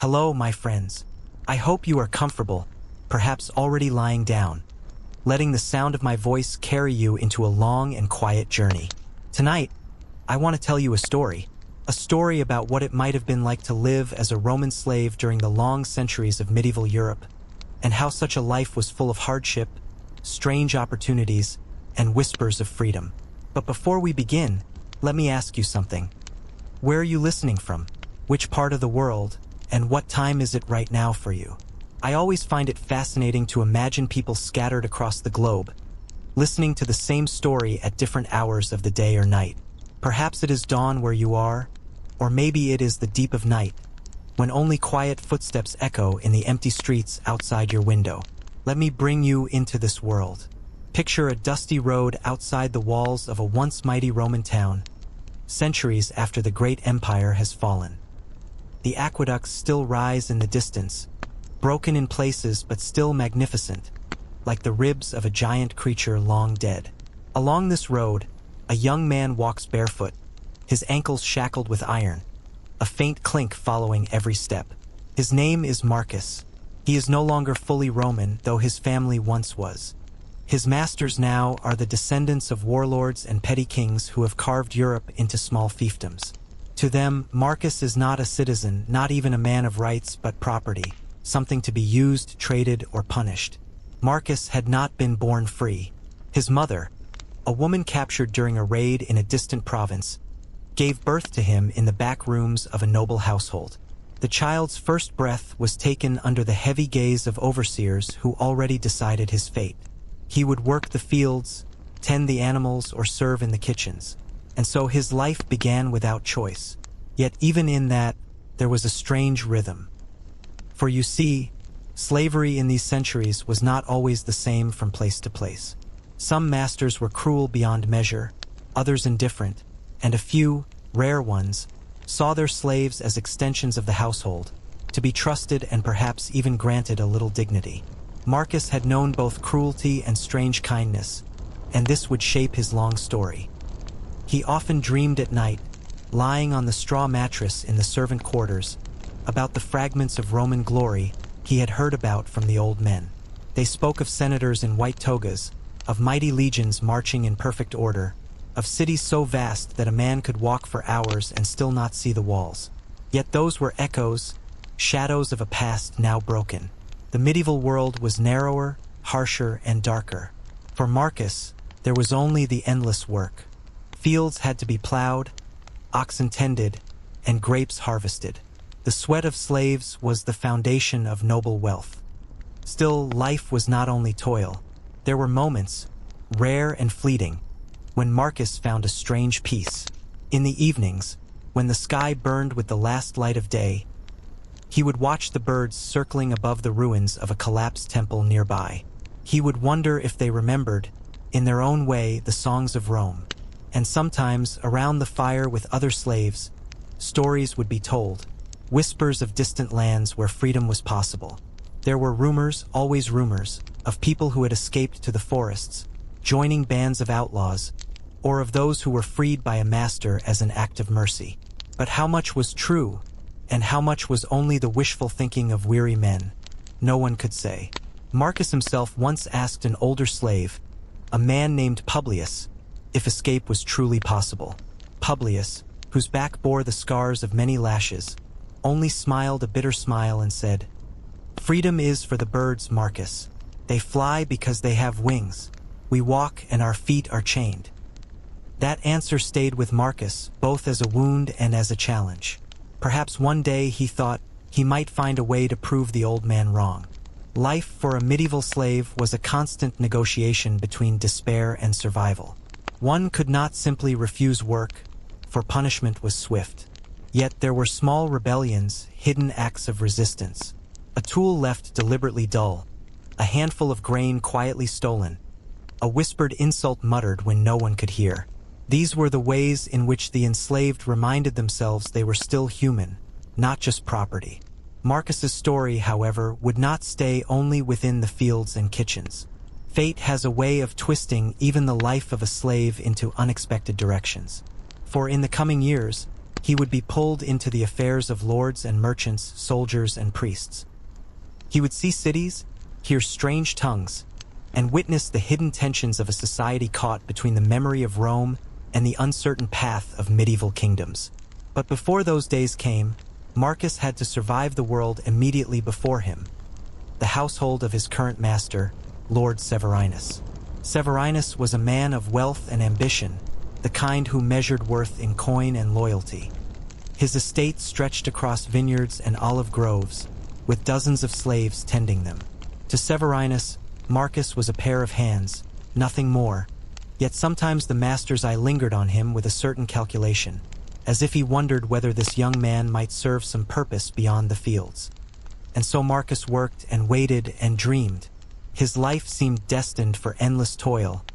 Hello, my friends. I hope you are comfortable, perhaps already lying down, letting the sound of my voice carry you into a long and quiet journey. Tonight, I want to tell you a story about what it might have been like to live as a Roman slave during the long centuries of medieval Europe, and how such a life was full of hardship, strange opportunities, and whispers of freedom. But before we begin, let me ask you something. Where are you listening from? Which part of the world? And what time is it right now for you? I always find it fascinating to imagine people scattered across the globe, listening to the same story at different hours of the day or night. Perhaps it is dawn where you are, or maybe it is the deep of night, when only quiet footsteps echo in the empty streets outside your window. Let me bring you into this world. Picture a dusty road outside the walls of a once mighty Roman town, centuries after the great empire has fallen. The aqueducts still rise in the distance, broken in places but still magnificent, like the ribs of a giant creature long dead. Along this road, a young man walks barefoot, his ankles shackled with iron, a faint clink following every step. His name is Marcus. He is no longer fully Roman, though his family once was. His masters now are the descendants of warlords and petty kings who have carved Europe into small fiefdoms. To them, Marcus is not a citizen, not even a man of rights, but property, something to be used, traded, or punished. Marcus had not been born free. His mother, a woman captured during a raid in a distant province, gave birth to him in the back rooms of a noble household. The child's first breath was taken under the heavy gaze of overseers who already decided his fate. He would work the fields, tend the animals, or serve in the kitchens. And so his life began without choice. Yet even in that, there was a strange rhythm. For you see, slavery in these centuries was not always the same from place to place. Some masters were cruel beyond measure, others indifferent, and a few, rare ones, saw their slaves as extensions of the household, to be trusted and perhaps even granted a little dignity. Marcus had known both cruelty and strange kindness, and this would shape his long story. He often dreamed at night, lying on the straw mattress in the servant quarters, about the fragments of Roman glory he had heard about from the old men. They spoke of senators in white togas, of mighty legions marching in perfect order, of cities so vast that a man could walk for hours and still not see the walls. Yet those were echoes, shadows of a past now broken. The medieval world was narrower, harsher, and darker. For Marcus, there was only the endless work. Fields had to be plowed, oxen tended, and grapes harvested. The sweat of slaves was the foundation of noble wealth. Still, life was not only toil. There were moments, rare and fleeting, when Marcus found a strange peace. In the evenings, when the sky burned with the last light of day, he would watch the birds circling above the ruins of a collapsed temple nearby. He would wonder if they remembered, in their own way, the songs of Rome. And sometimes, around the fire with other slaves, stories would be told, whispers of distant lands where freedom was possible. There were rumors, always rumors, of people who had escaped to the forests, joining bands of outlaws, or of those who were freed by a master as an act of mercy. But how much was true, and how much was only the wishful thinking of weary men? No one could say. Marcus himself once asked an older slave, a man named Publius, if escape was truly possible. Publius, whose back bore the scars of many lashes, only smiled a bitter smile and said, "Freedom is for the birds, Marcus. They fly because they have wings. We walk and our feet are chained." That answer stayed with Marcus, both as a wound and as a challenge. Perhaps one day he thought he might find a way to prove the old man wrong. Life for a medieval slave was a constant negotiation between despair and survival. One could not simply refuse work, for punishment was swift. Yet there were small rebellions, hidden acts of resistance. A tool left deliberately dull, a handful of grain quietly stolen, a whispered insult muttered when no one could hear. These were the ways in which the enslaved reminded themselves they were still human, not just property. Marcus's story, however, would not stay only within the fields and kitchens. Fate has a way of twisting even the life of a slave into unexpected directions. For in the coming years, He would be pulled into the affairs of lords and merchants, soldiers and priests. He would see cities, hear strange tongues, and witness the hidden tensions of a society caught between the memory of Rome and the uncertain path of medieval kingdoms. But before those days came, Marcus had to survive the world immediately before him, the household of his current master, Lord Severinus. Severinus was a man of wealth and ambition, the kind who measured worth in coin and loyalty. His estate stretched across vineyards and olive groves, with dozens of slaves tending them. To Severinus, Marcus was a pair of hands, nothing more, yet sometimes the master's eye lingered on him with a certain calculation, as if he wondered whether this young man might serve some purpose beyond the fields. And so Marcus worked and waited and dreamed. His life seemed destined for endless toil,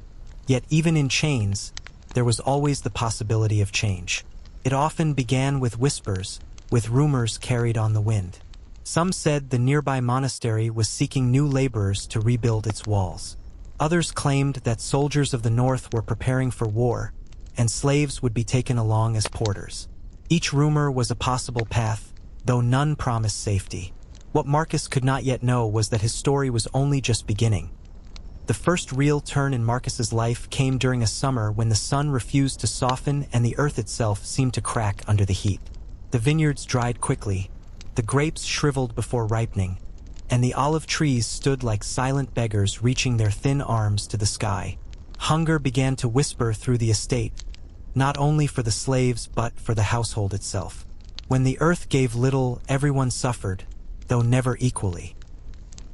yet even in chains, there was always the possibility of change. It often began with whispers, with rumors carried on the wind. Some said the nearby monastery was seeking new laborers to rebuild its walls. Others claimed that soldiers of the north were preparing for war, and slaves would be taken along as porters. Each rumor was a possible path, though none promised safety. What Marcus could not yet know was that his story was only just beginning. The first real turn in Marcus's life came during a summer when the sun refused to soften and the earth itself seemed to crack under the heat. The vineyards dried quickly, the grapes shriveled before ripening, and the olive trees stood like silent beggars reaching their thin arms to the sky. Hunger began to whisper through the estate, not only for the slaves but for the household itself. When the earth gave little, everyone suffered, though never equally.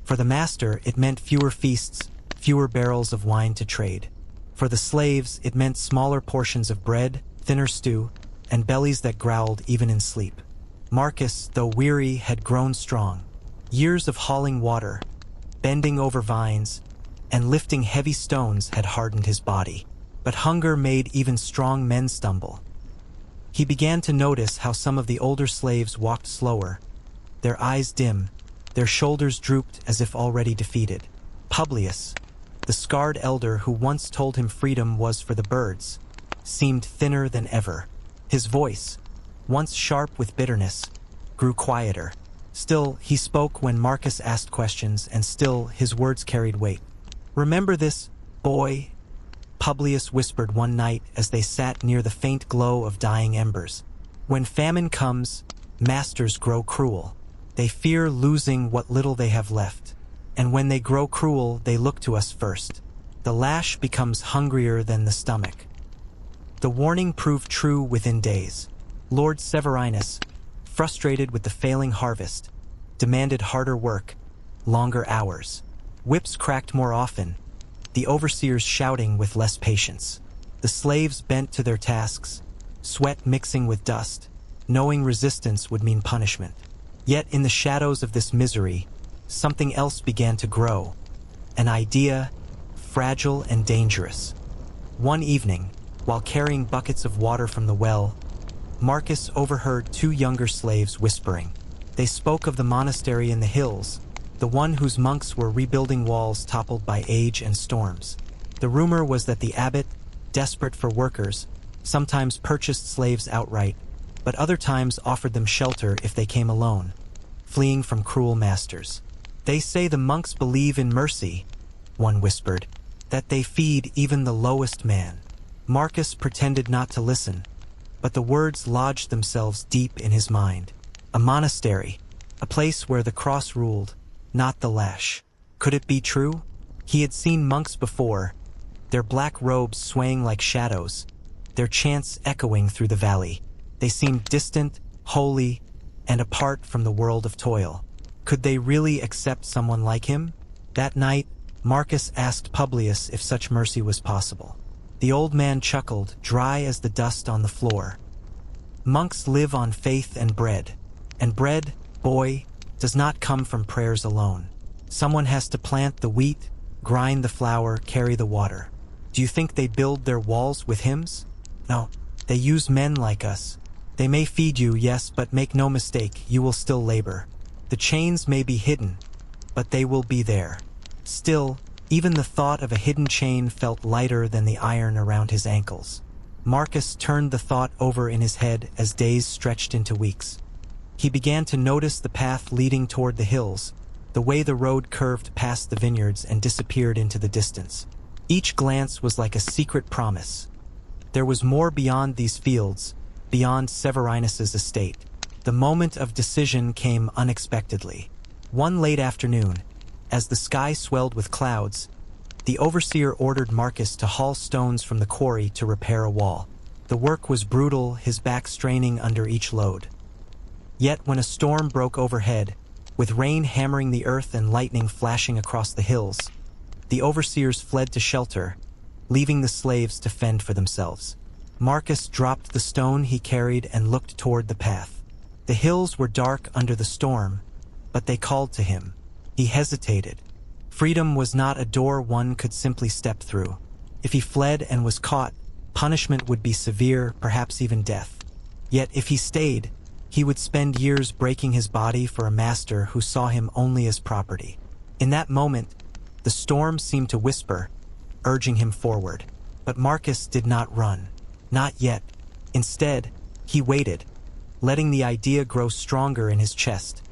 For the master, it meant fewer feasts, fewer barrels of wine to trade. For the slaves, it meant smaller portions of bread, thinner stew, and bellies that growled even in sleep. Marcus, though weary, had grown strong. Years of hauling water, bending over vines, and lifting heavy stones had hardened his body. But hunger made even strong men stumble. He began to notice how some of the older slaves walked slower, their eyes dim, their shoulders drooped as if already defeated. Publius, the scarred elder who once told him freedom was for the birds, seemed thinner than ever. His voice, once sharp with bitterness, grew quieter. Still, he spoke when Marcus asked questions, and still his words carried weight. "Remember this, boy?" Publius whispered one night as they sat near the faint glow of dying embers. "When famine comes, masters grow cruel. They fear losing what little they have left. And when they grow cruel, they look to us first. The lash becomes hungrier than the stomach." The warning proved true within days. Lord Severinus, frustrated with the failing harvest, demanded harder work, longer hours. Whips cracked more often, the overseers shouting with less patience. The slaves bent to their tasks, sweat mixing with dust, knowing resistance would mean punishment. Yet in the shadows of this misery, something else began to grow, an idea, fragile and dangerous. One evening, while carrying buckets of water from the well, Marcus overheard two younger slaves whispering. They spoke of the monastery in the hills, the one whose monks were rebuilding walls toppled by age and storms. The rumor was that the abbot, desperate for workers, sometimes purchased slaves outright, but other times offered them shelter if they came alone, fleeing from cruel masters. "They say the monks believe in mercy," one whispered, "that they feed even the lowest man." Marcus pretended not to listen, but the words lodged themselves deep in his mind. A monastery, a place where the cross ruled, not the lash. Could it be true? He had seen monks before, their black robes swaying like shadows, their chants echoing through the valley. They seemed distant, holy, and apart from the world of toil. Could they really accept someone like him? That night, Marcus asked Publius if such mercy was possible. The old man chuckled, dry as the dust on the floor. "Monks live on faith and bread, boy, does not come from prayers alone. Someone has to plant the wheat, grind the flour, carry the water. Do you think they build their walls with hymns? No, they use men like us. They may feed you, yes, but make no mistake, you will still labor. The chains may be hidden, but they will be there." Still, even the thought of a hidden chain felt lighter than the iron around his ankles. Marcus turned the thought over in his head as days stretched into weeks. He began to notice the path leading toward the hills, the way the road curved past the vineyards and disappeared into the distance. Each glance was like a secret promise. There was more beyond these fields, beyond Severinus's estate. The moment of decision came unexpectedly. One late afternoon, as the sky swelled with clouds, the overseer ordered Marcus to haul stones from the quarry to repair a wall. The work was brutal, his back straining under each load. Yet when a storm broke overhead, with rain hammering the earth and lightning flashing across the hills, the overseers fled to shelter, leaving the slaves to fend for themselves. Marcus dropped the stone he carried and looked toward the path. The hills were dark under the storm, but they called to him. He hesitated. Freedom was not a door one could simply step through. If he fled and was caught, punishment would be severe, perhaps even death. Yet if he stayed, he would spend years breaking his body for a master who saw him only as property. In that moment, the storm seemed to whisper, urging him forward. But Marcus did not run. Not yet. Instead, he waited, letting the idea grow stronger in his chest,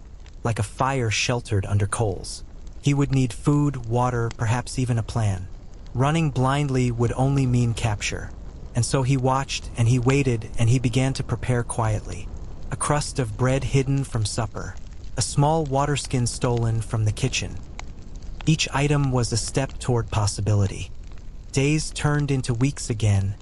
like a fire sheltered under coals. He would need food, water, perhaps even a plan. Running blindly would only mean capture. And so he watched, and he waited, and he began to prepare quietly. A crust of bread hidden from supper. A small water skin stolen from the kitchen. Each item was a step toward possibility. Days turned into weeks again,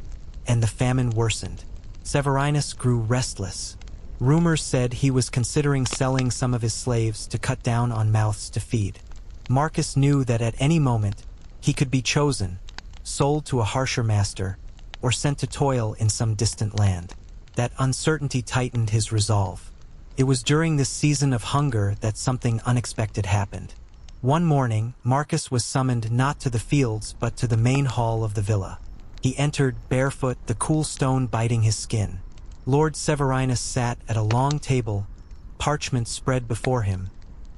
and the famine worsened. Severinus grew restless. Rumors said he was considering selling some of his slaves to cut down on mouths to feed. Marcus knew that at any moment, he could be chosen, sold to a harsher master, or sent to toil in some distant land. That uncertainty tightened his resolve. It was during this season of hunger that something unexpected happened. One morning, Marcus was summoned not to the fields but to the main hall of the villa. He entered barefoot, the cool stone biting his skin. Lord Severinus sat at a long table, parchment spread before him,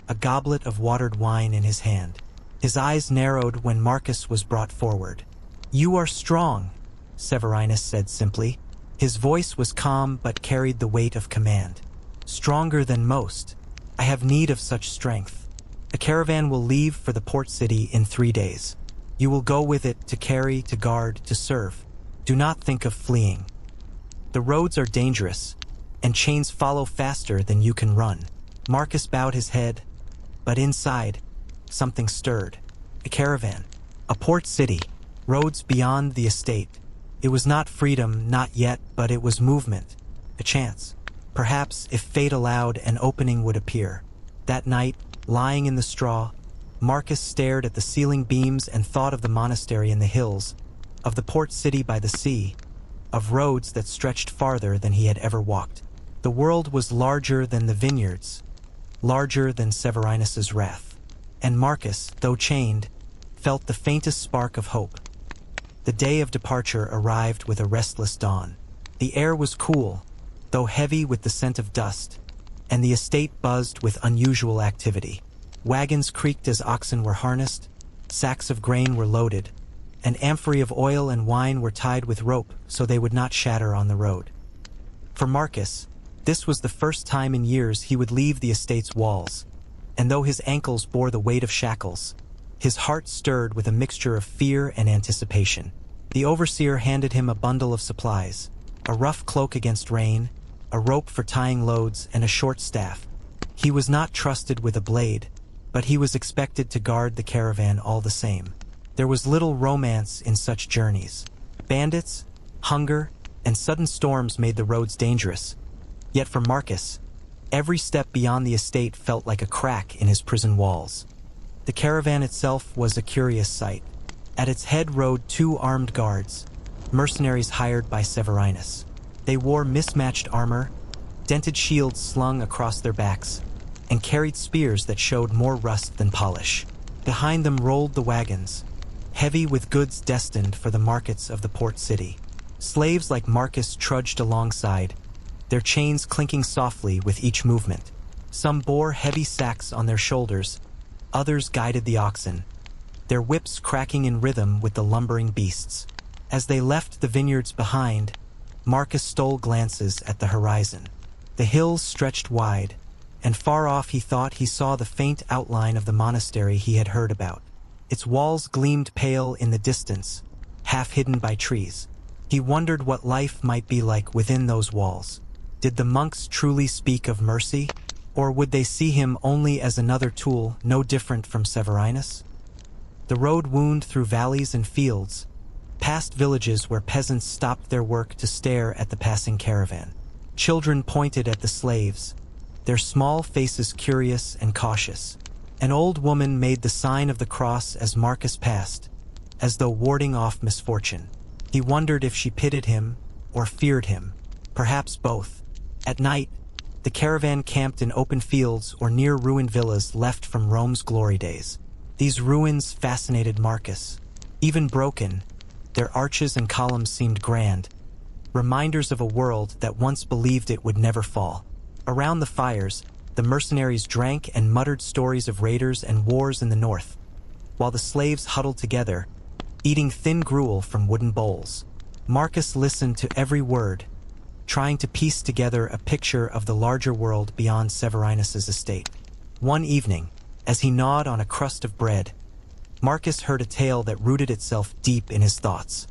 a goblet of watered wine in his hand. His eyes narrowed when Marcus was brought forward. "You are strong," Severinus said simply. His voice was calm but carried the weight of command. "Stronger than most. I have need of such strength. A caravan will leave for the port city in 3 days. You will go with it to carry, to guard, to serve. Do not think of fleeing. The roads are dangerous, and chains follow faster than you can run." Marcus bowed his head, but inside, something stirred. A caravan. A port city. Roads beyond the estate. It was not freedom, not yet, but it was movement. A chance. Perhaps, if fate allowed, an opening would appear. That night, lying in the straw, Marcus stared at the ceiling beams and thought of the monastery in the hills, of the port city by the sea, of roads that stretched farther than he had ever walked. The world was larger than the vineyards, larger than Severinus's wrath. And Marcus, though chained, felt the faintest spark of hope. The day of departure arrived with a restless dawn. The air was cool, though heavy with the scent of dust, and the estate buzzed with unusual activity. Wagons creaked as oxen were harnessed, sacks of grain were loaded, an amphorae of oil and wine were tied with rope so they would not shatter on the road. For Marcus, this was the first time in years he would leave the estate's walls, and though his ankles bore the weight of shackles, his heart stirred with a mixture of fear and anticipation. The overseer handed him a bundle of supplies, a rough cloak against rain, a rope for tying loads, and a short staff. He was not trusted with a blade, but he was expected to guard the caravan all the same. There was little romance in such journeys. Bandits, hunger, and sudden storms made the roads dangerous. Yet for Marcus, every step beyond the estate felt like a crack in his prison walls. The caravan itself was a curious sight. At its head rode 2 armed guards, mercenaries hired by Severinus. They wore mismatched armor, dented shields slung across their backs, and carried spears that showed more rust than polish. Behind them rolled the wagons, heavy with goods destined for the markets of the port city. Slaves like Marcus trudged alongside, their chains clinking softly with each movement. Some bore heavy sacks on their shoulders, others guided the oxen, their whips cracking in rhythm with the lumbering beasts. As they left the vineyards behind, Marcus stole glances at the horizon. The hills stretched wide, and far off he thought he saw the faint outline of the monastery he had heard about. Its walls gleamed pale in the distance, half hidden by trees. He wondered what life might be like within those walls. Did the monks truly speak of mercy, or would they see him only as another tool no different from Severinus? The road wound through valleys and fields, past villages where peasants stopped their work to stare at the passing caravan. Children pointed at the slaves, their small faces curious and cautious. An old woman made the sign of the cross as Marcus passed, as though warding off misfortune. He wondered if she pitied him or feared him, perhaps both. At night, the caravan camped in open fields or near ruined villas left from Rome's glory days. These ruins fascinated Marcus. Even broken, their arches and columns seemed grand, reminders of a world that once believed it would never fall. Around the fires, the mercenaries drank and muttered stories of raiders and wars in the north, while the slaves huddled together, eating thin gruel from wooden bowls. Marcus listened to every word, trying to piece together a picture of the larger world beyond Severinus's estate. One evening, as he gnawed on a crust of bread, Marcus heard a tale that rooted itself deep in his thoughts.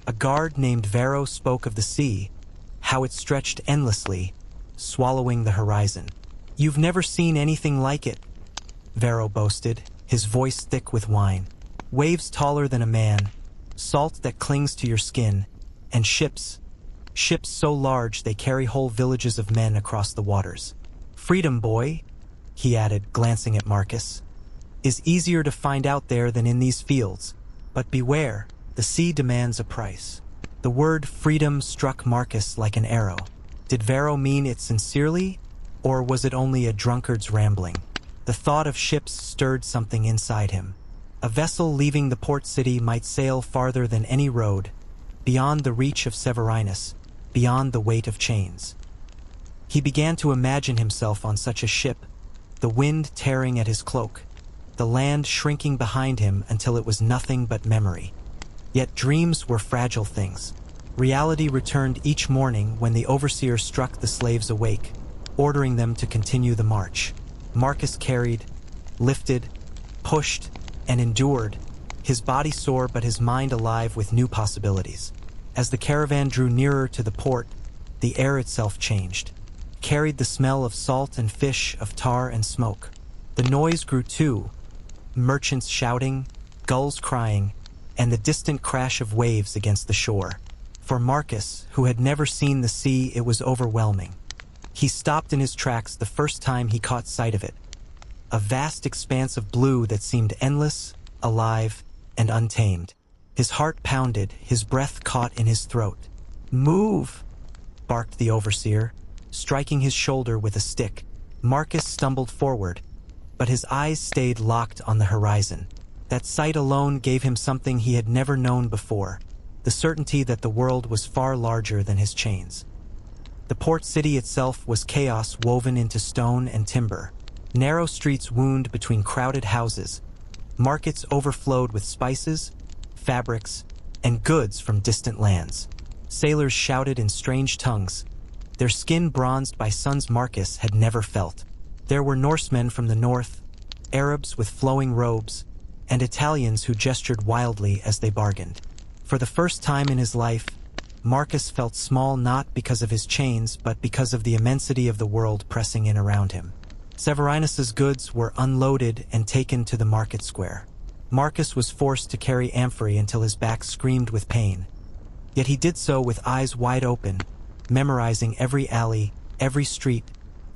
A guard named Varro spoke of the sea, how it stretched endlessly, swallowing the horizon. "You've never seen anything like it," Varro boasted, his voice thick with wine. "Waves taller than a man, salt that clings to your skin, and ships so large they carry whole villages of men across the waters. Freedom, boy," he added, glancing at Marcus, "is easier to find out there than in these fields. But beware, the sea demands a price." The word freedom struck Marcus like an arrow. Did Varro mean it sincerely, or was it only a drunkard's rambling? The thought of ships stirred something inside him. A vessel leaving the port city might sail farther than any road, beyond the reach of Severinus, beyond the weight of chains. He began to imagine himself on such a ship, the wind tearing at his cloak, the land shrinking behind him until it was nothing but memory. Yet dreams were fragile things. Reality returned each morning when the overseer struck the slaves awake, ordering them to continue the march. Marcus carried, lifted, pushed, and endured, his body sore but his mind alive with new possibilities. As the caravan drew nearer to the port, the air itself changed, carried the smell of salt and fish, of tar and smoke. The noise grew too, merchants shouting, gulls crying, and the distant crash of waves against the shore. For Marcus, who had never seen the sea, it was overwhelming. He stopped in his tracks the first time he caught sight of it. A vast expanse of blue that seemed endless, alive, and untamed. His heart pounded, his breath caught in his throat. "Move!" barked the overseer, striking his shoulder with a stick. Marcus stumbled forward, but his eyes stayed locked on the horizon. That sight alone gave him something he had never known before, the certainty that the world was far larger than his chains. The port city itself was chaos woven into stone and timber. Narrow streets wound between crowded houses. Markets overflowed with spices, fabrics, and goods from distant lands. Sailors shouted in strange tongues, their skin bronzed by suns Marcus had never felt. There were Norsemen from the north, Arabs with flowing robes, and Italians who gestured wildly as they bargained. For the first time in his life, Marcus felt small not because of his chains, but because of the immensity of the world pressing in around him. Severinus's goods were unloaded and taken to the market square. Marcus was forced to carry amphorae until his back screamed with pain. Yet he did so with eyes wide open, memorizing every alley, every street,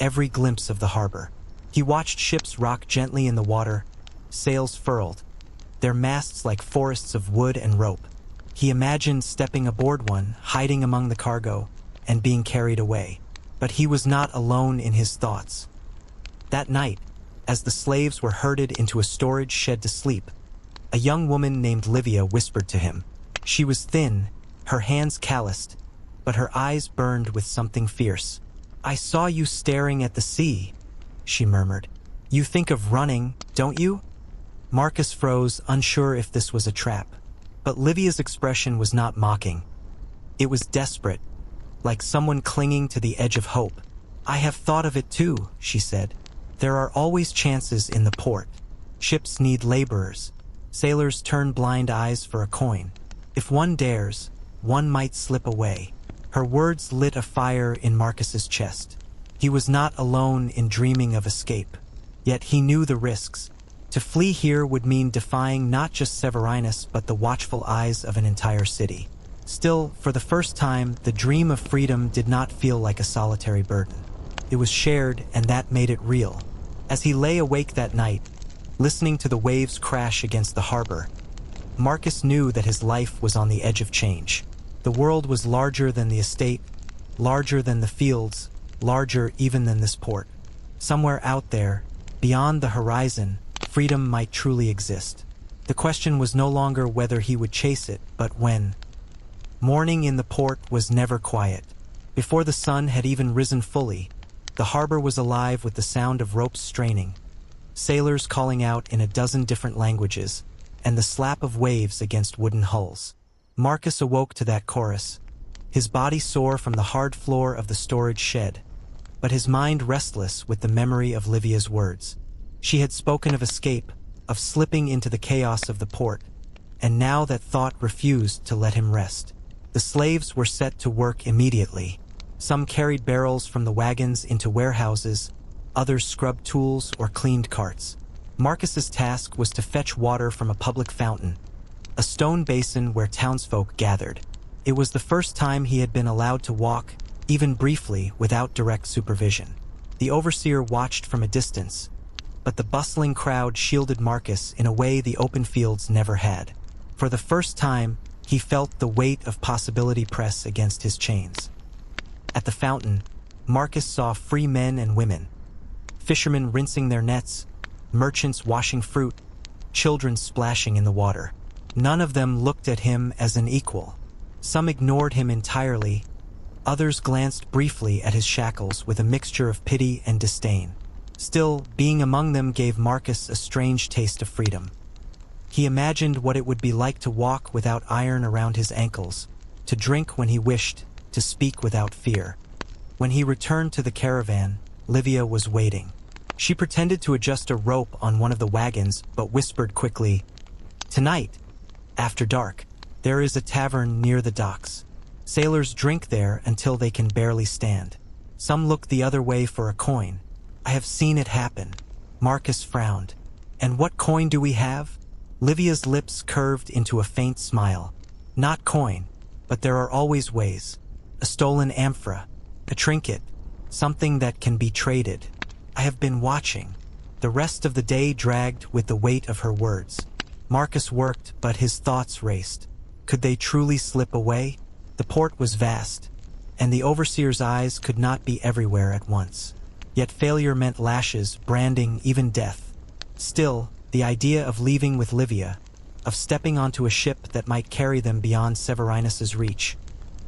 every glimpse of the harbor. He watched ships rock gently in the water, sails furled, their masts like forests of wood and rope. He imagined stepping aboard one, hiding among the cargo, and being carried away. But he was not alone in his thoughts. That night, as the slaves were herded into a storage shed to sleep, a young woman named Livia whispered to him. She was thin, her hands calloused, but her eyes burned with something fierce. "I saw you staring at the sea," she murmured. "You think of running, don't you?" Marcus froze, unsure if this was a trap. But Livia's expression was not mocking. It was desperate, like someone clinging to the edge of hope. "I have thought of it too," she said. "There are always chances in the port. Ships need laborers. Sailors turn blind eyes for a coin. If one dares, one might slip away." Her words lit a fire in Marcus's chest. He was not alone in dreaming of escape. Yet he knew the risks. To flee here would mean defying not just Severinus but the watchful eyes of an entire city. Still, for the first time, the dream of freedom did not feel like a solitary burden. It was shared, and that made it real. As he lay awake that night, listening to the waves crash against the harbor, Marcus knew that his life was on the edge of change. The world was larger than the estate, larger than the fields, larger even than this port. Somewhere out there, beyond the horizon, freedom might truly exist. The question was no longer whether he would chase it, but when. Morning in the port was never quiet. Before the sun had even risen fully, the harbor was alive with the sound of ropes straining, sailors calling out in a dozen different languages, and the slap of waves against wooden hulls. Marcus awoke to that chorus, his body sore from the hard floor of the storage shed, but his mind restless with the memory of Livia's words. She had spoken of escape, of slipping into the chaos of the port, and now that thought refused to let him rest. The slaves were set to work immediately. Some carried barrels from the wagons into warehouses, others scrubbed tools or cleaned carts. Marcus's task was to fetch water from a public fountain, a stone basin where townsfolk gathered. It was the first time he had been allowed to walk, even briefly, without direct supervision. The overseer watched from a distance, but the bustling crowd shielded Marcus in a way the open fields never had. For the first time, he felt the weight of possibility press against his chains. At the fountain, Marcus saw free men and women, fishermen rinsing their nets, merchants washing fruit, children splashing in the water. None of them looked at him as an equal. Some ignored him entirely, others glanced briefly at his shackles with a mixture of pity and disdain. Still, being among them gave Marcus a strange taste of freedom. He imagined what it would be like to walk without iron around his ankles, to drink when he wished, to speak without fear. When he returned to the caravan, Livia was waiting. She pretended to adjust a rope on one of the wagons, but whispered quickly, "Tonight, after dark, there is a tavern near the docks. Sailors drink there until they can barely stand. Some look the other way for a coin. I have seen it happen." Marcus frowned. "And what coin do we have?" Livia's lips curved into a faint smile. "Not coin, but there are always ways. A stolen amphora, a trinket, something that can be traded. I have been watching." The rest of the day dragged with the weight of her words. Marcus worked, but his thoughts raced. Could they truly slip away? The port was vast, and the overseer's eyes could not be everywhere at once. Yet failure meant lashes, branding, even death. Still, the idea of leaving with Livia, of stepping onto a ship that might carry them beyond Severinus's reach,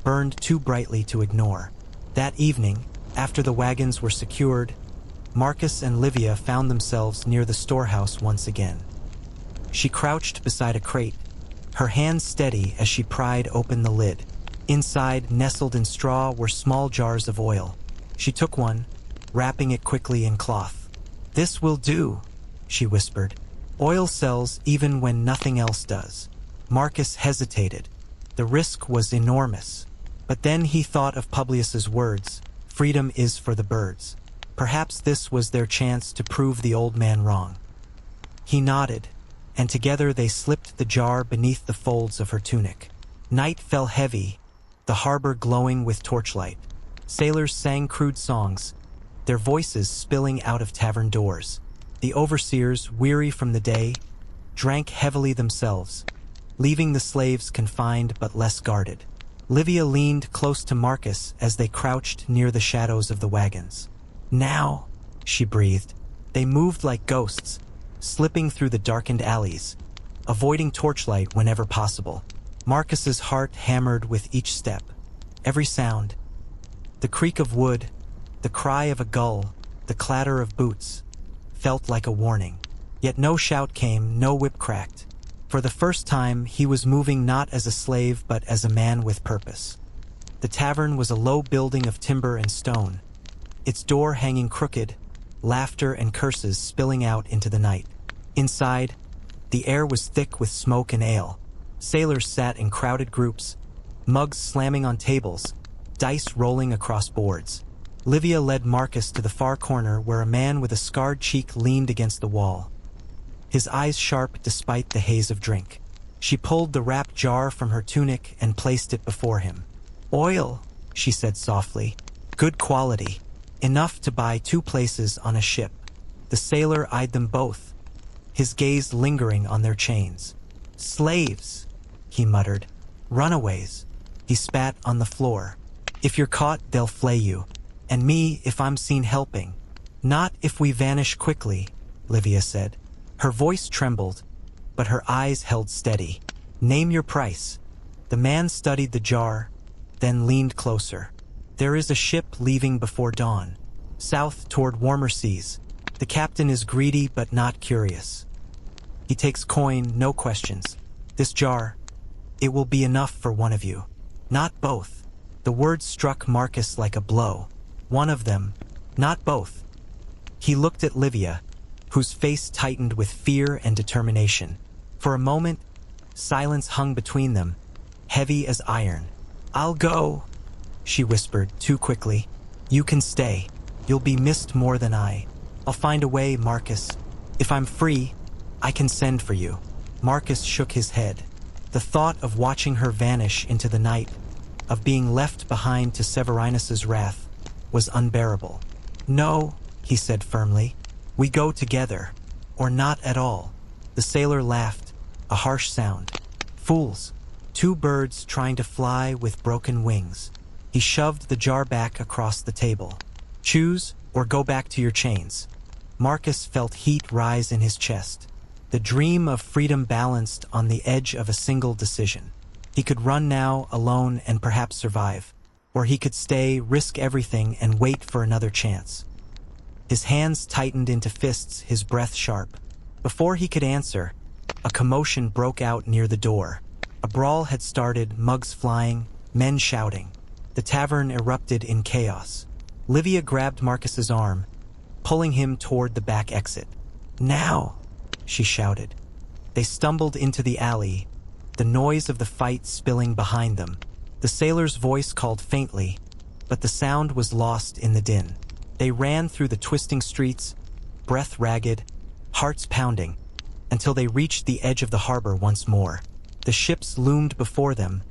burned too brightly to ignore. That evening, after the wagons were secured, Marcus and Livia found themselves near the storehouse once again. She crouched beside a crate, her hands steady as she pried open the lid. Inside, nestled in straw, were small jars of oil. She took one, wrapping it quickly in cloth. "This will do," she whispered. "Oil sells even when nothing else does." Marcus hesitated. The risk was enormous. But then he thought of Publius's words, "Freedom is for the birds." Perhaps this was their chance to prove the old man wrong. He nodded, and together they slipped the jar beneath the folds of her tunic. Night fell heavy, the harbor glowing with torchlight. Sailors sang crude songs, their voices spilling out of tavern doors. The overseers, weary from the day, drank heavily themselves, leaving the slaves confined but less guarded. Livia leaned close to Marcus as they crouched near the shadows of the wagons. "Now," she breathed. They moved like ghosts, slipping through the darkened alleys, avoiding torchlight whenever possible. Marcus's heart hammered with each step. Every sound, the creak of wood, the cry of a gull, the clatter of boots, felt like a warning. Yet no shout came, no whip cracked. For the first time, he was moving not as a slave but as a man with purpose. The tavern was a low building of timber and stone, its door hanging crooked, laughter and curses spilling out into the night. Inside, the air was thick with smoke and ale. Sailors sat in crowded groups, mugs slamming on tables, dice rolling across boards. Livia led Marcus to the far corner where a man with a scarred cheek leaned against the wall, his eyes sharp despite the haze of drink. She pulled the wrapped jar from her tunic and placed it before him. "Oil," she said softly. "Good quality. Enough to buy 2 places on a ship." The sailor eyed them both, his gaze lingering on their chains. "Slaves," he muttered. "Runaways." He spat on the floor. "If you're caught, they'll flay you. And me if I'm seen helping." "Not if we vanish quickly," Livia said. Her voice trembled, but her eyes held steady. "Name your price." The man studied the jar, then leaned closer. "There is a ship leaving before dawn, south toward warmer seas. The captain is greedy but not curious. He takes coin, no questions. This jar, it will be enough for one of you. Not both." The words struck Marcus like a blow. One of them, not both. He looked at Livia, whose face tightened with fear and determination. For a moment, silence hung between them, heavy as iron. "I'll go," she whispered too quickly. "You can stay. You'll be missed more than I. I'll find a way, Marcus. If I'm free, I can send for you." Marcus shook his head. The thought of watching her vanish into the night, of being left behind to Severinus's wrath, was unbearable. "No," he said firmly. "We go together, or not at all." The sailor laughed, a harsh sound. "Fools, 2 birds trying to fly with broken wings." He shoved the jar back across the table. "Choose or go back to your chains." Marcus felt heat rise in his chest. The dream of freedom balanced on the edge of a single decision. He could run now, alone, and perhaps survive. Or he could stay, risk everything, and wait for another chance. His hands tightened into fists, his breath sharp. Before he could answer, a commotion broke out near the door. A brawl had started, mugs flying, men shouting. The tavern erupted in chaos. Livia grabbed Marcus's arm, pulling him toward the back exit. "Now!" she shouted. They stumbled into the alley, the noise of the fight spilling behind them. The sailor's voice called faintly, but the sound was lost in the din. They ran through the twisting streets, breath ragged, hearts pounding, until they reached the edge of the harbor once more. The ships loomed before them,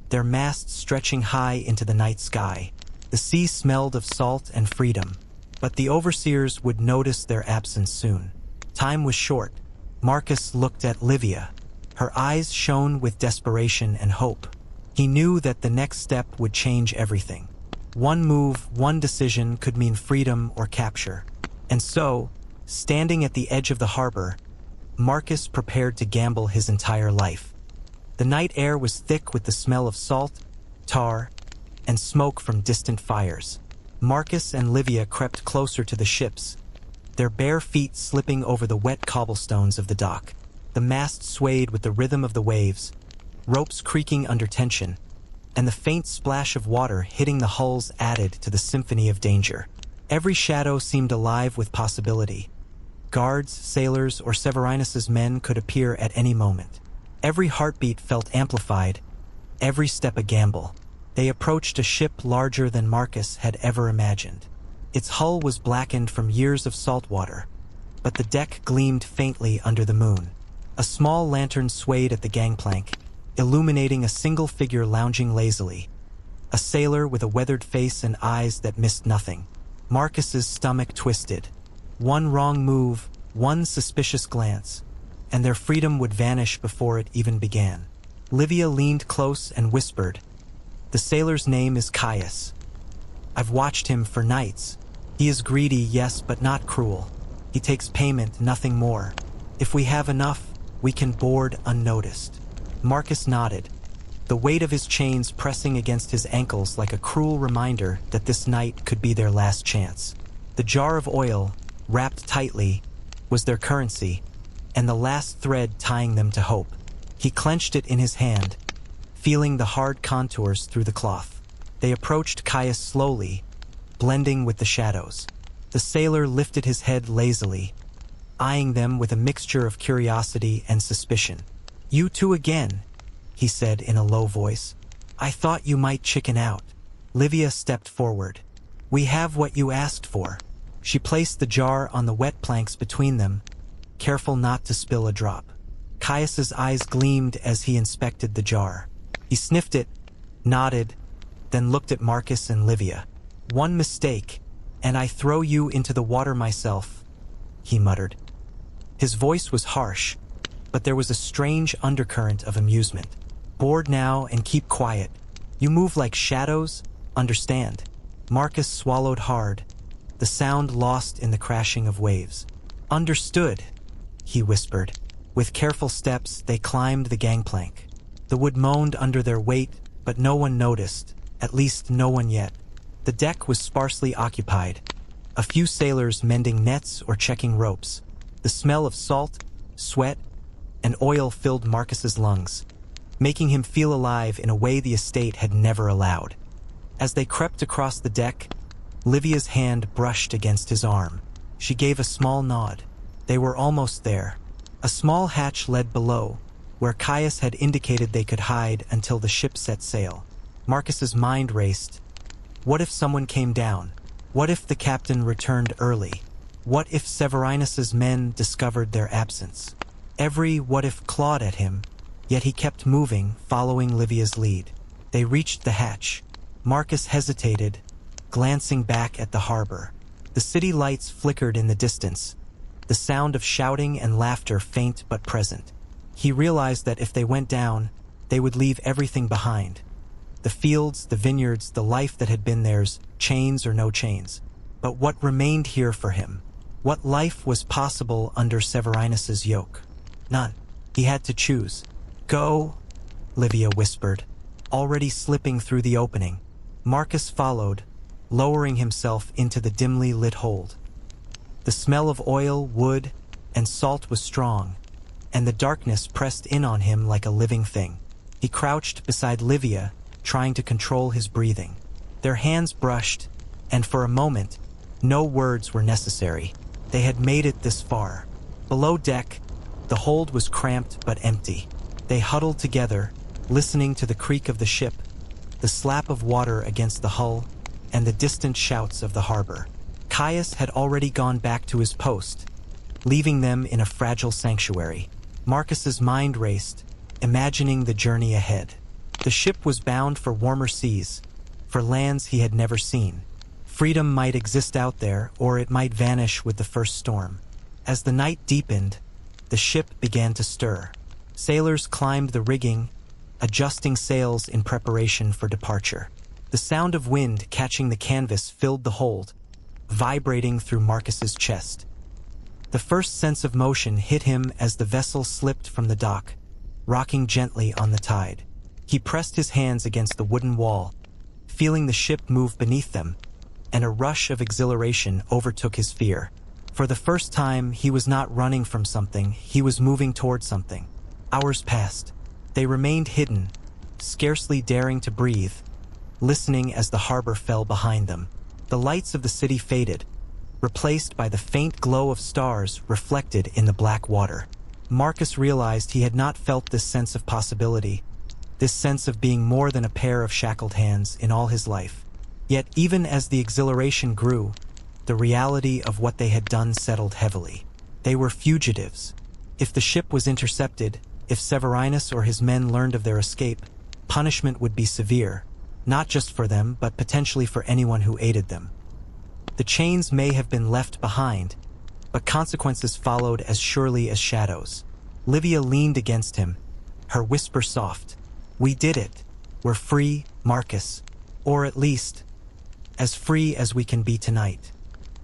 their masts stretching high into the night sky. The sea smelled of salt and freedom, but the overseers would notice their absence soon. Time was short. Marcus looked at Livia. Her eyes shone with desperation and hope. He knew that the next step would change everything. One move, one decision could mean freedom or capture. And so, standing at the edge of the harbor, Marcus prepared to gamble his entire life. The night air was thick with the smell of salt, tar, and smoke from distant fires. Marcus and Livia crept closer to the ships, their bare feet slipping over the wet cobblestones of the dock. The mast swayed with the rhythm of the waves, ropes creaking under tension, and the faint splash of water hitting the hulls added to the symphony of danger. Every shadow seemed alive with possibility. Guards, sailors, or Severinus's men could appear at any moment. Every heartbeat felt amplified, every step a gamble. They approached a ship larger than Marcus had ever imagined. Its hull was blackened from years of salt water, but the deck gleamed faintly under the moon. A small lantern swayed at the gangplank, illuminating a single figure lounging lazily, a sailor with a weathered face and eyes that missed nothing. Marcus's stomach twisted. One wrong move, one suspicious glance, and their freedom would vanish before it even began. Livia leaned close and whispered, "The sailor's name is Caius. I've watched him for nights. He is greedy, yes, but not cruel. He takes payment, nothing more. If we have enough, we can board unnoticed." Marcus nodded, the weight of his chains pressing against his ankles like a cruel reminder that this night could be their last chance. The jar of oil, wrapped tightly, was their currency, and the last thread tying them to hope. He clenched it in his hand, feeling the hard contours through the cloth. They approached Caius slowly, blending with the shadows. The sailor lifted his head lazily, eyeing them with a mixture of curiosity and suspicion. "You two again," he said in a low voice. "I thought you might chicken out." Livia stepped forward. "We have what you asked for." She placed the jar on the wet planks between them, careful not to spill a drop. Caius's eyes gleamed as he inspected the jar. He sniffed it, nodded, then looked at Marcus and Livia. "One mistake, and I throw you into the water myself," he muttered. His voice was harsh, but there was a strange undercurrent of amusement. "Bored now and keep quiet. You move like shadows, understand?" Marcus swallowed hard, the sound lost in the crashing of waves. "Understood," he whispered. With careful steps, they climbed the gangplank. The wood moaned under their weight, but no one noticed, at least no one yet. The deck was sparsely occupied, a few sailors mending nets or checking ropes. The smell of salt, sweat, and oil filled Marcus's lungs, making him feel alive in a way the estate had never allowed. As they crept across the deck, Livia's hand brushed against his arm. She gave a small nod. They were almost there. A small hatch led below, where Caius had indicated they could hide until the ship set sail. Marcus's mind raced. What if someone came down? What if the captain returned early? What if Severinus's men discovered their absence? Every what if clawed at him, yet he kept moving, following Livia's lead. They reached the hatch. Marcus hesitated, glancing back at the harbor. The city lights flickered in the distance, the sound of shouting and laughter faint but present. He realized that if they went down, they would leave everything behind. The fields, the vineyards, the life that had been theirs, chains or no chains. But what remained here for him? What life was possible under Severinus's yoke? None. He had to choose. "Go," Livia whispered, already slipping through the opening. Marcus followed, lowering himself into the dimly lit hold. The smell of oil, wood, and salt was strong, and the darkness pressed in on him like a living thing. He crouched beside Livia, trying to control his breathing. Their hands brushed, and for a moment, no words were necessary. They had made it this far. Below deck, the hold was cramped but empty. They huddled together, listening to the creak of the ship, the slap of water against the hull, and the distant shouts of the harbor. Caius had already gone back to his post, leaving them in a fragile sanctuary. Marcus's mind raced, imagining the journey ahead. The ship was bound for warmer seas, for lands he had never seen. Freedom might exist out there, or it might vanish with the first storm. As the night deepened, the ship began to stir. Sailors climbed the rigging, adjusting sails in preparation for departure. The sound of wind catching the canvas filled the hold, vibrating through Marcus's chest. The first sense of motion hit him as the vessel slipped from the dock, rocking gently on the tide. He pressed his hands against the wooden wall, feeling the ship move beneath them, and a rush of exhilaration overtook his fear. For the first time, he was not running from something, he was moving toward something. Hours passed. They remained hidden, scarcely daring to breathe, listening as the harbor fell behind them. The lights of the city faded, replaced by the faint glow of stars reflected in the black water. Marcus realized he had not felt this sense of possibility, this sense of being more than a pair of shackled hands in all his life. Yet even as the exhilaration grew, the reality of what they had done settled heavily. They were fugitives. If the ship was intercepted, if Severinus or his men learned of their escape, punishment would be severe, not just for them, but potentially for anyone who aided them. The chains may have been left behind, but consequences followed as surely as shadows. Livia leaned against him, her whisper soft. "We did it. We're free, Marcus. Or at least, as free as we can be tonight."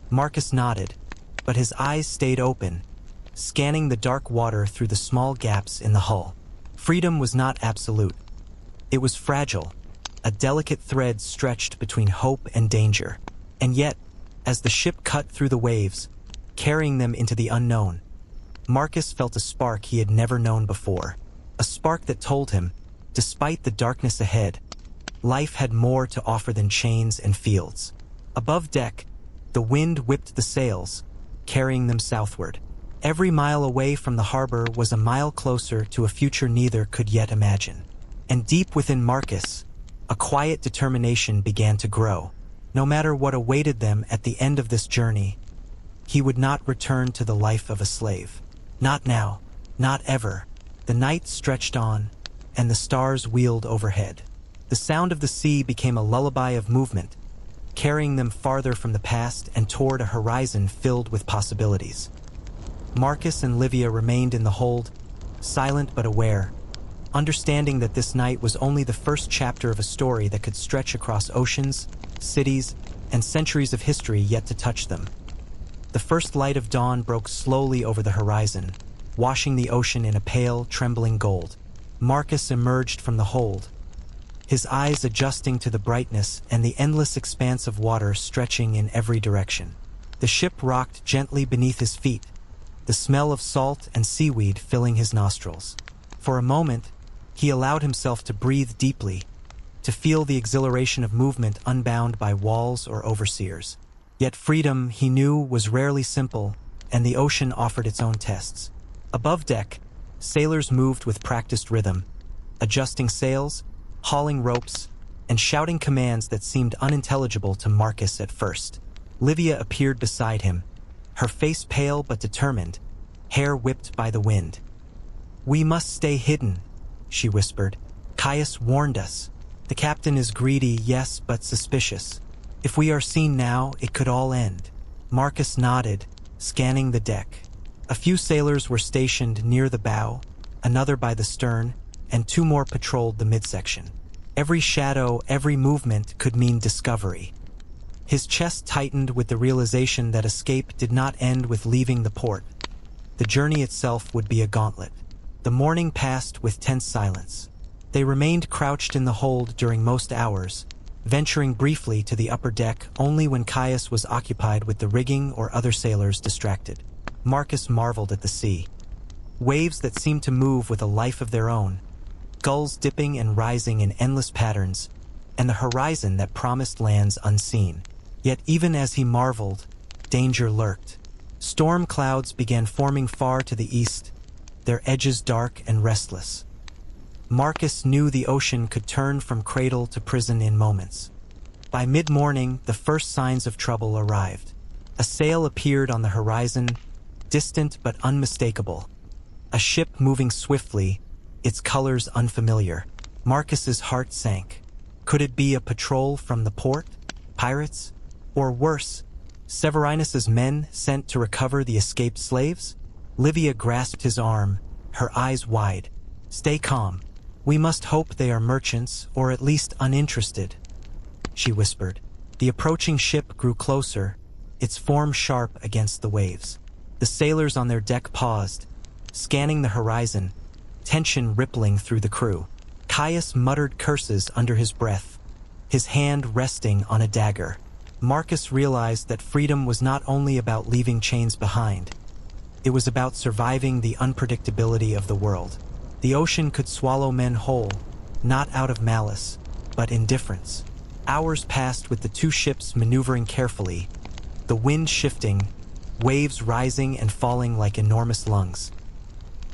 Marcus nodded, but his eyes stayed open, scanning the dark water through the small gaps in the hull. Freedom was not absolute. It was fragile, a delicate thread stretched between hope and danger. And yet, as the ship cut through the waves, carrying them into the unknown, Marcus felt a spark he had never known before. a spark that told him, despite the darkness ahead, life had more to offer than chains and fields. Above deck, the wind whipped the sails, carrying them southward. Every mile away from the harbor was a mile closer to a future neither could yet imagine. And deep within Marcus, a quiet determination began to grow. No matter what awaited them at the end of this journey, he would not return to the life of a slave. Not now, not ever. The night stretched on, and the stars wheeled overhead. The sound of the sea became a lullaby of movement, carrying them farther from the past and toward a horizon filled with possibilities. Marcus and Livia remained in the hold, silent but aware, understanding that this night was only the first chapter of a story that could stretch across oceans, cities, and centuries of history yet to touch them. The first light of dawn broke slowly over the horizon, washing the ocean in a pale, trembling gold. Marcus emerged from the hold, his eyes adjusting to the brightness and the endless expanse of water stretching in every direction. The ship rocked gently beneath his feet, the smell of salt and seaweed filling his nostrils. For a moment, he allowed himself to breathe deeply, to feel the exhilaration of movement unbound by walls or overseers. Yet freedom, he knew, was rarely simple, and the ocean offered its own tests. Above deck, sailors moved with practiced rhythm, adjusting sails, hauling ropes, and shouting commands that seemed unintelligible to Marcus at first. Livia appeared beside him, her face pale but determined, hair whipped by the wind. "We must stay hidden," she whispered. "Caius warned us. The captain is greedy, yes, but suspicious. If we are seen now, it could all end." Marcus nodded, scanning the deck. A few sailors were stationed near the bow, another by the stern, and two more patrolled the midsection. Every shadow, every movement could mean discovery. His chest tightened with the realization that escape did not end with leaving the port. The journey itself would be a gauntlet. The morning passed with tense silence. They remained crouched in the hold during most hours, venturing briefly to the upper deck only when Caius was occupied with the rigging or other sailors distracted. Marcus marveled at the sea. Waves that seemed to move with a life of their own, gulls dipping and rising in endless patterns, and the horizon that promised lands unseen. Yet even as he marveled, danger lurked. Storm clouds began forming far to the east, their edges dark and restless. Marcus knew the ocean could turn from cradle to prison in moments. By mid-morning, the first signs of trouble arrived. A sail appeared on the horizon, distant but unmistakable. A ship moving swiftly, its colors unfamiliar. Marcus's heart sank. Could it be a patrol from the port? Pirates? Or worse, Severinus's men sent to recover the escaped slaves? Livia grasped his arm, her eyes wide. "Stay calm. We must hope they are merchants, or at least uninterested," she whispered. The approaching ship grew closer, its form sharp against the waves. The sailors on their deck paused, scanning the horizon, tension rippling through the crew. Caius muttered curses under his breath, his hand resting on a dagger. Marcus realized that freedom was not only about leaving chains behind. It was about surviving the unpredictability of the world. The ocean could swallow men whole, not out of malice, but indifference. Hours passed with the two ships maneuvering carefully, the wind shifting, waves rising and falling like enormous lungs.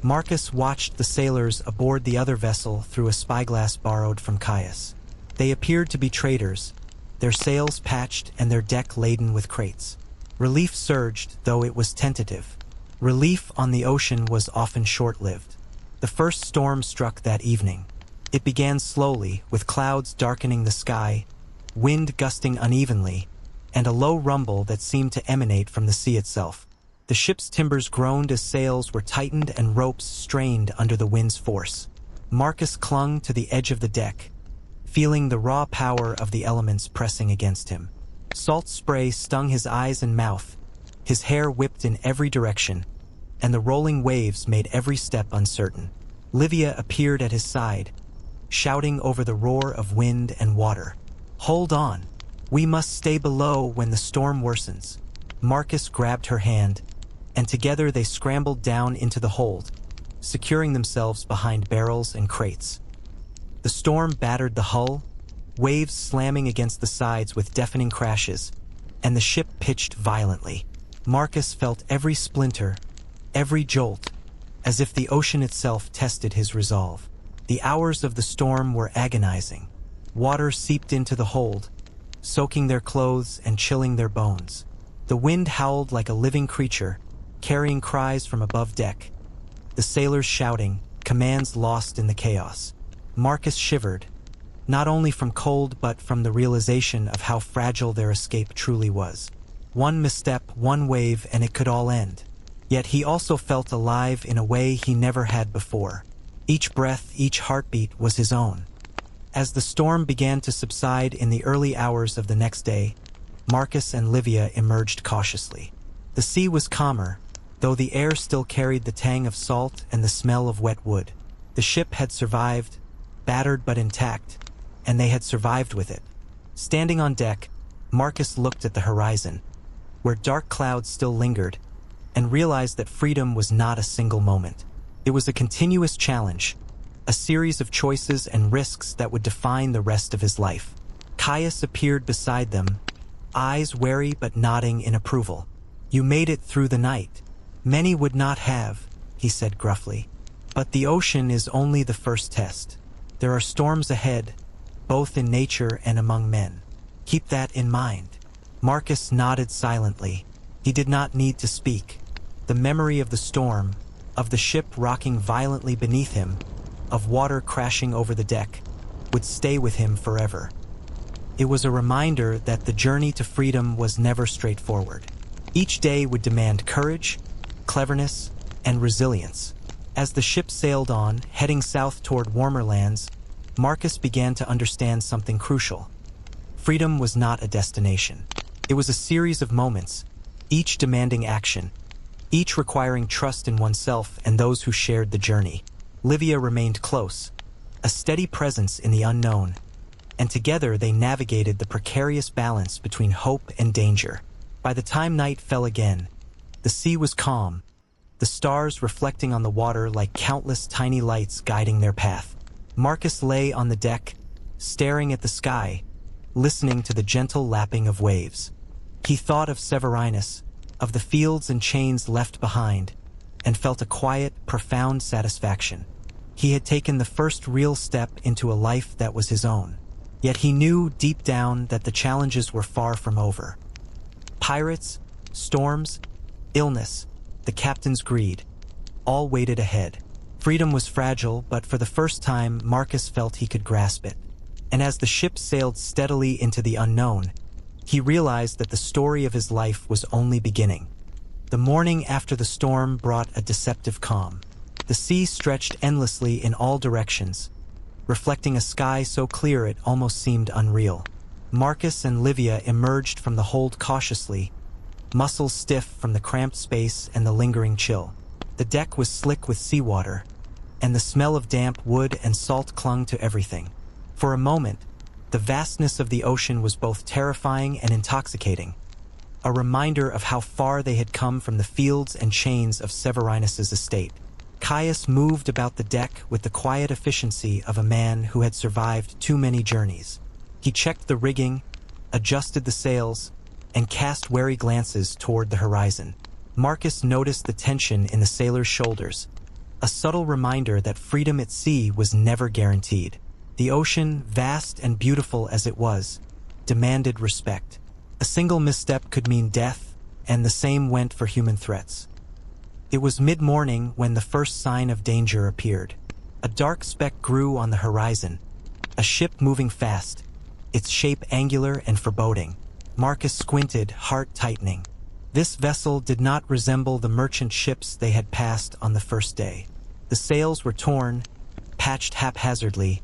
Marcus watched the sailors aboard the other vessel through a spyglass borrowed from Caius. They appeared to be traders, their sails patched and their deck laden with crates. Relief surged, though it was tentative. Relief on the ocean was often short-lived. The first storm struck that evening. It began slowly, with clouds darkening the sky, wind gusting unevenly, and a low rumble that seemed to emanate from the sea itself. The ship's timbers groaned as sails were tightened and ropes strained under the wind's force. Marcus clung to the edge of the deck, feeling the raw power of the elements pressing against him. Salt spray stung his eyes and mouth, his hair whipped in every direction, and the rolling waves made every step uncertain. Livia appeared at his side, shouting over the roar of wind and water. "Hold on. We must stay below when the storm worsens." Marcus grabbed her hand, and together they scrambled down into the hold, securing themselves behind barrels and crates. The storm battered the hull, waves slamming against the sides with deafening crashes, and the ship pitched violently. Marcus felt every splinter, every jolt, as if the ocean itself tested his resolve. The hours of the storm were agonizing. Water seeped into the hold, soaking their clothes and chilling their bones. The wind howled like a living creature, carrying cries from above deck. The sailors shouting, commands lost in the chaos. Marcus shivered, not only from cold but from the realization of how fragile their escape truly was. One misstep, one wave, and it could all end. Yet he also felt alive in a way he never had before. Each breath, each heartbeat was his own. As the storm began to subside in the early hours of the next day, Marcus and Livia emerged cautiously. The sea was calmer, though the air still carried the tang of salt and the smell of wet wood. The ship had survived, battered but intact, and they had survived with it. Standing on deck, Marcus looked at the horizon, where dark clouds still lingered, and realized that freedom was not a single moment. It was a continuous challenge, a series of choices and risks that would define the rest of his life. Caius appeared beside them, eyes wary but nodding in approval. "You made it through the night. Many would not have," he said gruffly. "But the ocean is only the first test. There are storms ahead, both in nature and among men. Keep that in mind." Marcus nodded silently. He did not need to speak. The memory of the storm, of the ship rocking violently beneath him, of water crashing over the deck, would stay with him forever. It was a reminder that the journey to freedom was never straightforward. Each day would demand courage, cleverness, and resilience. As the ship sailed on, heading south toward warmer lands, Marcus began to understand something crucial. Freedom was not a destination. It was a series of moments, each demanding action, each requiring trust in oneself and those who shared the journey. Livia remained close, a steady presence in the unknown, and together they navigated the precarious balance between hope and danger. By the time night fell again, the sea was calm, the stars reflecting on the water like countless tiny lights guiding their path. Marcus lay on the deck, staring at the sky, listening to the gentle lapping of waves. He thought of Severinus, of the fields and chains left behind, and felt a quiet, profound satisfaction. He had taken the first real step into a life that was his own. Yet he knew deep down that the challenges were far from over. Pirates, storms, illness, the captain's greed, all waited ahead. Freedom was fragile, but for the first time Marcus felt he could grasp it. And as the ship sailed steadily into the unknown, he realized that the story of his life was only beginning. The morning after the storm brought a deceptive calm. The sea stretched endlessly in all directions, reflecting a sky so clear it almost seemed unreal. Marcus and Livia emerged from the hold cautiously, muscles stiff from the cramped space and the lingering chill. The deck was slick with seawater, and the smell of damp wood and salt clung to everything. For a moment, the vastness of the ocean was both terrifying and intoxicating, a reminder of how far they had come from the fields and chains of Severinus's estate. Caius moved about the deck with the quiet efficiency of a man who had survived too many journeys. He checked the rigging, adjusted the sails, and cast wary glances toward the horizon. Marcus noticed the tension in the sailors' shoulders, a subtle reminder that freedom at sea was never guaranteed. The ocean, vast and beautiful as it was, demanded respect. A single misstep could mean death, and the same went for human threats. It was mid-morning when the first sign of danger appeared. A dark speck grew on the horizon, a ship moving fast, its shape angular and foreboding. Marcus squinted, heart tightening. This vessel did not resemble the merchant ships they had passed on the first day. The sails were torn, patched haphazardly,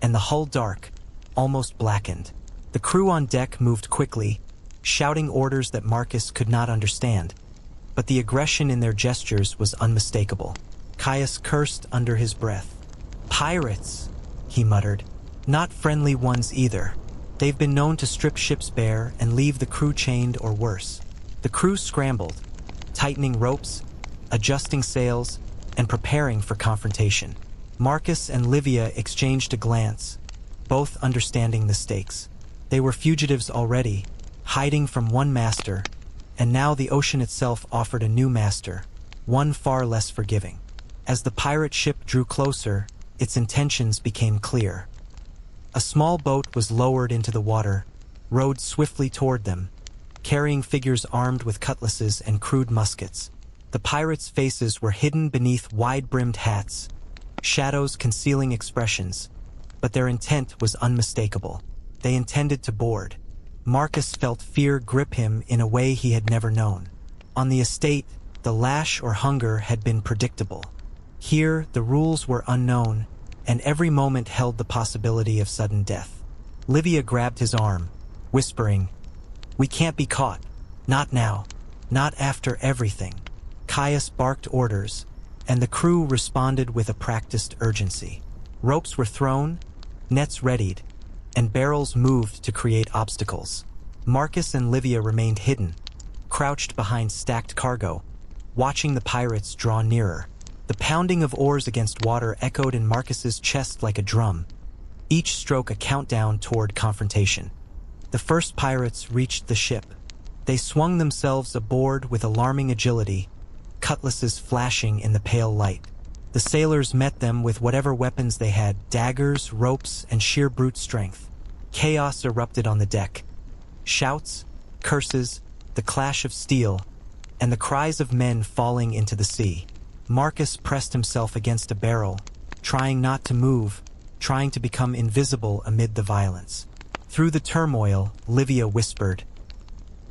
and the hull dark, almost blackened. The crew on deck moved quickly, shouting orders that Marcus could not understand, but the aggression in their gestures was unmistakable. Caius cursed under his breath. "Pirates," he muttered. "Not friendly ones either. They've been known to strip ships bare and leave the crew chained or worse." The crew scrambled, tightening ropes, adjusting sails, and preparing for confrontation. Marcus and Livia exchanged a glance, both understanding the stakes. They were fugitives already, hiding from one master, and now the ocean itself offered a new master, one far less forgiving. As the pirate ship drew closer, its intentions became clear. A small boat was lowered into the water, rowed swiftly toward them, carrying figures armed with cutlasses and crude muskets. The pirates' faces were hidden beneath wide-brimmed hats, shadows concealing expressions, but their intent was unmistakable. They intended to board. Marcus felt fear grip him in a way he had never known. On the estate, the lash or hunger had been predictable. Here, the rules were unknown, and every moment held the possibility of sudden death. Livia grabbed his arm, whispering, "We can't be caught. Not now. Not after everything." Caius barked orders, and the crew responded with a practiced urgency. Ropes were thrown, nets readied, and barrels moved to create obstacles. Marcus and Livia remained hidden, crouched behind stacked cargo, watching the pirates draw nearer. The pounding of oars against water echoed in Marcus's chest like a drum, each stroke a countdown toward confrontation. The first pirates reached the ship. They swung themselves aboard with alarming agility, cutlasses flashing in the pale light. The sailors met them with whatever weapons they had, daggers, ropes, and sheer brute strength. Chaos erupted on the deck. Shouts, curses, the clash of steel, and the cries of men falling into the sea. Marcus pressed himself against a barrel, trying not to move, trying to become invisible amid the violence. Through the turmoil, Livia whispered,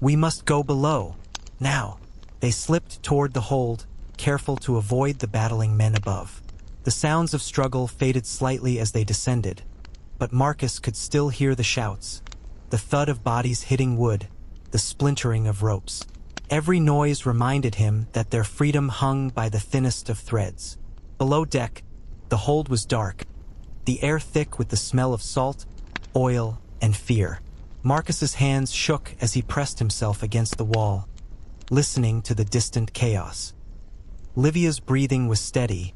"We must go below, now." They slipped toward the hold, careful to avoid the battling men above. The sounds of struggle faded slightly as they descended, but Marcus could still hear the shouts, the thud of bodies hitting wood, the splintering of ropes. Every noise reminded him that their freedom hung by the thinnest of threads. Below deck, the hold was dark, the air thick with the smell of salt, oil, and fear. Marcus's hands shook as he pressed himself against the wall, listening to the distant chaos. Livia's breathing was steady,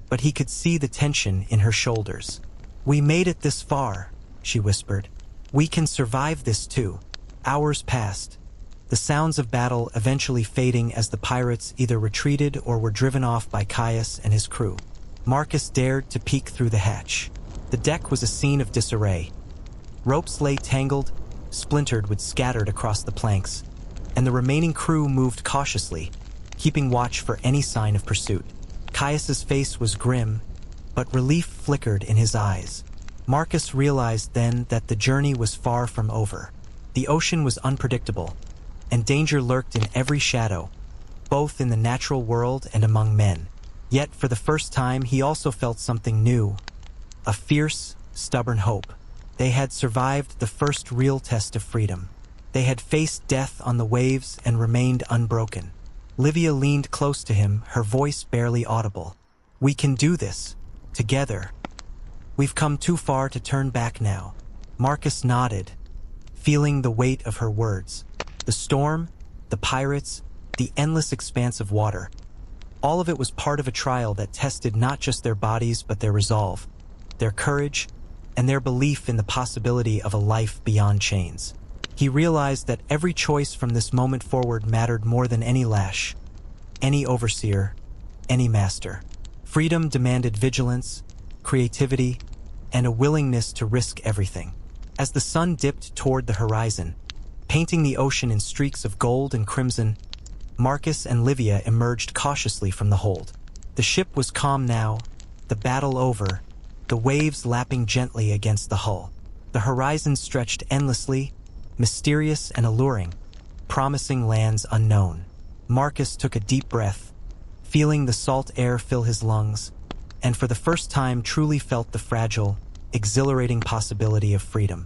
but he could see the tension in her shoulders. "We made it this far," she whispered. "We can survive this too." Hours passed, the sounds of battle eventually fading as the pirates either retreated or were driven off by Caius and his crew. Marcus dared to peek through the hatch. The deck was a scene of disarray. Ropes lay tangled, splintered with scattered across the planks, and the remaining crew moved cautiously, keeping watch for any sign of pursuit. Caius's face was grim, but relief flickered in his eyes. Marcus realized then that the journey was far from over. The ocean was unpredictable, and danger lurked in every shadow, both in the natural world and among men. Yet for the first time he also felt something new, a fierce, stubborn hope. They had survived the first real test of freedom. They had faced death on the waves and remained unbroken. Livia leaned close to him, her voice barely audible. "We can do this, together. We've come too far to turn back now." Marcus nodded, feeling the weight of her words. The storm, the pirates, the endless expanse of water. All of it was part of a trial that tested not just their bodies but their resolve, their courage, and their belief in the possibility of a life beyond chains. He realized that every choice from this moment forward mattered more than any lash, any overseer, any master. Freedom demanded vigilance, creativity, and a willingness to risk everything. As the sun dipped toward the horizon, painting the ocean in streaks of gold and crimson, Marcus and Livia emerged cautiously from the hold. The ship was calm now, the battle over, the waves lapping gently against the hull. The horizon stretched endlessly, mysterious and alluring, promising lands unknown. Marcus took a deep breath, feeling the salt air fill his lungs, and for the first time truly felt the fragile, exhilarating possibility of freedom.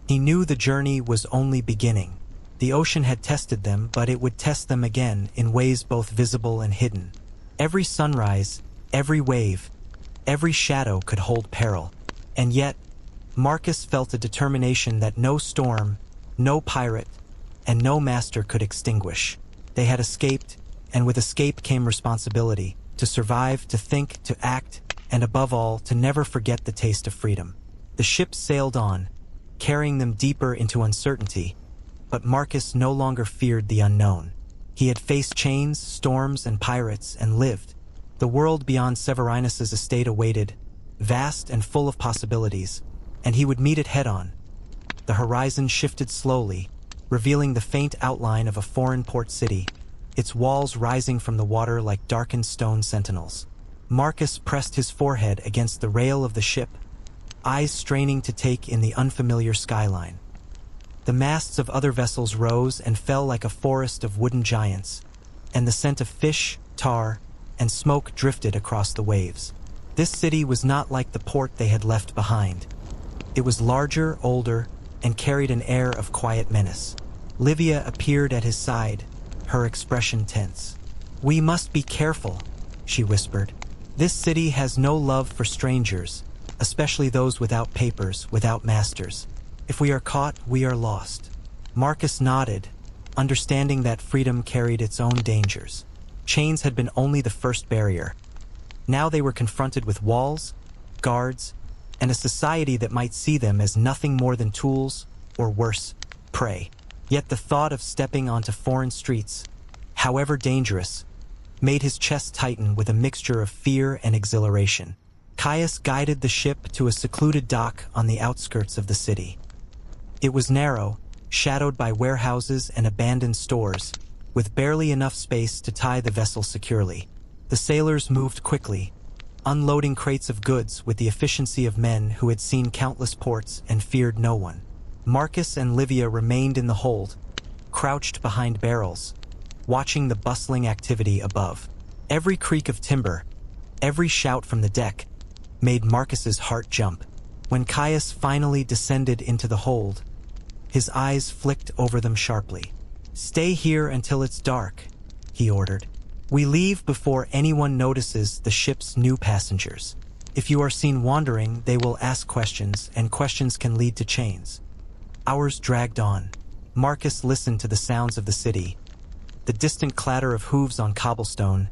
He knew the journey was only beginning. The ocean had tested them, but it would test them again in ways both visible and hidden. Every sunrise, every wave, every shadow could hold peril. And yet, Marcus felt a determination that no storm, no pirate, and no master could extinguish. They had escaped, and with escape came responsibility. to survive, to think, to act, and above all, to never forget the taste of freedom. The ship sailed on, carrying them deeper into uncertainty, but Marcus no longer feared the unknown. He had faced chains, storms, and pirates, and lived. The world beyond Severinus's estate awaited, vast and full of possibilities, and he would meet it head-on. The horizon shifted slowly, revealing the faint outline of a foreign port city, its walls rising from the water like darkened stone sentinels. Marcus pressed his forehead against the rail of the ship, eyes straining to take in the unfamiliar skyline. The masts of other vessels rose and fell like a forest of wooden giants, and the scent of fish, tar, and smoke drifted across the waves. This city was not like the port they had left behind. It was larger, older, and carried an air of quiet menace. Livia appeared at his side, her expression tense. "We must be careful," she whispered. "This city has no love for strangers, especially those without papers, without masters. If we are caught, we are lost." Marcus nodded, understanding that freedom carried its own dangers. Chains had been only the first barrier. Now they were confronted with walls, guards, and a society that might see them as nothing more than tools, or worse, prey. Yet the thought of stepping onto foreign streets, however dangerous, made his chest tighten with a mixture of fear and exhilaration. Caius guided the ship to a secluded dock on the outskirts of the city. It was narrow, shadowed by warehouses and abandoned stores, with barely enough space to tie the vessel securely. The sailors moved quickly, unloading crates of goods with the efficiency of men who had seen countless ports and feared no one. Marcus and Livia remained in the hold, crouched behind barrels, watching the bustling activity above. Every creak of timber, every shout from the deck, made Marcus's heart jump. When Caius finally descended into the hold, his eyes flicked over them sharply. "Stay here until it's dark," he ordered. "We leave before anyone notices the ship's new passengers. If you are seen wandering, they will ask questions, and questions can lead to chains." Hours dragged on. Marcus listened to the sounds of the city, the distant clatter of hooves on cobblestone,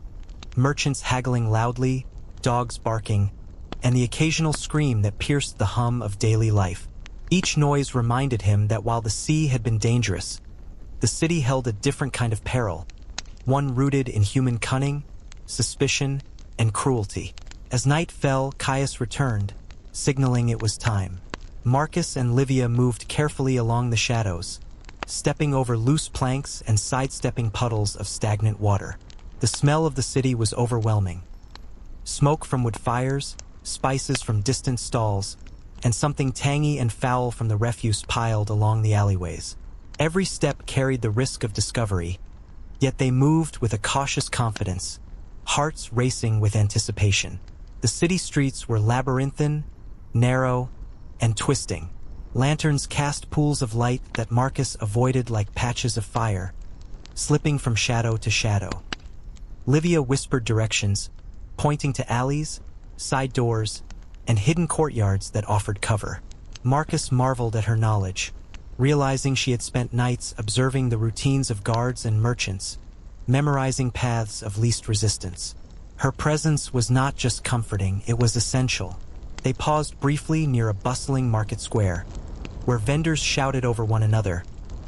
merchants haggling loudly, dogs barking, and the occasional scream that pierced the hum of daily life. Each noise reminded him that while the sea had been dangerous, the city held a different kind of peril, one rooted in human cunning, suspicion, and cruelty. As night fell, Caius returned, signaling it was time. Marcus and Livia moved carefully along the shadows, stepping over loose planks and sidestepping puddles of stagnant water. The smell of the city was overwhelming. Smoke from wood fires, spices from distant stalls, and something tangy and foul from the refuse piled along the alleyways. Every step carried the risk of discovery, yet they moved with a cautious confidence, hearts racing with anticipation. The city streets were labyrinthine, narrow, and twisting. Lanterns cast pools of light that Marcus avoided like patches of fire, slipping from shadow to shadow. Livia whispered directions, pointing to alleys, side doors, and hidden courtyards that offered cover. Marcus marveled at her knowledge, realizing she had spent nights observing the routines of guards and merchants, memorizing paths of least resistance. Her presence was not just comforting, it was essential. They paused briefly near a bustling market square, where vendors shouted over one another,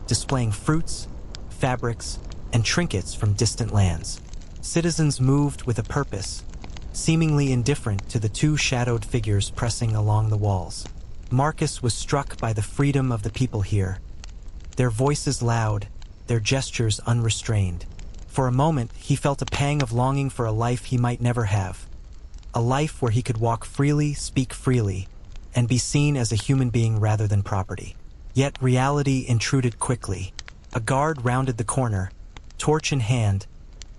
displaying fruits, fabrics, and trinkets from distant lands. Citizens moved with a purpose, seemingly indifferent to the two shadowed figures pressing along the walls. Marcus was struck by the freedom of the people here, their voices loud, their gestures unrestrained. For a moment, he felt a pang of longing for a life he might never have. A life where he could walk freely, speak freely, and be seen as a human being rather than property. Yet reality intruded quickly. A guard rounded the corner, torch in hand,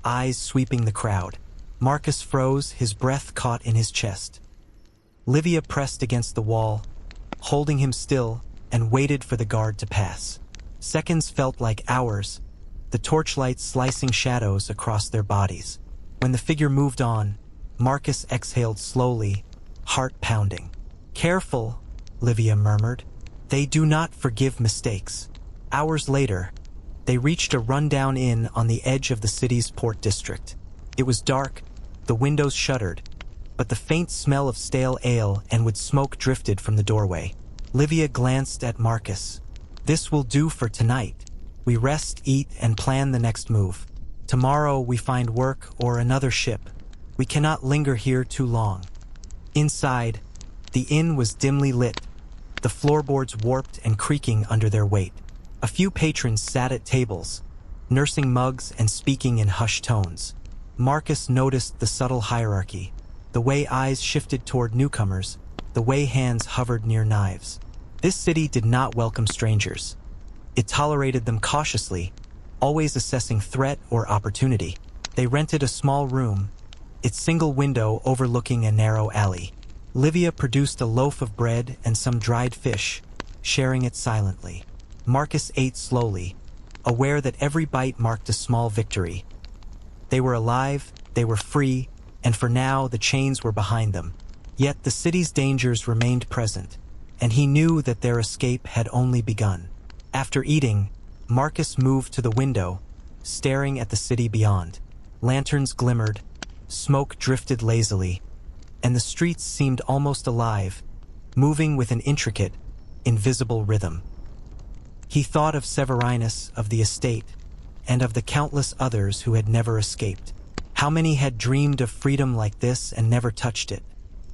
eyes sweeping the crowd. Marcus froze, his breath caught in his chest. Livia pressed against the wall, holding him still, and waited for the guard to pass. Seconds felt like hours, the torchlight slicing shadows across their bodies. When the figure moved on, Marcus exhaled slowly, heart pounding. "Careful," Livia murmured. "They do not forgive mistakes." Hours later, they reached a rundown inn on the edge of the city's port district. It was dark, The windows shuttered, but the faint smell of stale ale and wood smoke drifted from the doorway. Livia glanced at Marcus. "This will do for tonight. We rest, eat, and plan the next move. Tomorrow we find work or another ship. We cannot linger here too long." Inside, the inn was dimly lit, the floorboards warped and creaking under their weight. A few patrons sat at tables, nursing mugs and speaking in hushed tones. Marcus noticed the subtle hierarchy, the way eyes shifted toward newcomers, the way hands hovered near knives. This city did not welcome strangers. It tolerated them cautiously, always assessing threat or opportunity. They rented a small room, its single window overlooking a narrow alley. Livia produced a loaf of bread and some dried fish, sharing it silently. Marcus ate slowly, aware that every bite marked a small victory. They were alive, they were free, and for now the chains were behind them. Yet the city's dangers remained present, and he knew that their escape had only begun. After eating, Marcus moved to the window, staring at the city beyond. Lanterns glimmered, smoke drifted lazily, and the streets seemed almost alive, moving with an intricate, invisible rhythm. He thought of Severinus, of the estate, and of the countless others who had never escaped. How many had dreamed of freedom like this and never touched it?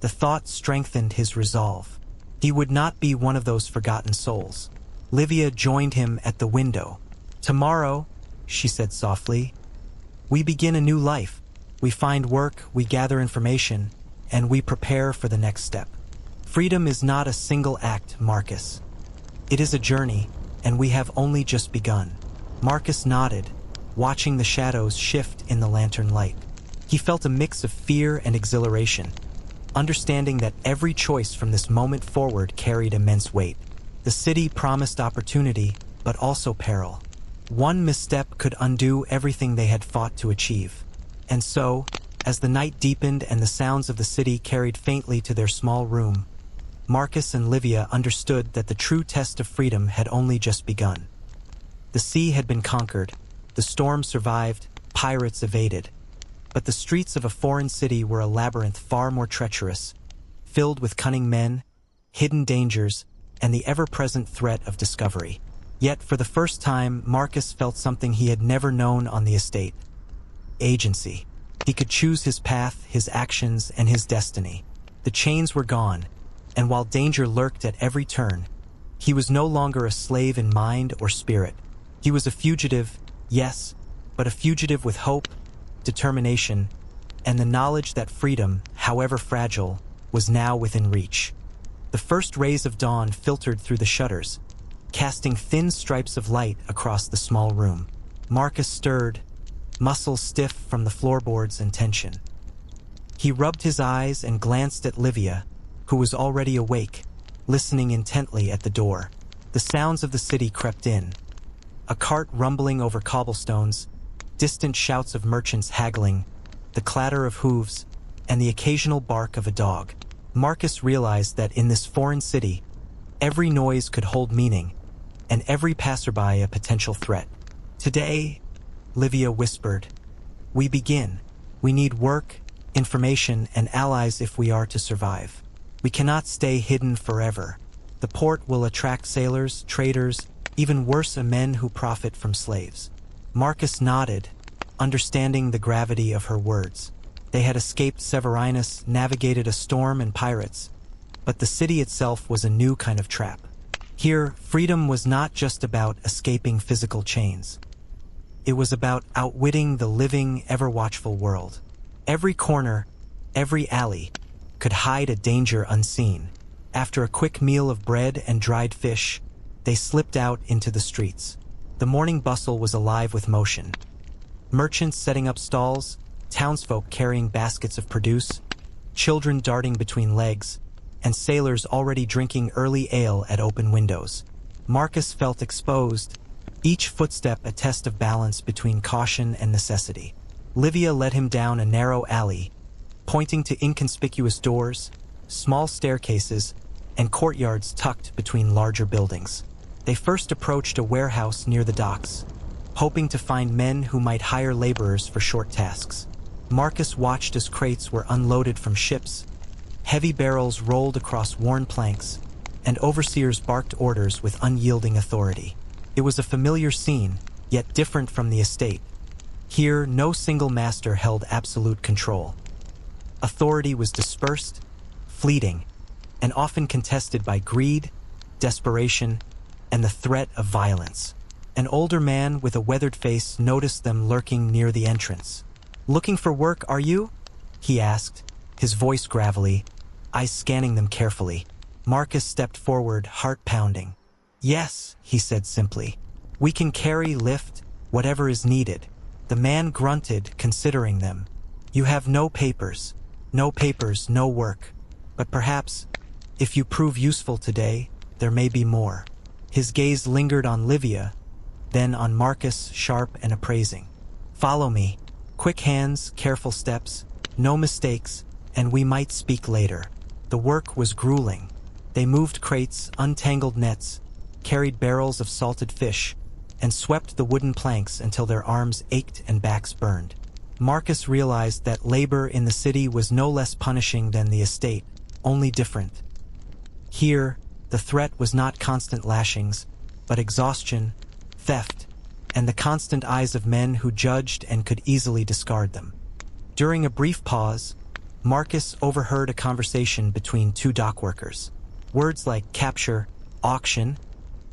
The thought strengthened his resolve. He would not be one of those forgotten souls. Livia joined him at the window. "Tomorrow," she said softly, "we begin a new life. We find work, we gather information, and we prepare for the next step. Freedom is not a single act, Marcus. It is a journey, and we have only just begun." Marcus nodded, watching the shadows shift in the lantern light. He felt a mix of fear and exhilaration, understanding that every choice from this moment forward carried immense weight. The city promised opportunity, but also peril. One misstep could undo everything they had fought to achieve. And so, as the night deepened and the sounds of the city carried faintly to their small room, Marcus and Livia understood that the true test of freedom had only just begun. The sea had been conquered, the storm survived, pirates evaded. But the streets of a foreign city were a labyrinth far more treacherous, filled with cunning men, hidden dangers, and the ever-present threat of discovery. Yet for the first time, Marcus felt something he had never known on the estate: agency. He could choose his path, his actions, and his destiny. The chains were gone, and while danger lurked at every turn, he was no longer a slave in mind or spirit. He was a fugitive, yes, but a fugitive with hope, determination, and the knowledge that freedom, however fragile, was now within reach. The first rays of dawn filtered through the shutters, casting thin stripes of light across the small room. Marcus stirred, muscles stiff from the floorboards and tension. He rubbed his eyes and glanced at Livia, who was already awake, listening intently at the door. The sounds of the city crept in. A cart rumbling over cobblestones, distant shouts of merchants haggling, the clatter of hooves, and the occasional bark of a dog. Marcus realized that in this foreign city, every noise could hold meaning, and every passerby a potential threat. "Today," Livia whispered, "we begin. We need work, information, and allies if we are to survive. We cannot stay hidden forever. The port will attract sailors, traders, even worse, men who profit from slaves." Marcus nodded, understanding the gravity of her words. They had escaped Severinus, navigated a storm and pirates, but the city itself was a new kind of trap. Here, freedom was not just about escaping physical chains. It was about outwitting the living, ever-watchful world. Every corner, every alley, could hide a danger unseen. After a quick meal of bread and dried fish, they slipped out into the streets. The morning bustle was alive with motion. Merchants setting up stalls, townsfolk carrying baskets of produce, children darting between legs, and sailors already drinking early ale at open windows. Marcus felt exposed, each footstep a test of balance between caution and necessity. Livia led him down a narrow alley, pointing to inconspicuous doors, small staircases, and courtyards tucked between larger buildings. They first approached a warehouse near the docks, hoping to find men who might hire laborers for short tasks. Marcus watched as crates were unloaded from ships, heavy barrels rolled across worn planks, and overseers barked orders with unyielding authority. It was a familiar scene, yet different from the estate. Here, no single master held absolute control. Authority was dispersed, fleeting, and often contested by greed, desperation, and the threat of violence. An older man with a weathered face noticed them lurking near the entrance. "Looking for work, are you?" he asked, his voice gravelly, eyes scanning them carefully. Marcus stepped forward, heart pounding. "Yes," he said simply. "We can carry, lift, whatever is needed." The man grunted, considering them. "You have no papers, no work. But perhaps, if you prove useful today, there may be more." His gaze lingered on Livia, then on Marcus, sharp and appraising. "Follow me. Quick hands, careful steps, no mistakes, and we might speak later." The work was grueling. They moved crates, untangled nets, carried barrels of salted fish, and swept the wooden planks until their arms ached and backs burned. Marcus realized that labor in the city was no less punishing than the estate, only different. Here, the threat was not constant lashings, but exhaustion, theft, and the constant eyes of men who judged and could easily discard them. During a brief pause, Marcus overheard a conversation between two dockworkers. Words like capture, auction,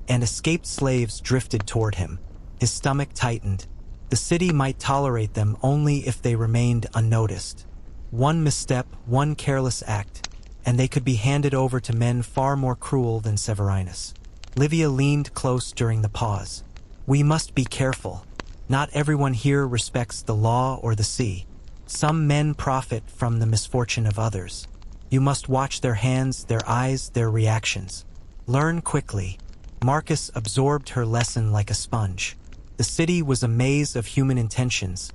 and escaped slaves drifted toward him. His stomach tightened. The city might tolerate them only if they remained unnoticed. One misstep, one careless act, and they could be handed over to men far more cruel than Severinus. Livia leaned close during the pause. "We must be careful. Not everyone here respects the law or the sea. Some men profit from the misfortune of others. You must watch their hands, their eyes, their reactions. Learn quickly." Marcus absorbed her lesson like a sponge. The city was a maze of human intentions,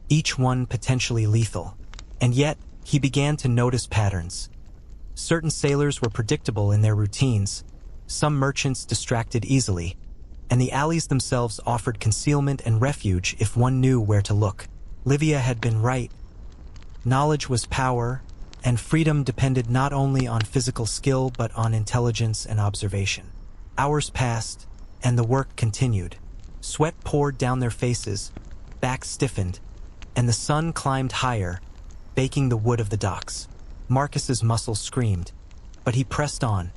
each one potentially lethal. And yet, he began to notice patterns. Certain sailors were predictable in their routines, some merchants distracted easily, and the alleys themselves offered concealment and refuge if one knew where to look. Livia had been right. Knowledge was power, and freedom depended not only on physical skill but on intelligence and observation. Hours passed, and the work continued. Sweat poured down their faces, backs stiffened, and the sun climbed higher, baking the wood of the docks. Marcus's muscles screamed, but he pressed on,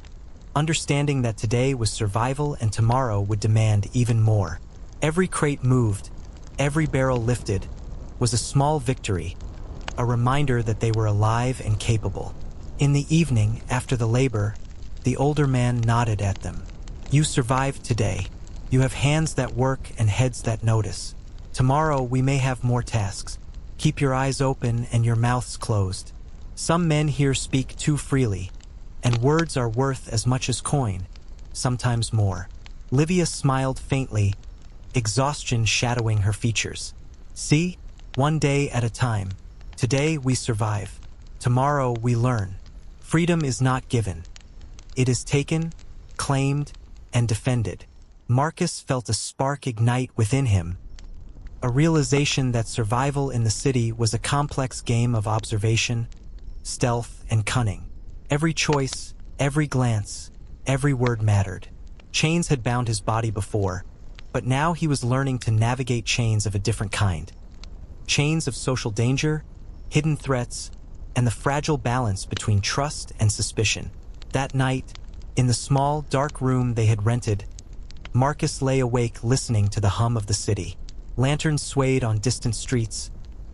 understanding that today was survival and tomorrow would demand even more. Every crate moved, every barrel lifted, was a small victory, a reminder that they were alive and capable. In the evening, after the labor, the older man nodded at them. "You survived today. You have hands that work and heads that notice. Tomorrow we may have more tasks. Keep your eyes open and your mouths closed. Some men here speak too freely, and words are worth as much as coin, sometimes more." Livia smiled faintly, exhaustion shadowing her features. "See, one day at a time. Today we survive. Tomorrow we learn. Freedom is not given. It is taken, claimed, and defended." Marcus felt a spark ignite within him, a realization that survival in the city was a complex game of observation, stealth, and cunning. Every choice, every glance, every word mattered. Chains had bound his body before, but now he was learning to navigate chains of a different kind. Chains of social danger, hidden threats, and the fragile balance between trust and suspicion. That night, in the small, dark room they had rented, Marcus lay awake listening to the hum of the city. Lanterns swayed on distant streets,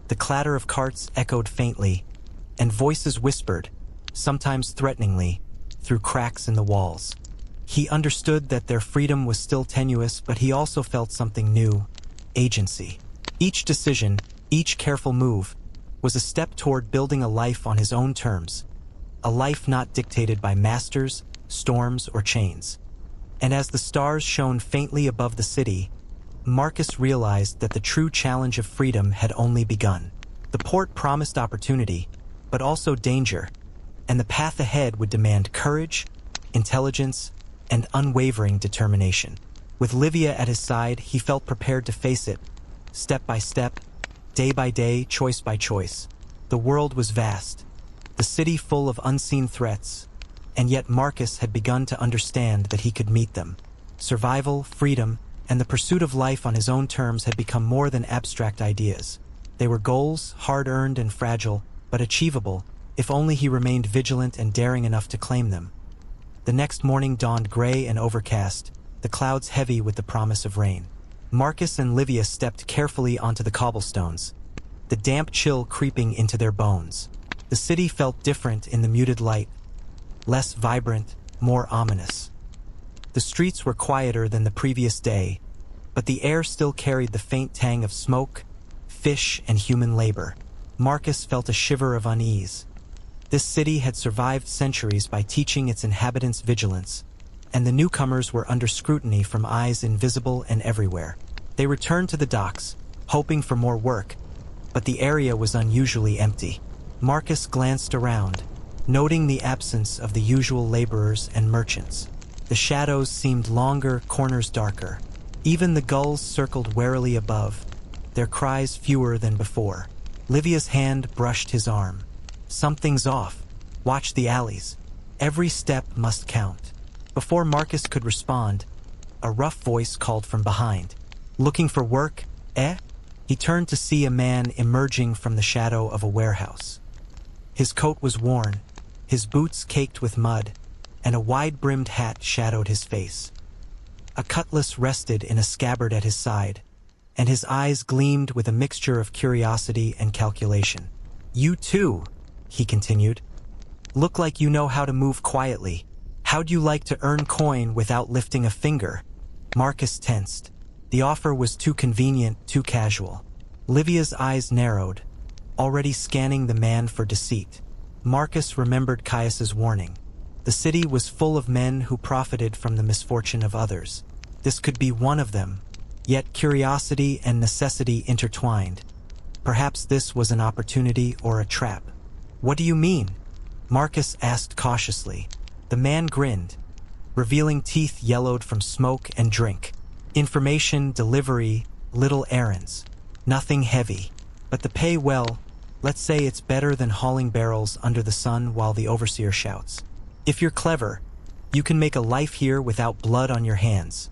the clatter of carts echoed faintly, and voices whispered, sometimes threateningly, through cracks in the walls. He understood that their freedom was still tenuous, but he also felt something new: agency. Each decision, each careful move, was a step toward building a life on his own terms, a life not dictated by masters, storms, or chains. And as the stars shone faintly above the city, Marcus realized that the true challenge of freedom had only begun. The port promised opportunity, but also danger, and the path ahead would demand courage, intelligence, and unwavering determination. With Livia at his side, he felt prepared to face it, step by step, day by day, choice by choice. The world was vast, the city full of unseen threats, and yet Marcus had begun to understand that he could meet them. Survival, freedom, and the pursuit of life on his own terms had become more than abstract ideas. They were goals, hard-earned and fragile, but achievable, if only he remained vigilant and daring enough to claim them. The next morning dawned gray and overcast, the clouds heavy with the promise of rain. Marcus and Livia stepped carefully onto the cobblestones, the damp chill creeping into their bones. The city felt different in the muted light, less vibrant, more ominous. The streets were quieter than the previous day, but the air still carried the faint tang of smoke, fish, and human labor. Marcus felt a shiver of unease. This city had survived centuries by teaching its inhabitants vigilance, and the newcomers were under scrutiny from eyes invisible and everywhere. They returned to the docks, hoping for more work, but the area was unusually empty. Marcus glanced around, noting the absence of the usual laborers and merchants. The shadows seemed longer, corners darker. Even the gulls circled warily above, their cries fewer than before. Livia's hand brushed his arm. Something's off. Watch the alleys. Every step must count. Before Marcus could respond, a rough voice called from behind. Looking for work, eh? He turned to see a man emerging from the shadow of a warehouse. His coat was worn, his boots caked with mud, and a wide-brimmed hat shadowed his face. A cutlass rested in a scabbard at his side, and his eyes gleamed with a mixture of curiosity and calculation. "You too," he continued. "Look like you know how to move quietly. How'd you like to earn coin without lifting a finger?" Marcus tensed. The offer was too convenient, too casual. Livia's eyes narrowed, already scanning the man for deceit. Marcus remembered Caius's warning. The city was full of men who profited from the misfortune of others. This could be one of them, yet curiosity and necessity intertwined. Perhaps this was an opportunity or a trap. "What do you mean?" Marcus asked cautiously. The man grinned, revealing teeth yellowed from smoke and drink. "Information, delivery, little errands. Nothing heavy. But the pay, well, let's say it's better than hauling barrels under the sun while the overseer shouts. If you're clever, you can make a life here without blood on your hands.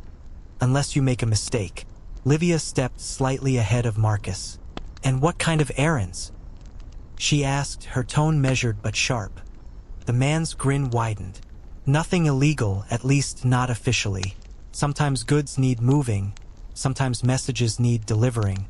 Unless you make a mistake." Livia stepped slightly ahead of Marcus. "And what kind of errands?" she asked, her tone measured but sharp. The man's grin widened. "Nothing illegal, at least not officially. Sometimes goods need moving, sometimes messages need delivering,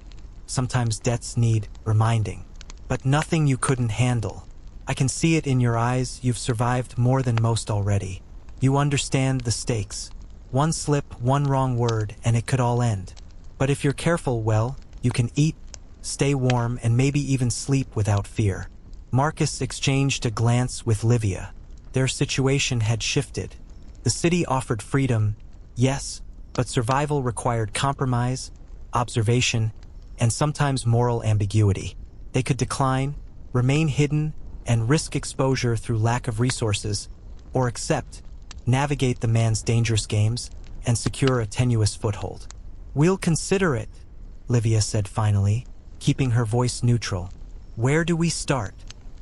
sometimes debts need reminding. But nothing you couldn't handle. I can see it in your eyes, you've survived more than most already. You understand the stakes. One slip, one wrong word, and it could all end. But if you're careful, well, you can eat, stay warm, and maybe even sleep without fear." Marcus exchanged a glance with Livia. Their situation had shifted. The city offered freedom, yes, but survival required compromise, observation, and sometimes moral ambiguity. They could decline, remain hidden, and risk exposure through lack of resources, or accept, navigate the man's dangerous games, and secure a tenuous foothold. "We'll consider it," Livia said finally, keeping her voice neutral. "Where do we start?"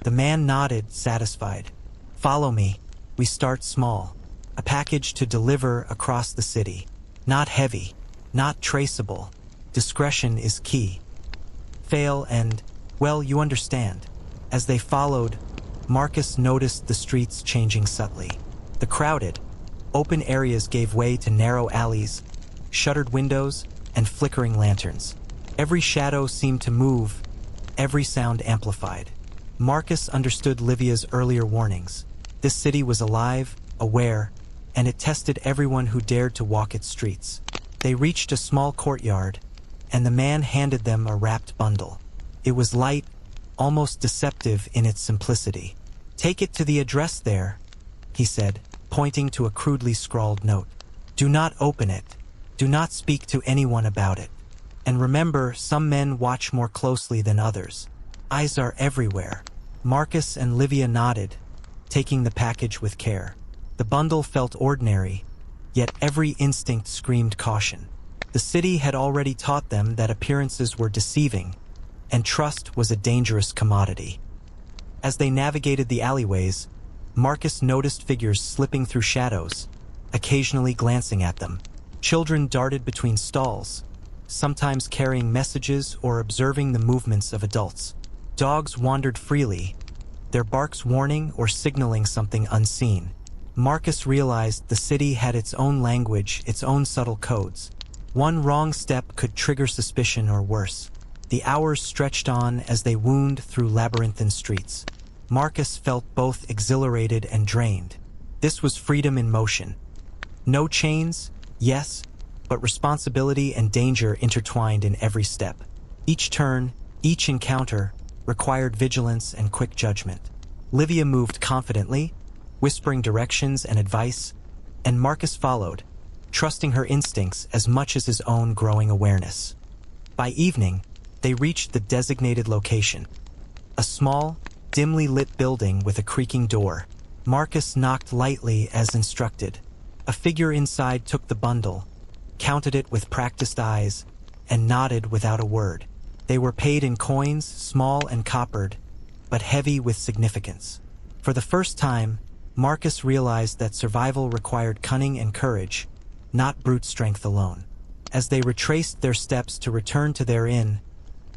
The man nodded, satisfied. "Follow me. We start small. A package to deliver across the city. Not heavy, not traceable. Discretion is key. Fail and, well, you understand." As they followed, Marcus noticed the streets changing subtly. The crowded, open areas gave way to narrow alleys, shuttered windows, and flickering lanterns. Every shadow seemed to move, every sound amplified. Marcus understood Livia's earlier warnings. This city was alive, aware, and it tested everyone who dared to walk its streets. They reached a small courtyard, and the man handed them a wrapped bundle. It was light, almost deceptive in its simplicity. "Take it to the address there," he said, pointing to a crudely scrawled note. "Do not open it. Do not speak to anyone about it. And remember, some men watch more closely than others. Eyes are everywhere." Marcus and Livia nodded, taking the package with care. The bundle felt ordinary, yet every instinct screamed caution. The city had already taught them that appearances were deceiving, and trust was a dangerous commodity. As they navigated the alleyways, Marcus noticed figures slipping through shadows, occasionally glancing at them. Children darted between stalls, sometimes carrying messages or observing the movements of adults. Dogs wandered freely, their barks warning or signaling something unseen. Marcus realized the city had its own language, its own subtle codes. One wrong step could trigger suspicion or worse. The hours stretched on as they wound through labyrinthine streets. Marcus felt both exhilarated and drained. This was freedom in motion. No chains, yes, but responsibility and danger intertwined in every step. Each turn, each encounter, required vigilance and quick judgment. Livia moved confidently, whispering directions and advice, and Marcus followed, trusting her instincts as much as his own growing awareness. By evening, they reached the designated location. A small, dimly lit building with a creaking door. Marcus knocked lightly as instructed. A figure inside took the bundle, counted it with practiced eyes, and nodded without a word. They were paid in coins, small and coppered, but heavy with significance. For the first time, Marcus realized that survival required cunning and courage, not brute strength alone. As they retraced their steps to return to their inn,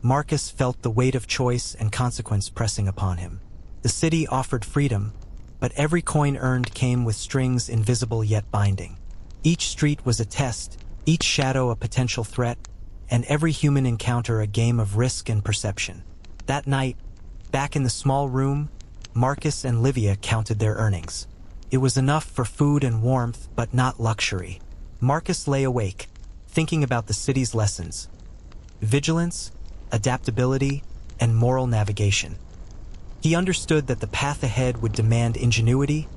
Marcus felt the weight of choice and consequence pressing upon him. The city offered freedom, but every coin earned came with strings invisible yet binding. Each street was a test, each shadow a potential threat, and every human encounter a game of risk and perception. That night, back in the small room, Marcus and Livia counted their earnings. It was enough for food and warmth, but not luxury. Marcus lay awake, thinking about the city's lessons: vigilance, adaptability, and moral navigation. He understood that the path ahead would demand ingenuity,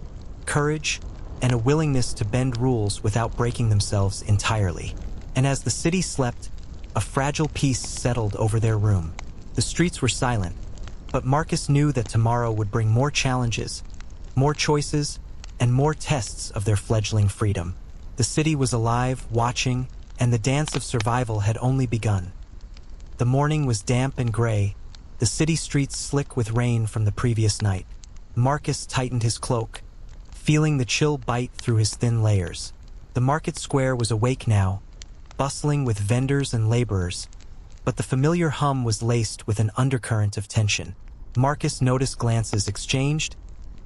courage, and a willingness to bend rules without breaking themselves entirely. And as the city slept, a fragile peace settled over their room. The streets were silent, but Marcus knew that tomorrow would bring more challenges, more choices, and more tests of their fledgling freedom. The city was alive, watching, and the dance of survival had only begun. The morning was damp and gray, the city streets slick with rain from the previous night. Marcus tightened his cloak, feeling the chill bite through his thin layers. The market square was awake now, bustling with vendors and laborers, but the familiar hum was laced with an undercurrent of tension. Marcus noticed glances exchanged,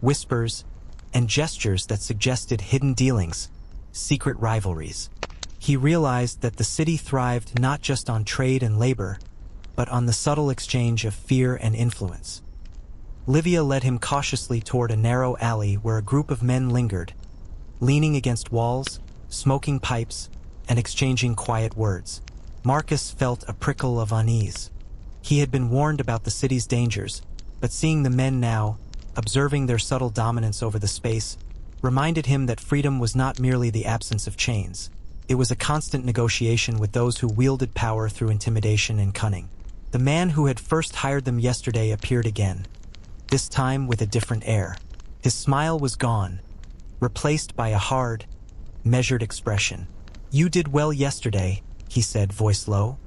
whispers, and gestures that suggested hidden dealings, secret rivalries. He realized that the city thrived not just on trade and labor, but on the subtle exchange of fear and influence. Livia led him cautiously toward a narrow alley where a group of men lingered, leaning against walls, smoking pipes, and exchanging quiet words. Marcus felt a prickle of unease. He had been warned about the city's dangers, but seeing the men now, observing their subtle dominance over the space, reminded him that freedom was not merely the absence of chains. It was a constant negotiation with those who wielded power through intimidation and cunning. The man who had first hired them yesterday appeared again, this time with a different air. His smile was gone, replaced by a hard, measured expression. "You did well yesterday," he said, voice low,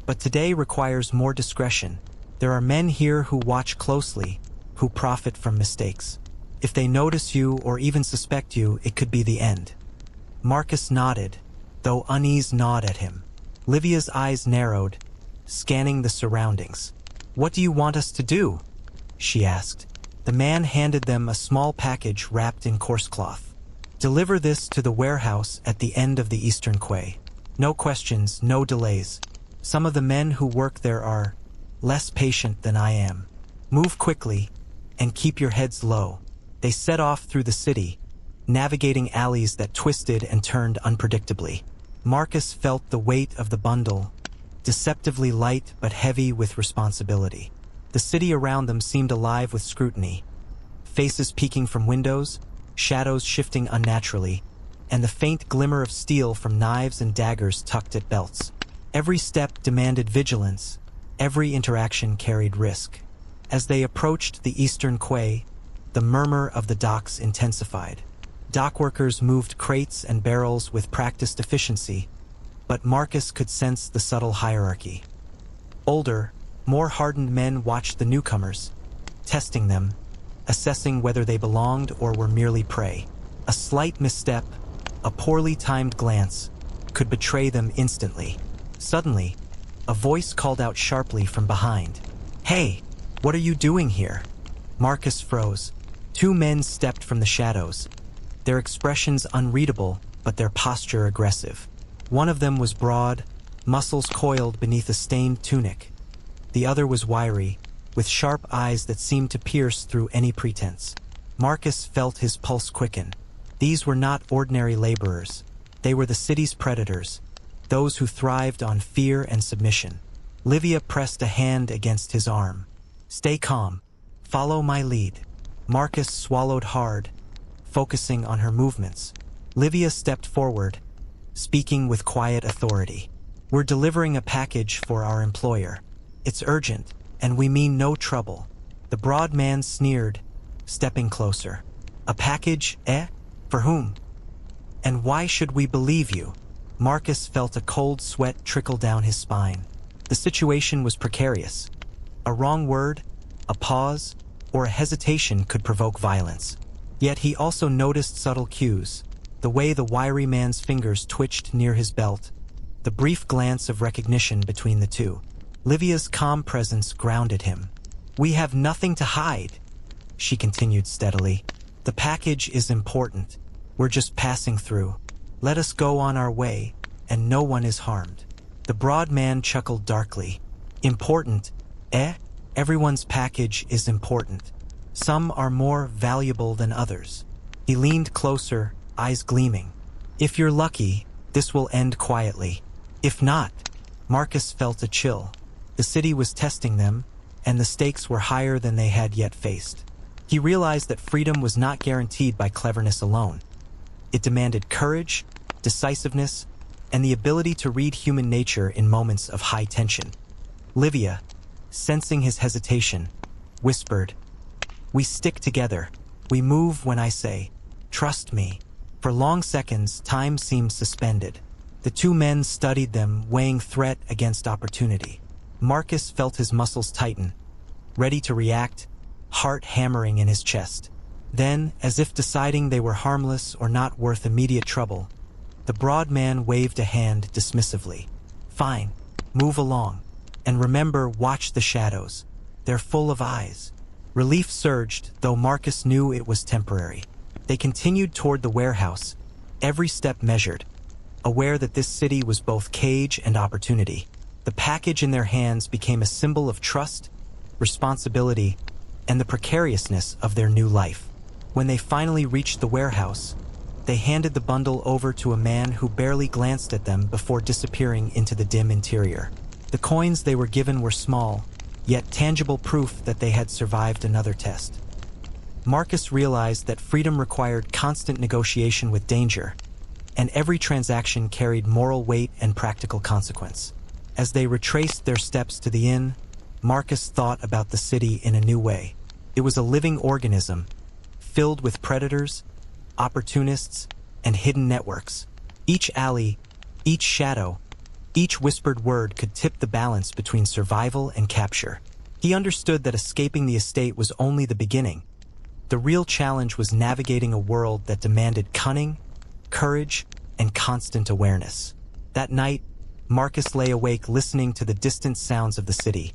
"but today requires more discretion. There are men here who watch closely, who profit from mistakes. If they notice you or even suspect you, it could be the end." Marcus nodded, though unease gnawed at him. Livia's eyes narrowed, scanning the surroundings. "What do you want us to do?" she asked. The man handed them a small package wrapped in coarse cloth. "Deliver this to the warehouse at the end of the eastern quay. No questions, no delays. Some of the men who work there are less patient than I am. Move quickly, and keep your heads low." They set off through the city, navigating alleys that twisted and turned unpredictably. Marcus felt the weight of the bundle, deceptively light but heavy with responsibility. The city around them seemed alive with scrutiny, faces peeking from windows, shadows shifting unnaturally, and the faint glimmer of steel from knives and daggers tucked at belts. Every step demanded vigilance, every interaction carried risk. As they approached the eastern quay, the murmur of the docks intensified. Dockworkers moved crates and barrels with practiced efficiency, but Marcus could sense the subtle hierarchy. Older, More hardened men watched the newcomers, testing them, assessing whether they belonged or were merely prey. A slight misstep, a poorly timed glance, could betray them instantly. Suddenly, a voice called out sharply from behind. "Hey, what are you doing here?" Marcus froze. Two men stepped from the shadows, their expressions unreadable but their posture aggressive. One of them was broad, muscles coiled beneath a stained tunic. The other was wiry, with sharp eyes that seemed to pierce through any pretense. Marcus felt his pulse quicken. These were not ordinary laborers. They were the city's predators, those who thrived on fear and submission. Livia pressed a hand against his arm. "Stay calm. Follow my lead." Marcus swallowed hard, focusing on her movements. Livia stepped forward, speaking with quiet authority. "We're delivering a package for our employer. It's urgent, and we mean no trouble." The broad man sneered, stepping closer. "A package, eh? For whom? And why should we believe you?" Marcus felt a cold sweat trickle down his spine. The situation was precarious. A wrong word, a pause, or a hesitation could provoke violence. Yet he also noticed subtle cues, the way the wiry man's fingers twitched near his belt, the brief glance of recognition between the two. Livia's calm presence grounded him. "We have nothing to hide," she continued steadily. "The package is important. We're just passing through. Let us go on our way, and no one is harmed." The broad man chuckled darkly. "Important, eh? Everyone's package is important. Some are more valuable than others." He leaned closer, eyes gleaming. "If you're lucky, this will end quietly. If not..." Marcus felt a chill. The city was testing them, and the stakes were higher than they had yet faced. He realized that freedom was not guaranteed by cleverness alone. It demanded courage, decisiveness, and the ability to read human nature in moments of high tension. Livia, sensing his hesitation, whispered, "We stick together. We move when I say. Trust me." For long seconds, time seemed suspended. The two men studied them, weighing threat against opportunity. Marcus felt his muscles tighten, ready to react, heart hammering in his chest. Then, as if deciding they were harmless or not worth immediate trouble, the broad man waved a hand dismissively. "Fine, move along. And remember, watch the shadows. They're full of eyes." Relief surged, though Marcus knew it was temporary. They continued toward the warehouse, every step measured, aware that this city was both cage and opportunity. The package in their hands became a symbol of trust, responsibility, and the precariousness of their new life. When they finally reached the warehouse, they handed the bundle over to a man who barely glanced at them before disappearing into the dim interior. The coins they were given were small, yet tangible proof that they had survived another test. Marcus realized that freedom required constant negotiation with danger, and every transaction carried moral weight and practical consequence. As they retraced their steps to the inn, Marcus thought about the city in a new way. It was a living organism, filled with predators, opportunists, and hidden networks. Each alley, each shadow, each whispered word could tip the balance between survival and capture. He understood that escaping the estate was only the beginning. The real challenge was navigating a world that demanded cunning, courage, and constant awareness. That night, Marcus lay awake listening to the distant sounds of the city.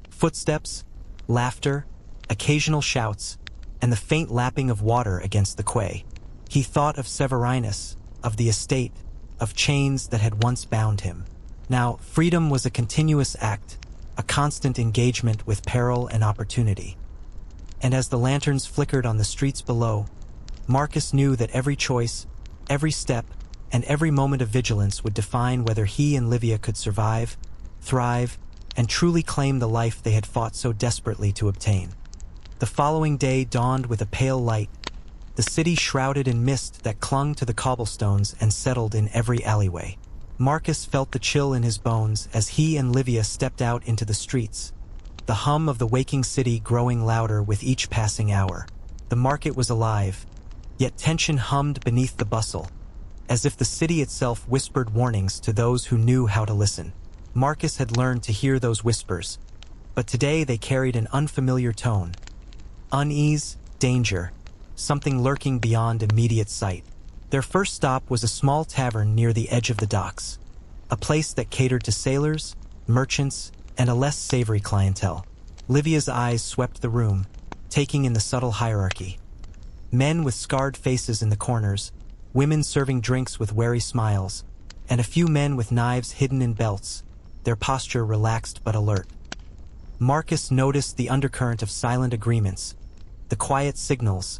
Footsteps, laughter, occasional shouts, and the faint lapping of water against the quay. He thought of Severinus, of the estate, of chains that had once bound him. Now, freedom was a continuous act, a constant engagement with peril and opportunity. And as the lanterns flickered on the streets below, Marcus knew that every choice, every step, and every moment of vigilance would define whether he and Livia could survive, thrive, and truly claim the life they had fought so desperately to obtain. The following day dawned with a pale light, the city shrouded in mist that clung to the cobblestones and settled in every alleyway. Marcus felt the chill in his bones as he and Livia stepped out into the streets, the hum of the waking city growing louder with each passing hour. The market was alive, yet tension hummed beneath the bustle, as if the city itself whispered warnings to those who knew how to listen. Marcus had learned to hear those whispers, but today they carried an unfamiliar tone. Unease, danger, something lurking beyond immediate sight. Their first stop was a small tavern near the edge of the docks, a place that catered to sailors, merchants, and a less savory clientele. Livia's eyes swept the room, taking in the subtle hierarchy. Men with scarred faces in the corners, women serving drinks with wary smiles, and a few men with knives hidden in belts, their posture relaxed but alert. Marcus noticed the undercurrent of silent agreements, the quiet signals,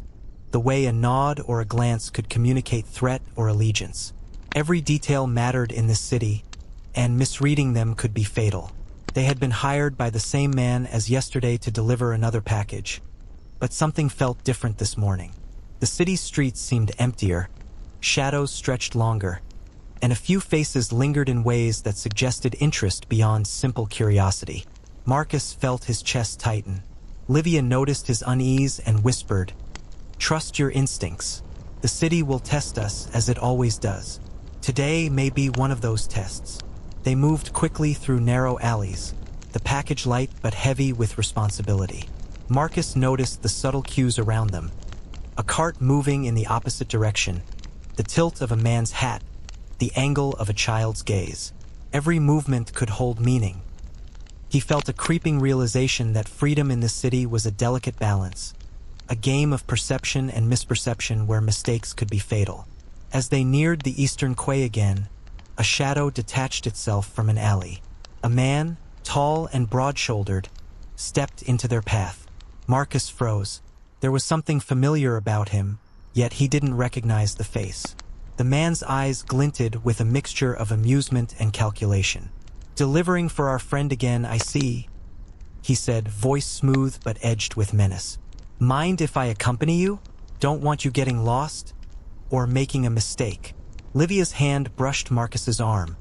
the way a nod or a glance could communicate threat or allegiance. Every detail mattered in this city, and misreading them could be fatal. They had been hired by the same man as yesterday to deliver another package. But something felt different this morning. The city's streets seemed emptier, shadows stretched longer, and a few faces lingered in ways that suggested interest beyond simple curiosity. Marcus felt his chest tighten. Livia noticed his unease and whispered, "Trust your instincts. The city will test us as it always does. Today may be one of those tests." They moved quickly through narrow alleys, the package light but heavy with responsibility. Marcus noticed the subtle cues around them. A cart moving in the opposite direction, the tilt of a man's hat, the angle of a child's gaze. Every movement could hold meaning. He felt a creeping realization that freedom in this city was a delicate balance, a game of perception and misperception where mistakes could be fatal. As they neared the eastern quay again, a shadow detached itself from an alley. A man, tall and broad-shouldered, stepped into their path. Marcus froze. There was something familiar about him, yet he didn't recognize the face. The man's eyes glinted with a mixture of amusement and calculation. "Delivering for our friend again, I see," he said, voice smooth but edged with menace. "Mind if I accompany you? Don't want you getting lost or making a mistake." Livia's hand brushed Marcus's arm,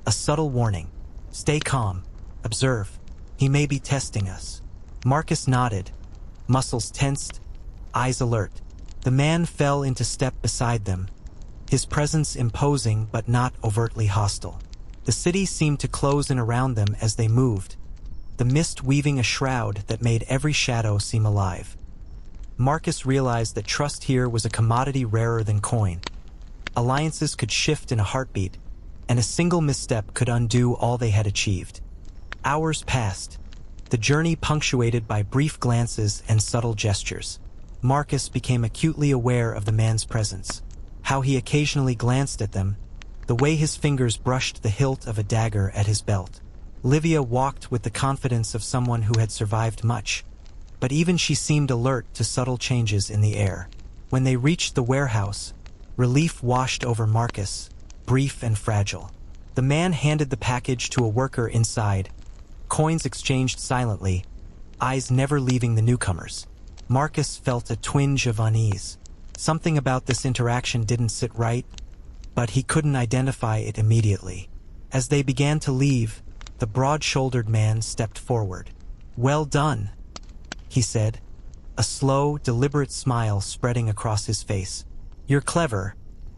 a subtle warning. "Stay calm. Observe. He may be testing us." Marcus nodded, muscles tensed, eyes alert. The man fell into step beside them, his presence imposing but not overtly hostile. The city seemed to close in around them as they moved, the mist weaving a shroud that made every shadow seem alive. Marcus realized that trust here was a commodity rarer than coin. Alliances could shift in a heartbeat, and a single misstep could undo all they had achieved. Hours passed, the journey punctuated by brief glances and subtle gestures. Marcus became acutely aware of the man's presence, how he occasionally glanced at them, the way his fingers brushed the hilt of a dagger at his belt. Livia walked with the confidence of someone who had survived much, but even she seemed alert to subtle changes in the air. When they reached the warehouse, relief washed over Marcus, brief and fragile. The man handed the package to a worker inside, coins exchanged silently, eyes never leaving the newcomers. Marcus felt a twinge of unease. Something about this interaction didn't sit right, but he couldn't identify it immediately. As they began to leave, the broad-shouldered man stepped forward. "Well done," he said, a slow, deliberate smile spreading across his face. "You're clever,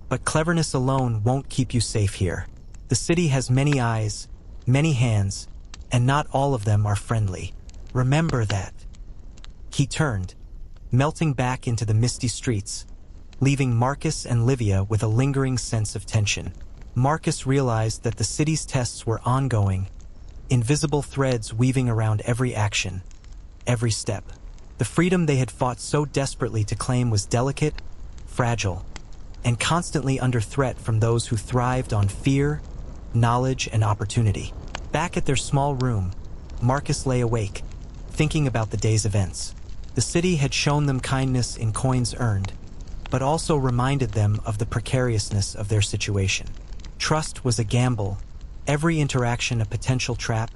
but cleverness alone won't keep you safe here. The city has many eyes, many hands, and not all of them are friendly. Remember that." He turned, melting back into the misty streets, leaving Marcus and Livia with a lingering sense of tension. Marcus realized that the city's tests were ongoing, invisible threads weaving around every action, every step. The freedom they had fought so desperately to claim was delicate, fragile, and constantly under threat from those who thrived on fear, knowledge, and opportunity. Back at their small room, Marcus lay awake, thinking about the day's events. The city had shown them kindness in coins earned, but also reminded them of the precariousness of their situation. Trust was a gamble, every interaction a potential trap,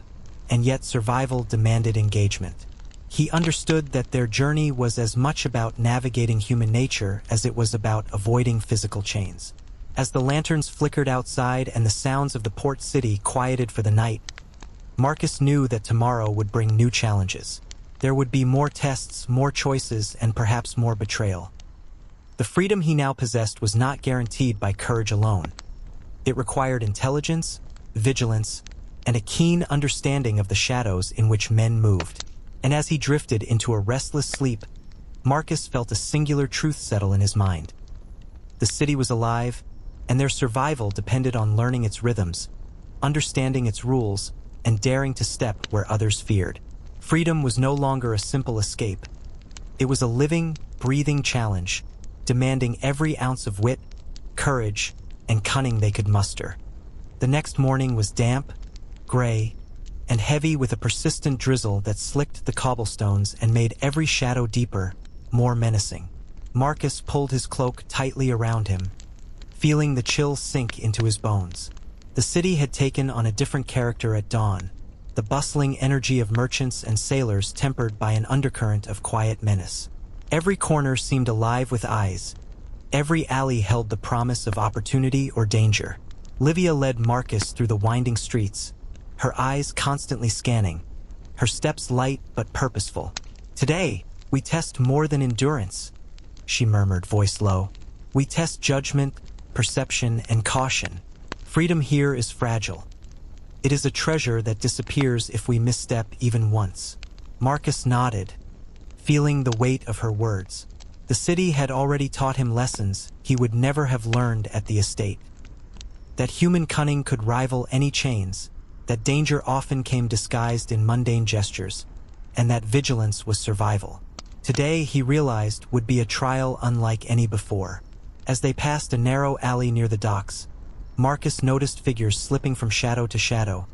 and yet survival demanded engagement. He understood that their journey was as much about navigating human nature as it was about avoiding physical chains. As the lanterns flickered outside and the sounds of the port city quieted for the night, Marcus knew that tomorrow would bring new challenges. There would be more tests, more choices, and perhaps more betrayal. The freedom he now possessed was not guaranteed by courage alone. It required intelligence, vigilance, and a keen understanding of the shadows in which men moved. And as he drifted into a restless sleep, Marcus felt a singular truth settle in his mind. The city was alive, and their survival depended on learning its rhythms, understanding its rules, and daring to step where others feared. Freedom was no longer a simple escape. It was a living, breathing challenge, demanding every ounce of wit, courage, and cunning they could muster. The next morning was damp, gray, and heavy with a persistent drizzle that slicked the cobblestones and made every shadow deeper, more menacing. Marcus pulled his cloak tightly around him, feeling the chill sink into his bones. The city had taken on a different character at dawn, the bustling energy of merchants and sailors tempered by an undercurrent of quiet menace. Every corner seemed alive with eyes. Every alley held the promise of opportunity or danger. Livia led Marcus through the winding streets, her eyes constantly scanning, her steps light but purposeful. "Today, we test more than endurance," she murmured, voice low. "We test judgment, perception, and caution. Freedom here is fragile. It is a treasure that disappears if we misstep even once." Marcus nodded, feeling the weight of her words. The city had already taught him lessons he would never have learned at the estate. That human cunning could rival any chains, that danger often came disguised in mundane gestures, and that vigilance was survival. Today, he realized, would be a trial unlike any before. As they passed a narrow alley near the docks, Marcus noticed figures slipping from shadow to shadow.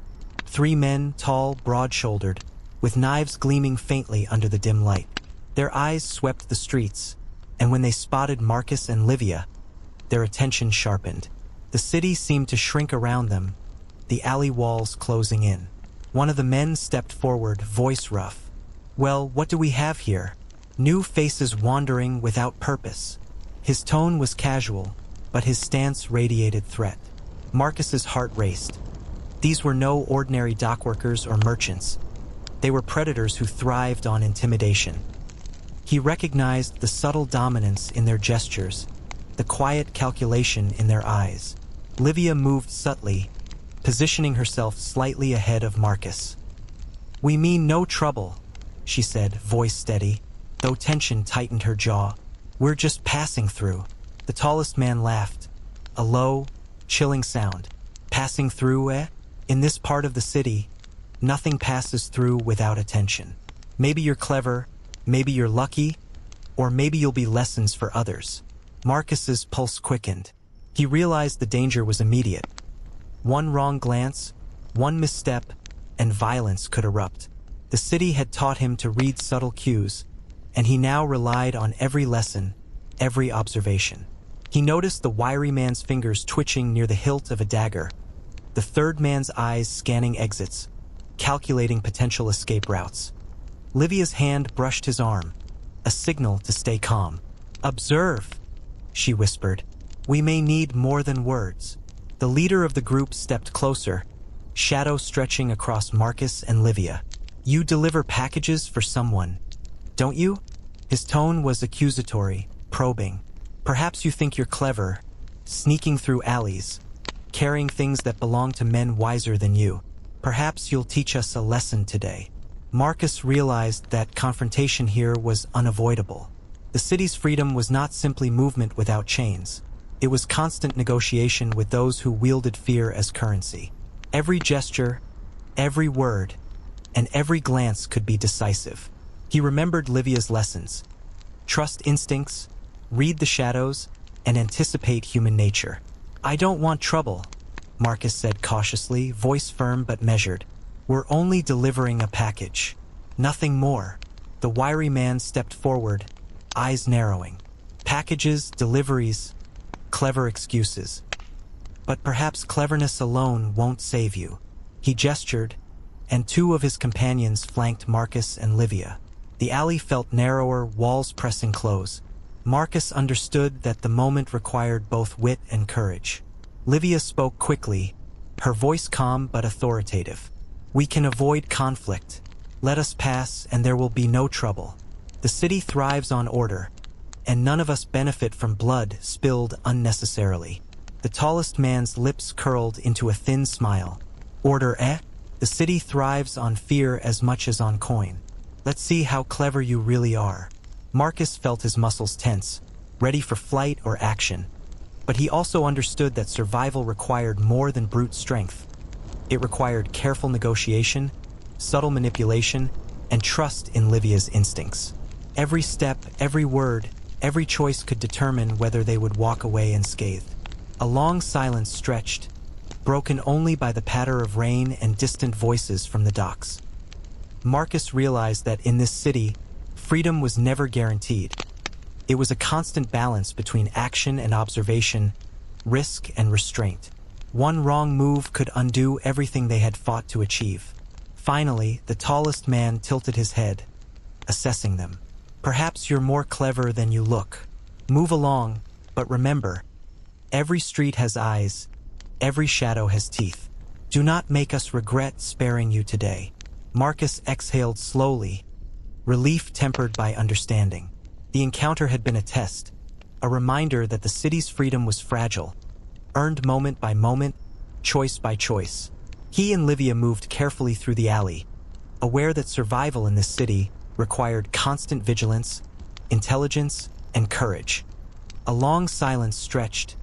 3 men, tall, broad-shouldered, with knives gleaming faintly under the dim light. Their eyes swept the streets, and when they spotted Marcus and Livia, their attention sharpened. The city seemed to shrink around them, the alley walls closing in. One of the men stepped forward, voice rough. "Well, what do we have here?" New faces wandering without purpose. His tone was casual, but his stance radiated threat. Marcus's heart raced. These were no ordinary dockworkers or merchants. They were predators who thrived on intimidation. He recognized the subtle dominance in their gestures, the quiet calculation in their eyes. Livia moved subtly, positioning herself slightly ahead of Marcus. "We mean no trouble," she said, voice steady, though tension tightened her jaw. "We're just passing through." The tallest man laughed, a low, chilling sound. "Passing through, eh? In this part of the city, nothing passes through without attention. Maybe you're clever, maybe you're lucky, or maybe you'll be lessons for others." Marcus's pulse quickened. He realized the danger was immediate. One wrong glance, one misstep, and violence could erupt. The city had taught him to read subtle cues, and he now relied on every lesson, every observation. He noticed the wiry man's fingers twitching near the hilt of a dagger, the third man's eyes scanning exits, calculating potential escape routes. Livia's hand brushed his arm, a signal to stay calm. "Observe," she whispered. "We may need more than words." The leader of the group stepped closer, shadow stretching across Marcus and Livia. "You deliver packages for someone, don't you?" His tone was accusatory, probing. "Perhaps you think you're clever, sneaking through alleys, carrying things that belong to men wiser than you. Perhaps you'll teach us a lesson today." Marcus realized that confrontation here was unavoidable. The city's freedom was not simply movement without chains. It was constant negotiation with those who wielded fear as currency. Every gesture, every word, and every glance could be decisive. He remembered Livia's lessons. Trust instincts, read the shadows, and anticipate human nature. "I don't want trouble," Marcus said cautiously, voice firm but measured. "We're only delivering a package. Nothing more." The wiry man stepped forward, eyes narrowing. Packages, deliveries, clever excuses. But perhaps cleverness alone won't save you. He gestured, and 2 of his companions flanked Marcus and Livia. The alley felt narrower, walls pressing close. Marcus understood that the moment required both wit and courage. Livia spoke quickly, her voice calm but authoritative. "We can avoid conflict. Let us pass and there will be no trouble. The city thrives on order, and none of us benefit from blood spilled unnecessarily." The tallest man's lips curled into a thin smile. "Order, eh?" The city thrives on fear as much as on coin. Let's see how clever you really are. Marcus felt his muscles tense, ready for flight or action. But he also understood that survival required more than brute strength. It required careful negotiation, subtle manipulation, and trust in Livia's instincts. Every step, every word, every choice could determine whether they would walk away unscathed. A long silence stretched, broken only by the patter of rain and distant voices from the docks. Marcus realized that in this city, freedom was never guaranteed. It was a constant balance between action and observation, risk and restraint. One wrong move could undo everything they had fought to achieve. Finally, the tallest man tilted his head, assessing them. Perhaps you're more clever than you look. Move along, but remember, every street has eyes, every shadow has teeth. Do not make us regret sparing you today. Marcus exhaled slowly, relief tempered by understanding. The encounter had been a test, a reminder that the city's freedom was fragile, earned moment by moment, choice by choice. He and Livia moved carefully through the alley, aware that survival in this city required constant vigilance, intelligence, and courage. A long silence stretched,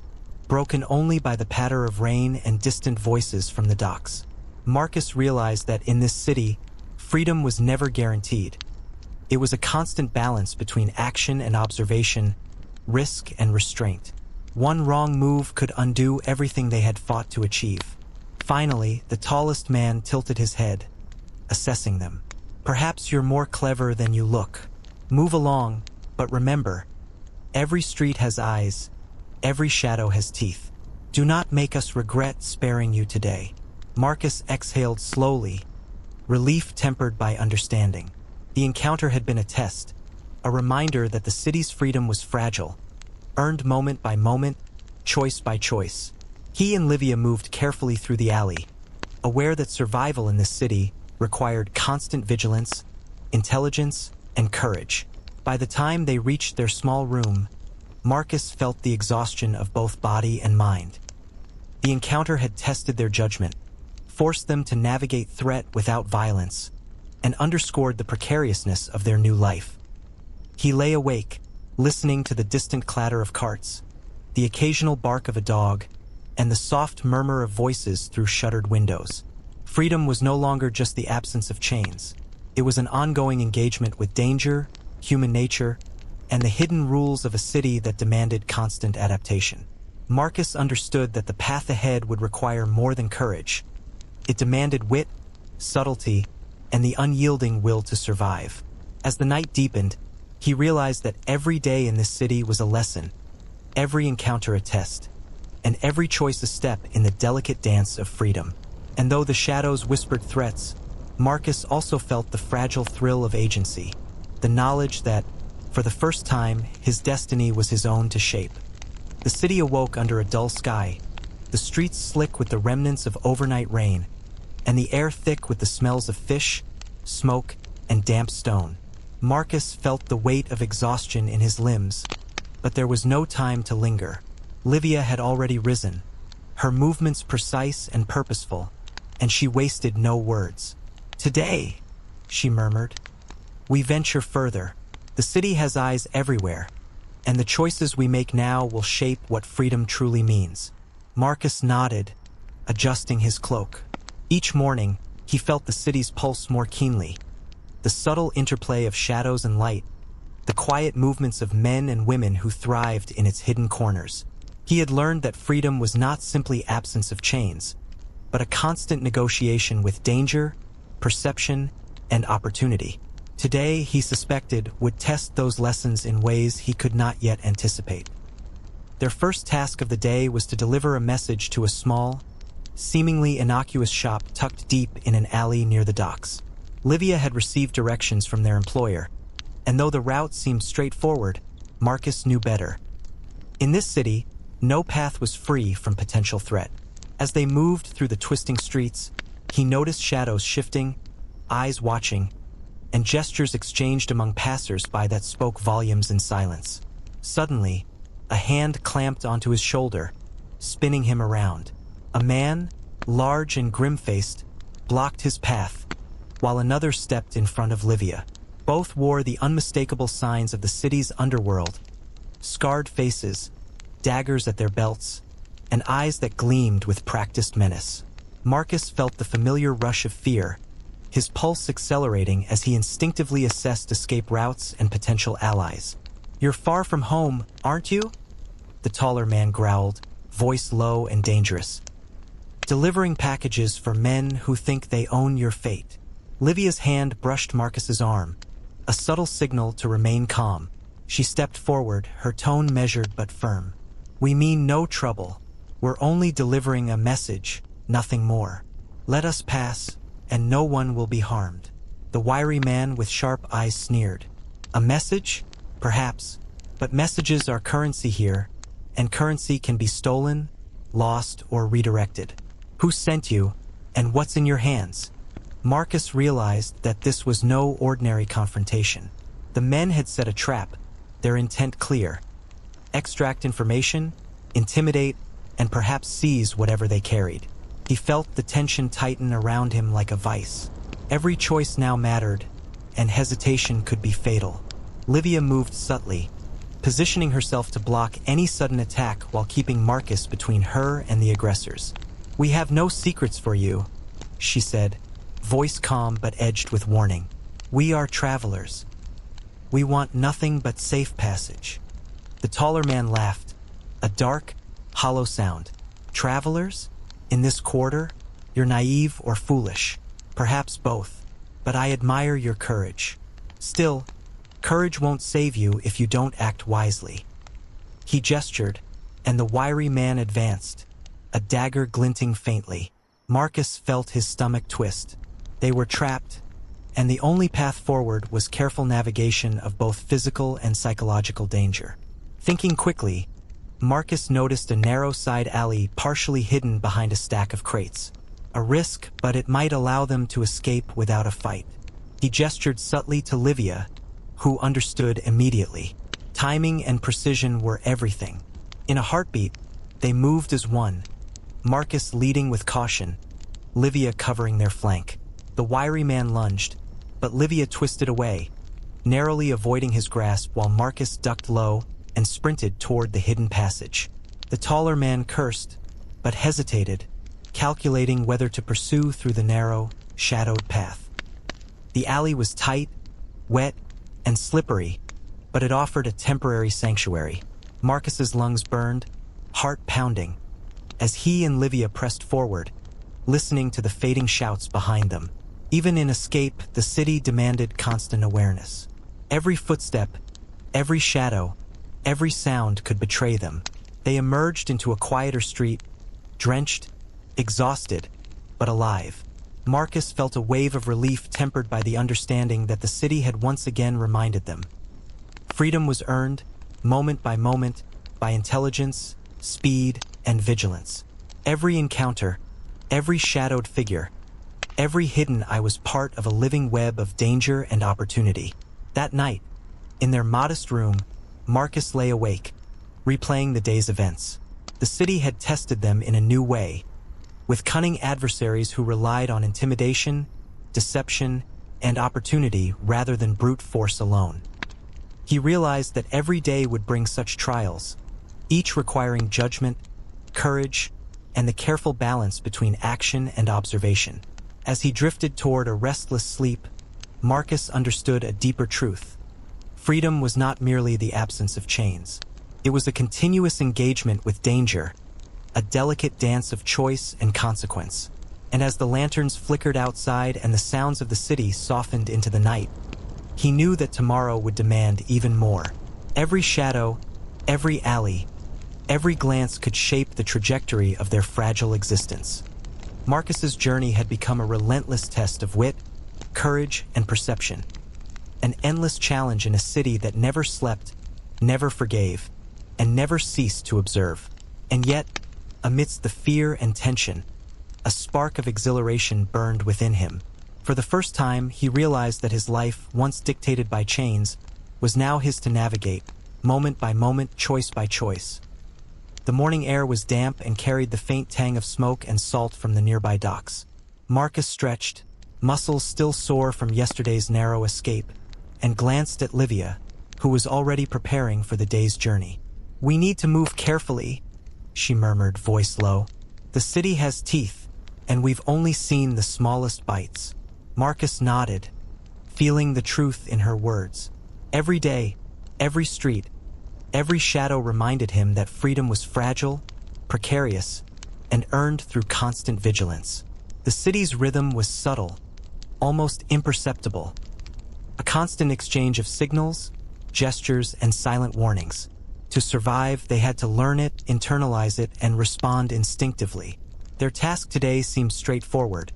broken only by the patter of rain and distant voices from the docks. Marcus realized that in this city, freedom was never guaranteed. It was a constant balance between action and observation, risk and restraint. One wrong move could undo everything they had fought to achieve. Finally, the tallest man tilted his head, assessing them. Perhaps you're more clever than you look. Move along, but remember, every street has eyes, every shadow has teeth. Do not make us regret sparing you today. Marcus exhaled slowly, relief tempered by understanding. The encounter had been a test, a reminder that the city's freedom was fragile, earned moment by moment, choice by choice. He and Livia moved carefully through the alley, aware that survival in this city required constant vigilance, intelligence, and courage. By the time they reached their small room, Marcus felt the exhaustion of both body and mind. The encounter had tested their judgment, forced them to navigate threat without violence, and underscored the precariousness of their new life. He lay awake, listening to the distant clatter of carts, the occasional bark of a dog, and the soft murmur of voices through shuttered windows. Freedom was no longer just the absence of chains. It was an ongoing engagement with danger, human nature, and the hidden rules of a city that demanded constant adaptation. Marcus understood that the path ahead would require more than courage. It demanded wit, subtlety, and the unyielding will to survive. As the night deepened, he realized that every day in this city was a lesson, every encounter a test, and every choice a step in the delicate dance of freedom. And though the shadows whispered threats, Marcus also felt the fragile thrill of agency, the knowledge that, for the first time, his destiny was his own to shape. The city awoke under a dull sky, the streets slick with the remnants of overnight rain, and the air thick with the smells of fish, smoke, and damp stone. Marcus felt the weight of exhaustion in his limbs, but there was no time to linger. Livia had already risen, her movements precise and purposeful, and she wasted no words. "Today," she murmured, "we venture further. The city has eyes everywhere, and the choices we make now will shape what freedom truly means." Marcus nodded, adjusting his cloak. Each morning, he felt the city's pulse more keenly, the subtle interplay of shadows and light, the quiet movements of men and women who thrived in its hidden corners. He had learned that freedom was not simply absence of chains, but a constant negotiation with danger, perception, and opportunity. Today, he suspected, would test those lessons in ways he could not yet anticipate. Their first task of the day was to deliver a message to a small, seemingly innocuous shop tucked deep in an alley near the docks. Livia had received directions from their employer, and though the route seemed straightforward, Marcus knew better. In this city, no path was free from potential threat. As they moved through the twisting streets, he noticed shadows shifting, eyes watching, and gestures exchanged among passers-by that spoke volumes in silence. Suddenly, a hand clamped onto his shoulder, spinning him around. A man, large and grim-faced, blocked his path, while another stepped in front of Livia. Both wore the unmistakable signs of the city's underworld: scarred faces, daggers at their belts, and eyes that gleamed with practiced menace. Marcus felt the familiar rush of fear, his pulse accelerating as he instinctively assessed escape routes and potential allies. "You're far from home, aren't you?" the taller man growled, voice low and dangerous. "Delivering packages for men who think they own your fate." Livia's hand brushed Marcus's arm, a subtle signal to remain calm. She stepped forward, her tone measured but firm. "We mean no trouble. We're only delivering a message, nothing more. Let us pass, and no one will be harmed." The wiry man with sharp eyes sneered. "A message? Perhaps. But messages are currency here, and currency can be stolen, lost, or redirected. Who sent you, and what's in your hands?" Marcus realized that this was no ordinary confrontation. The men had set a trap, their intent clear: extract information, intimidate, and perhaps seize whatever they carried. He felt the tension tighten around him like a vice. Every choice now mattered, and hesitation could be fatal. Livia moved subtly, positioning herself to block any sudden attack while keeping Marcus between her and the aggressors. "We have no secrets for you," she said, voice calm but edged with warning. "We are travelers. We want nothing but safe passage." The taller man laughed, a dark, hollow sound. "Travelers? In this quarter? You're naive or foolish. Perhaps both. But I admire your courage. Still, courage won't save you if you don't act wisely." He gestured, and the wiry man advanced, a dagger glinting faintly. Marcus felt his stomach twist. They were trapped, and the only path forward was careful navigation of both physical and psychological danger. Thinking quickly, Marcus noticed a narrow side alley partially hidden behind a stack of crates. A risk, but it might allow them to escape without a fight. He gestured subtly to Livia, who understood immediately. Timing and precision were everything. In a heartbeat, they moved as one, Marcus leading with caution, Livia covering their flank. The wiry man lunged, but Livia twisted away, narrowly avoiding his grasp while Marcus ducked low and sprinted toward the hidden passage. The taller man cursed, but hesitated, calculating whether to pursue through the narrow, shadowed path. The alley was tight, wet, and slippery, but it offered a temporary sanctuary. Marcus's lungs burned, heart pounding, as he and Livia pressed forward, listening to the fading shouts behind them. Even in escape, the city demanded constant awareness. Every footstep, every shadow, every sound could betray them. They emerged into a quieter street, drenched, exhausted, but alive. Marcus felt a wave of relief tempered by the understanding that the city had once again reminded them. Freedom was earned, moment, by intelligence, speed, and vigilance. Every encounter, every shadowed figure, every hidden eye was part of a living web of danger and opportunity. That night, in their modest room, Marcus lay awake, replaying the day's events. The city had tested them in a new way, with cunning adversaries who relied on intimidation, deception, and opportunity rather than brute force alone. He realized that every day would bring such trials, each requiring judgment, courage, and the careful balance between action and observation. As he drifted toward a restless sleep, Marcus understood a deeper truth. Freedom was not merely the absence of chains. It was a continuous engagement with danger, a delicate dance of choice and consequence. And as the lanterns flickered outside and the sounds of the city softened into the night, he knew that tomorrow would demand even more. Every shadow, every alley, every glance could shape the trajectory of their fragile existence. Marcus's journey had become a relentless test of wit, courage, and perception. An endless challenge in a city that never slept, never forgave, and never ceased to observe. And yet, amidst the fear and tension, a spark of exhilaration burned within him. For the first time, he realized that his life, once dictated by chains, was now his to navigate, moment by moment, choice by choice. The morning air was damp and carried the faint tang of smoke and salt from the nearby docks. Marcus stretched, muscles still sore from yesterday's narrow escape, and glanced at Livia, who was already preparing for the day's journey. "We need to move carefully," she murmured, voice low. "The city has teeth, and we've only seen the smallest bites." Marcus nodded, feeling the truth in her words. Every day, every street, every shadow reminded him that freedom was fragile, precarious, and earned through constant vigilance. The city's rhythm was subtle, almost imperceptible, a constant exchange of signals, gestures, and silent warnings. To survive, they had to learn it, internalize it, and respond instinctively. Their task today seemed straightforward: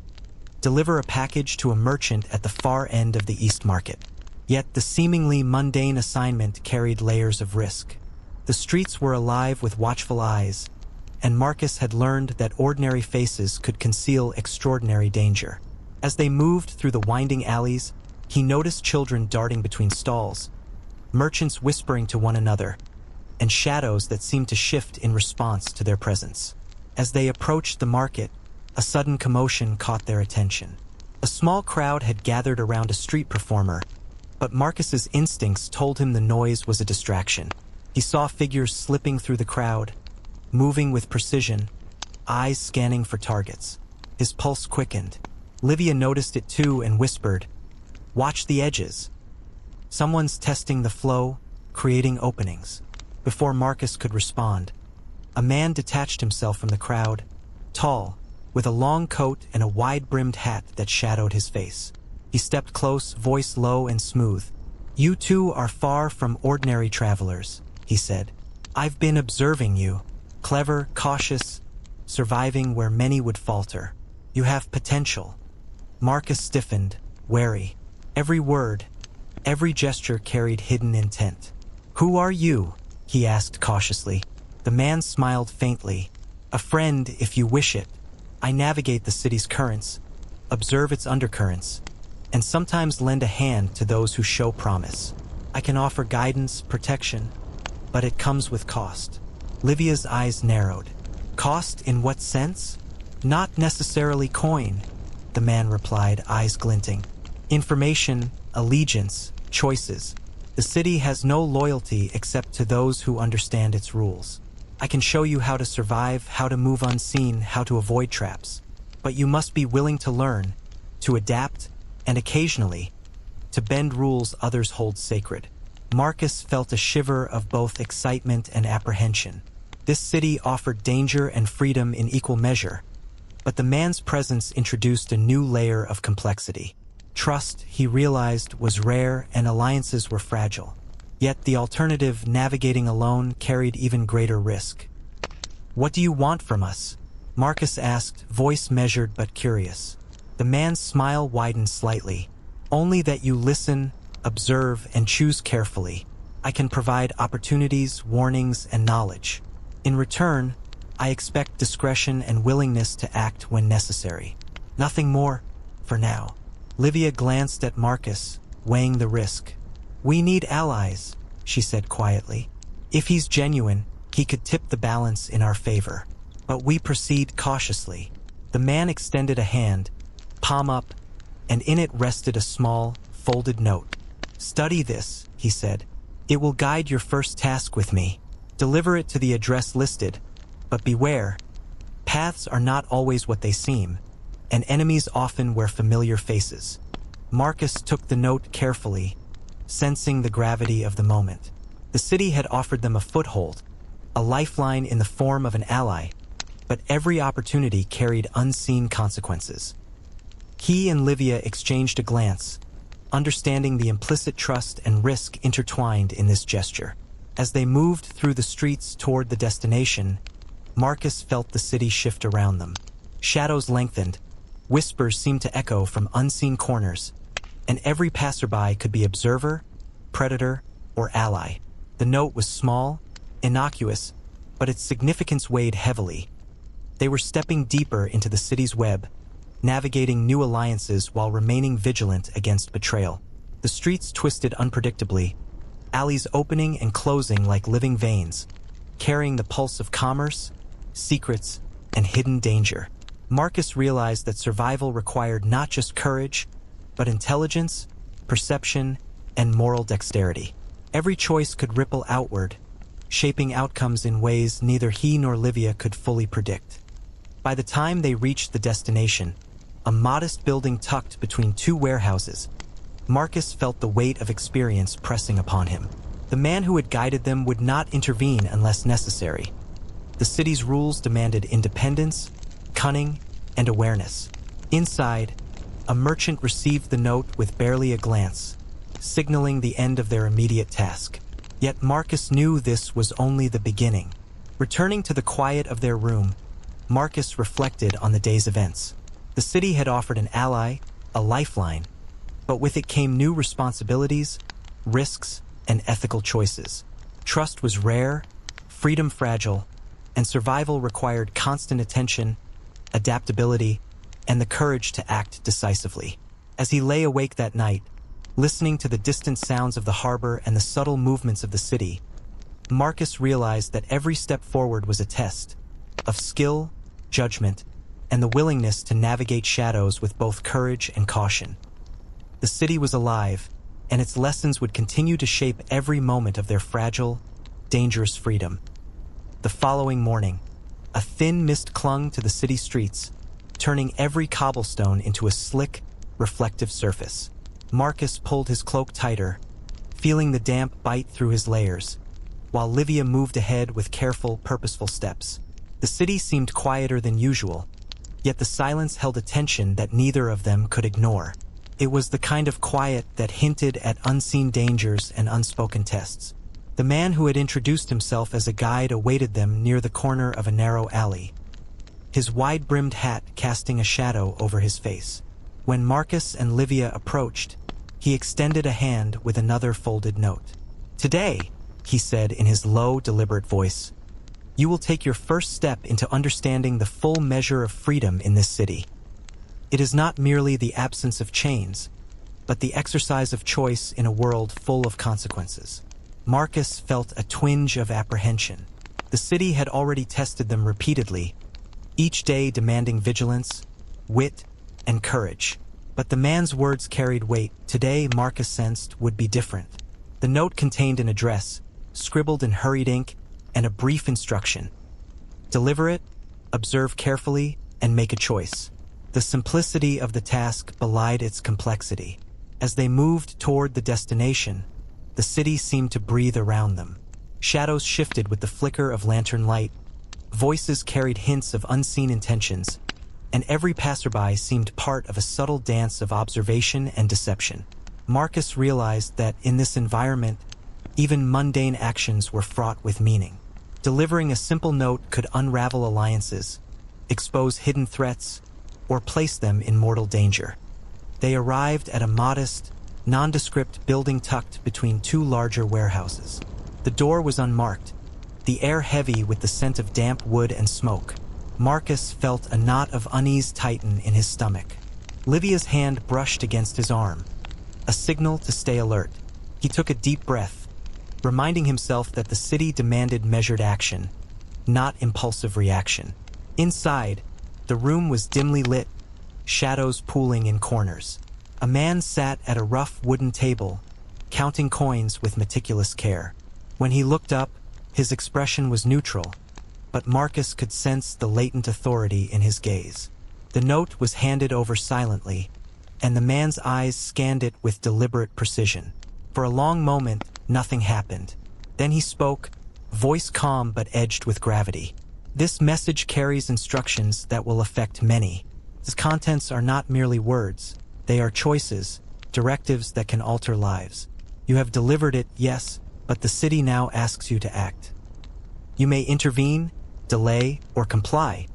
deliver a package to a merchant at the far end of the East Market. Yet the seemingly mundane assignment carried layers of risk. The streets were alive with watchful eyes, and Marcus had learned that ordinary faces could conceal extraordinary danger. As they moved through the winding alleys, he noticed children darting between stalls, merchants whispering to one another, and shadows that seemed to shift in response to their presence. As they approached the market, a sudden commotion caught their attention. A small crowd had gathered around a street performer, but Marcus's instincts told him the noise was a distraction. He saw figures slipping through the crowd, moving with precision, eyes scanning for targets. His pulse quickened. Livia noticed it too and whispered, "Watch the edges. Someone's testing the flow, creating openings." Before Marcus could respond, a man detached himself from the crowd, tall, with a long coat and a wide-brimmed hat that shadowed his face. He stepped close, voice low and smooth. "You two are far from ordinary travelers," he said. "I've been observing you. Clever, cautious, surviving where many would falter. You have potential." Marcus stiffened, wary. Every word, every gesture carried hidden intent. "Who are you?" he asked cautiously. The man smiled faintly. "A friend, if you wish it. I navigate the city's currents, observe its undercurrents, and sometimes lend a hand to those who show promise. I can offer guidance, protection, but it comes with cost." Livia's eyes narrowed. "Cost in what sense?" "Not necessarily coin," the man replied, eyes glinting. "Information, allegiance, choices. The city has no loyalty except to those who understand its rules. I can show you how to survive, how to move unseen, how to avoid traps. But you must be willing to learn, to adapt, and occasionally, to bend rules others hold sacred." Marcus felt a shiver of both excitement and apprehension. This city offered danger and freedom in equal measure, but the man's presence introduced a new layer of complexity. Trust, he realized, was rare and alliances were fragile. Yet the alternative, navigating alone, carried even greater risk. "What do you want from us?" Marcus asked, voice measured but curious. The man's smile widened slightly. "Only that you listen, observe, and choose carefully. I can provide opportunities, warnings, and knowledge. In return, I expect discretion and willingness to act when necessary. Nothing more, for now." Livia glanced at Marcus, weighing the risk. "We need allies," she said quietly. "If he's genuine, he could tip the balance in our favor. But we proceed cautiously." The man extended a hand, palm up, and in it rested a small, folded note. "Study this," he said. "It will guide your first task with me. Deliver it to the address listed, but beware. Paths are not always what they seem, and enemies often wear familiar faces." Marcus took the note carefully, sensing the gravity of the moment. The city had offered them a foothold, a lifeline in the form of an ally, but every opportunity carried unseen consequences. He and Livia exchanged a glance, understanding the implicit trust and risk intertwined in this gesture. As they moved through the streets toward the destination, Marcus felt the city shift around them. Shadows lengthened, whispers seemed to echo from unseen corners, and every passerby could be observer, predator, or ally. The note was small, innocuous, but its significance weighed heavily. They were stepping deeper into the city's web, navigating new alliances while remaining vigilant against betrayal. The streets twisted unpredictably, alleys opening and closing like living veins, carrying the pulse of commerce, secrets, and hidden danger. Marcus realized that survival required not just courage, but intelligence, perception, and moral dexterity. Every choice could ripple outward, shaping outcomes in ways neither he nor Livia could fully predict. By the time they reached the destination, a modest building tucked between two warehouses, Marcus felt the weight of experience pressing upon him. The man who had guided them would not intervene unless necessary. The city's rules demanded independence, cunning, and awareness. Inside, a merchant received the note with barely a glance, signaling the end of their immediate task. Yet Marcus knew this was only the beginning. Returning to the quiet of their room, Marcus reflected on the day's events. The city had offered an ally, a lifeline, but with it came new responsibilities, risks, and ethical choices. Trust was rare, freedom fragile, and survival required constant attention, adaptability, and the courage to act decisively. As he lay awake that night, listening to the distant sounds of the harbor and the subtle movements of the city, Marcus realized that every step forward was a test of skill, judgment, and the willingness to navigate shadows with both courage and caution. The city was alive, and its lessons would continue to shape every moment of their fragile, dangerous freedom. The following morning, a thin mist clung to the city streets, turning every cobblestone into a slick, reflective surface. Marcus pulled his cloak tighter, feeling the damp bite through his layers, while Livia moved ahead with careful, purposeful steps. The city seemed quieter than usual, yet the silence held a tension that neither of them could ignore. It was the kind of quiet that hinted at unseen dangers and unspoken tests. The man who had introduced himself as a guide awaited them near the corner of a narrow alley, his wide-brimmed hat casting a shadow over his face. When Marcus and Livia approached, he extended a hand with another folded note. "Today," he said in his low, deliberate voice, "you will take your first step into understanding the full measure of freedom in this city. It is not merely the absence of chains, but the exercise of choice in a world full of consequences." Marcus felt a twinge of apprehension. The city had already tested them repeatedly, each day demanding vigilance, wit, and courage. But the man's words carried weight. Today, Marcus sensed, would be different. The note contained an address, scribbled in hurried ink, and a brief instruction. Deliver it, observe carefully, and make a choice. The simplicity of the task belied its complexity. As they moved toward the destination, the city seemed to breathe around them. Shadows shifted with the flicker of lantern light, voices carried hints of unseen intentions, and every passerby seemed part of a subtle dance of observation and deception. Marcus realized that in this environment, even mundane actions were fraught with meaning. Delivering a simple note could unravel alliances, expose hidden threats, or place them in mortal danger. They arrived at a modest, nondescript building tucked between two larger warehouses. The door was unmarked, the air heavy with the scent of damp wood and smoke. Marcus felt a knot of unease tighten in his stomach. Livia's hand brushed against his arm, a signal to stay alert. He took a deep breath, reminding himself that the city demanded measured action, not impulsive reaction. Inside, the room was dimly lit, shadows pooling in corners. A man sat at a rough wooden table, counting coins with meticulous care. When he looked up, his expression was neutral, but Marcus could sense the latent authority in his gaze. The note was handed over silently, and the man's eyes scanned it with deliberate precision. For a long moment, nothing happened. Then he spoke, voice calm but edged with gravity. "This message carries instructions that will affect many. Its contents are not merely words. They are choices, directives that can alter lives. You have delivered it, yes, but the city now asks you to act. You may intervene, delay, or comply,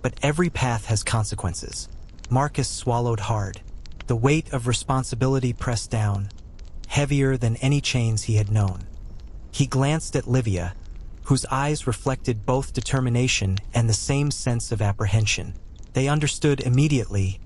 but every path has consequences." Marcus swallowed hard. The weight of responsibility pressed down, heavier than any chains he had known. He glanced at Livia, whose eyes reflected both determination and the same sense of apprehension. They understood immediately.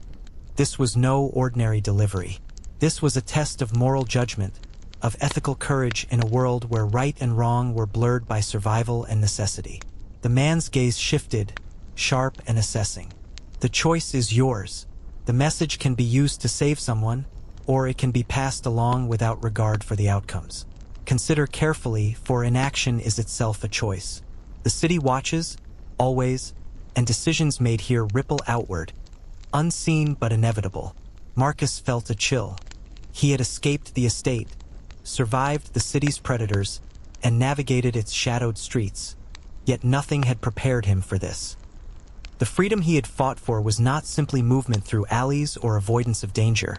This was no ordinary delivery. This was a test of moral judgment, of ethical courage in a world where right and wrong were blurred by survival and necessity. The man's gaze shifted, sharp and assessing. The choice is yours. The message can be used to save someone, or it can be passed along without regard for the outcomes. Consider carefully, for inaction is itself a choice. The city watches, always, and decisions made here ripple outward, unseen but inevitable. Marcus felt a chill. He had escaped the estate, survived the city's predators, and navigated its shadowed streets. Yet nothing had prepared him for this. The freedom he had fought for was not simply movement through alleys or avoidance of danger.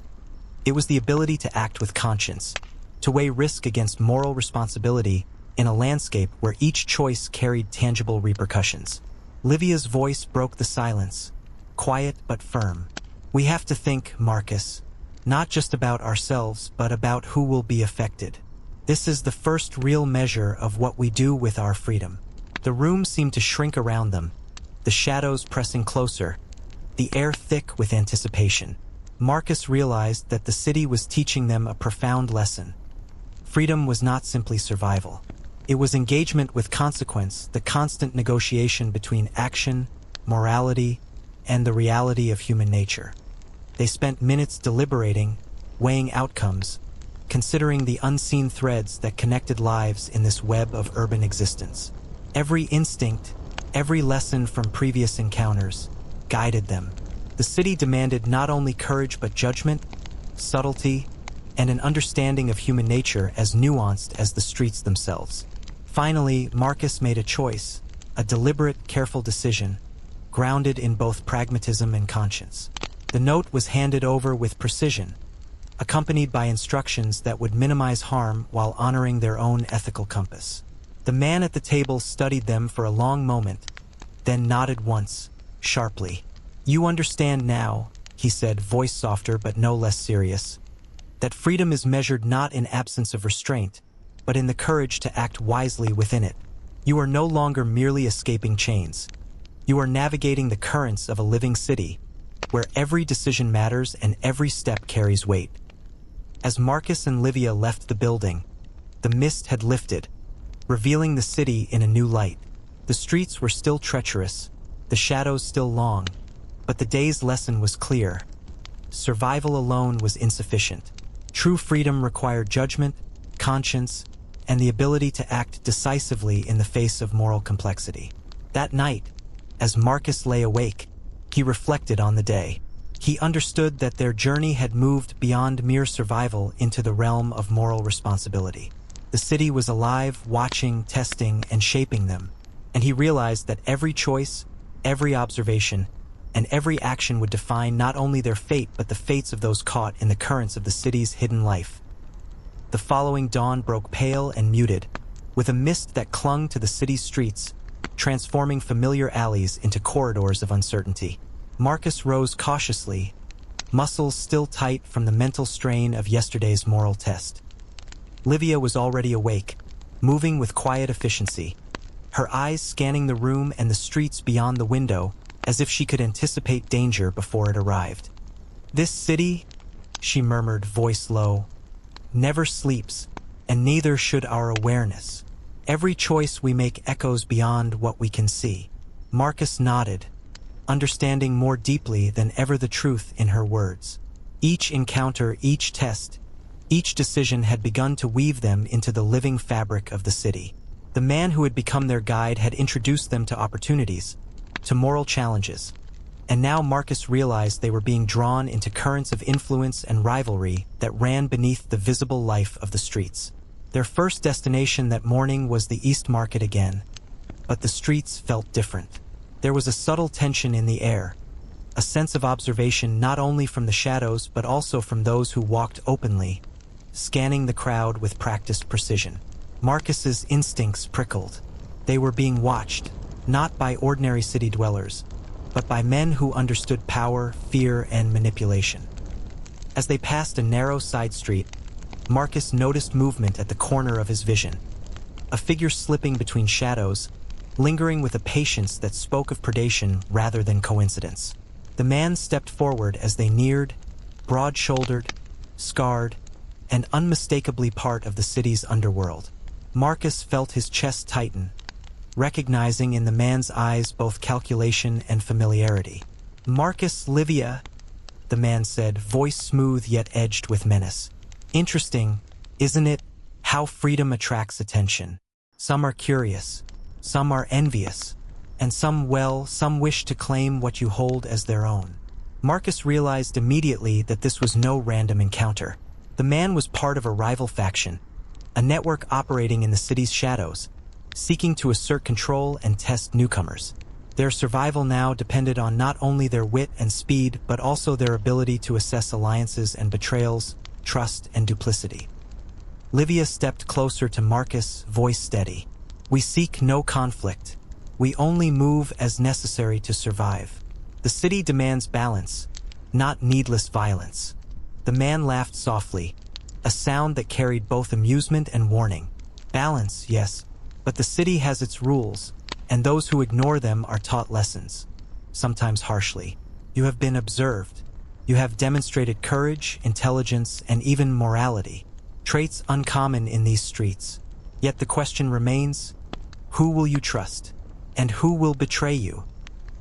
It was the ability to act with conscience, to weigh risk against moral responsibility in a landscape where each choice carried tangible repercussions. Livia's voice broke the silence, quiet but firm. We have to think, Marcus, not just about ourselves, but about who will be affected. This is the first real measure of what we do with our freedom. The room seemed to shrink around them, the shadows pressing closer, the air thick with anticipation. Marcus realized that the city was teaching them a profound lesson. Freedom was not simply survival. It was engagement with consequence, the constant negotiation between action, morality, and the reality of human nature. They spent minutes deliberating, weighing outcomes, considering the unseen threads that connected lives in this web of urban existence. Every instinct, every lesson from previous encounters, guided them. The city demanded not only courage but judgment, subtlety, and an understanding of human nature as nuanced as the streets themselves. Finally, Marcus made a choice, a deliberate, careful decision, grounded in both pragmatism and conscience. The note was handed over with precision, accompanied by instructions that would minimize harm while honoring their own ethical compass. The man at the table studied them for a long moment, then nodded once, sharply. "You understand now," he said, voice softer but no less serious, "that freedom is measured not in absence of restraint, but in the courage to act wisely within it. You are no longer merely escaping chains. You are navigating the currents of a living city, where every decision matters and every step carries weight." As Marcus and Livia left the building, the mist had lifted, revealing the city in a new light. The streets were still treacherous, the shadows still long, but the day's lesson was clear. Survival alone was insufficient. True freedom required judgment, conscience, and the ability to act decisively in the face of moral complexity. That night, as Marcus lay awake, he reflected on the day. He understood that their journey had moved beyond mere survival into the realm of moral responsibility. The city was alive, watching, testing, and shaping them, and he realized that every choice, every observation, and every action would define not only their fate but the fates of those caught in the currents of the city's hidden life. The following dawn broke pale and muted, with a mist that clung to the city's streets, transforming familiar alleys into corridors of uncertainty. Marcus rose cautiously, muscles still tight from the mental strain of yesterday's moral test. Livia was already awake, moving with quiet efficiency, her eyes scanning the room and the streets beyond the window as if she could anticipate danger before it arrived. "This city," she murmured, voice low, "never sleeps, and neither should our awareness. Every choice we make echoes beyond what we can see." Marcus nodded, understanding more deeply than ever the truth in her words. Each encounter, each test, each decision had begun to weave them into the living fabric of the city. The man who had become their guide had introduced them to opportunities, to moral challenges, and now Marcus realized they were being drawn into currents of influence and rivalry that ran beneath the visible life of the streets. Their first destination that morning was the East Market again, but the streets felt different. There was a subtle tension in the air, a sense of observation not only from the shadows but also from those who walked openly, scanning the crowd with practiced precision. Marcus's instincts prickled. They were being watched, not by ordinary city dwellers, but by men who understood power, fear, and manipulation. As they passed a narrow side street, Marcus noticed movement at the corner of his vision. A figure slipping between shadows, lingering with a patience that spoke of predation rather than coincidence. The man stepped forward as they neared, broad-shouldered, scarred, and unmistakably part of the city's underworld. Marcus felt his chest tighten, recognizing in the man's eyes both calculation and familiarity. Marcus, Livia, the man said, voice smooth yet edged with menace. Interesting, isn't it, how freedom attracts attention? Some are curious, some are envious, and some wish to claim what you hold as their own. Marcus realized immediately that this was no random encounter. The man was part of a rival faction, a network operating in the city's shadows, seeking to assert control and test newcomers. Their survival now depended on not only their wit and speed, but also their ability to assess alliances and betrayals, trust and duplicity. Livia stepped closer to Marcus, voice steady. We seek no conflict. We only move as necessary to survive. The city demands balance, not needless violence. The man laughed softly, a sound that carried both amusement and warning. Balance, yes, but the city has its rules, and those who ignore them are taught lessons, sometimes harshly. You have been observed. You have demonstrated courage, intelligence, and even morality, traits uncommon in these streets. Yet the question remains, who will you trust? And who will betray you?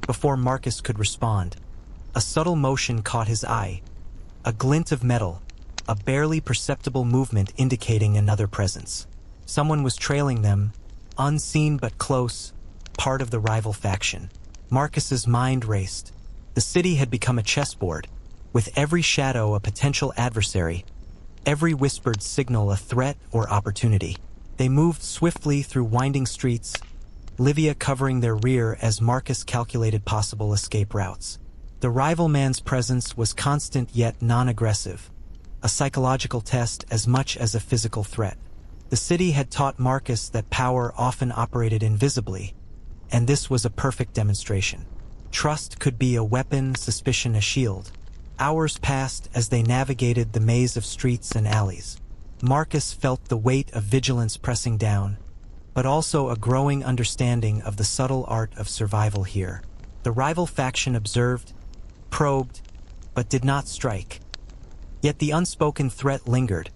Before Marcus could respond, a subtle motion caught his eye, a glint of metal, a barely perceptible movement indicating another presence. Someone was trailing them, unseen but close, part of the rival faction. Marcus's mind raced. The city had become a chessboard, with every shadow a potential adversary, every whispered signal a threat or opportunity. They moved swiftly through winding streets, Livia covering their rear as Marcus calculated possible escape routes. The rival man's presence was constant yet non-aggressive, a psychological test as much as a physical threat. The city had taught Marcus that power often operated invisibly, and this was a perfect demonstration. Trust could be a weapon, suspicion a shield. Hours passed as they navigated the maze of streets and alleys. Marcus felt the weight of vigilance pressing down, but also a growing understanding of the subtle art of survival here. The rival faction observed, probed, but did not strike. Yet the unspoken threat lingered,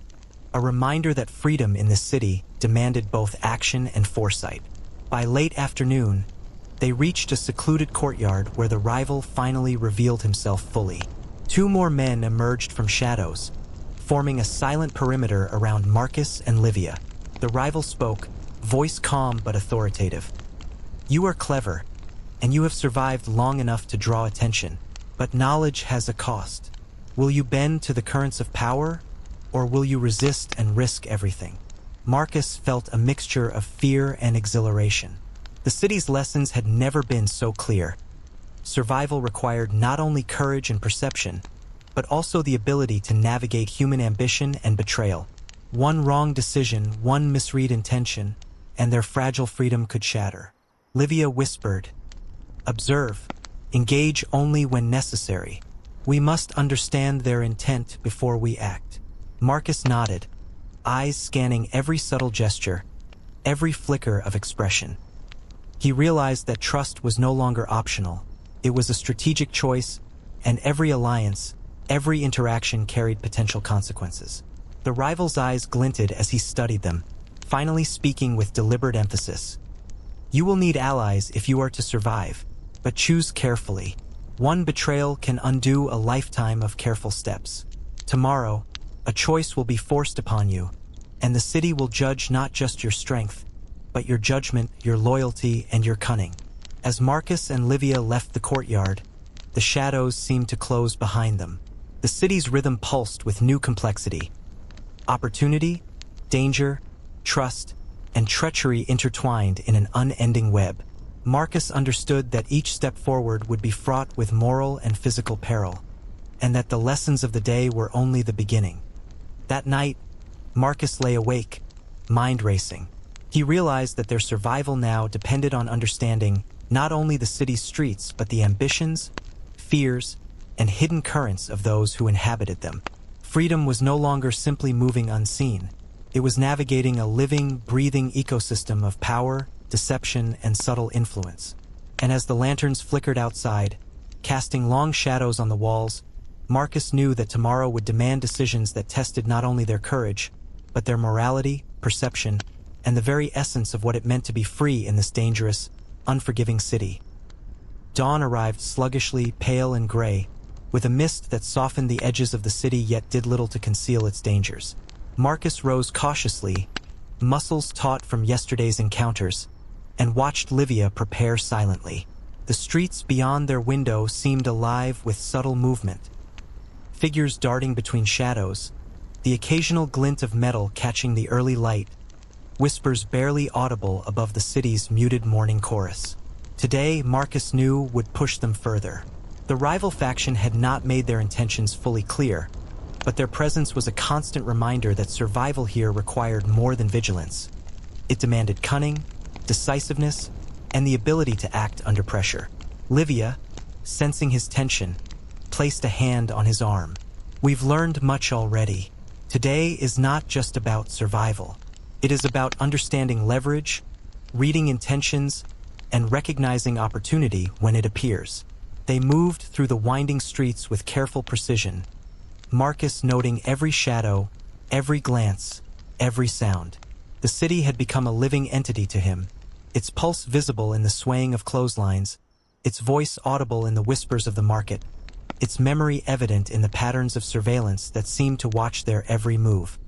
a reminder that freedom in this city demanded both action and foresight. By late afternoon, they reached a secluded courtyard where the rival finally revealed himself fully. Two more men emerged from shadows, forming a silent perimeter around Marcus and Livia. The rival spoke, voice calm but authoritative. You are clever, and you have survived long enough to draw attention, but knowledge has a cost. Will you bend to the currents of power, or will you resist and risk everything? Marcus felt a mixture of fear and exhilaration. The city's lessons had never been so clear. Survival required not only courage and perception, but also the ability to navigate human ambition and betrayal. One wrong decision, one misread intention, and their fragile freedom could shatter. Livia whispered, observe, engage only when necessary. We must understand their intent before we act. Marcus nodded, eyes scanning every subtle gesture, every flicker of expression. He realized that trust was no longer optional. It was a strategic choice, and every alliance, every interaction carried potential consequences. The rival's eyes glinted as he studied them, finally speaking with deliberate emphasis. You will need allies if you are to survive, but choose carefully. One betrayal can undo a lifetime of careful steps. Tomorrow, a choice will be forced upon you, and the city will judge not just your strength, but your judgment, your loyalty, and your cunning. As Marcus and Livia left the courtyard, the shadows seemed to close behind them. The city's rhythm pulsed with new complexity. Opportunity, danger, trust, and treachery intertwined in an unending web. Marcus understood that each step forward would be fraught with moral and physical peril, and that the lessons of the day were only the beginning. That night, Marcus lay awake, mind racing. He realized that their survival now depended on understanding not only the city's streets, but the ambitions, fears, and hidden currents of those who inhabited them. Freedom was no longer simply moving unseen. It was navigating a living, breathing ecosystem of power, deception, and subtle influence. And as the lanterns flickered outside, casting long shadows on the walls, Marcus knew that tomorrow would demand decisions that tested not only their courage, but their morality, perception, and the very essence of what it meant to be free in this dangerous, unforgiving city. Dawn arrived sluggishly, pale and gray, with a mist that softened the edges of the city yet did little to conceal its dangers. Marcus rose cautiously, muscles taut from yesterday's encounters, and watched Livia prepare silently. The streets beyond their window seemed alive with subtle movement, figures darting between shadows, the occasional glint of metal catching the early light, whispers barely audible above the city's muted morning chorus. Today, Marcus knew, would push them further. The rival faction had not made their intentions fully clear, but their presence was a constant reminder that survival here required more than vigilance. It demanded cunning, decisiveness, and the ability to act under pressure. Livia, sensing his tension, placed a hand on his arm. "We've learned much already. Today is not just about survival. It is about understanding leverage, reading intentions, and recognizing opportunity when it appears." They moved through the winding streets with careful precision, Marcus noting every shadow, every glance, every sound. The city had become a living entity to him, its pulse visible in the swaying of clotheslines, its voice audible in the whispers of the market, its memory evident in the patterns of surveillance that seemed to watch their every move.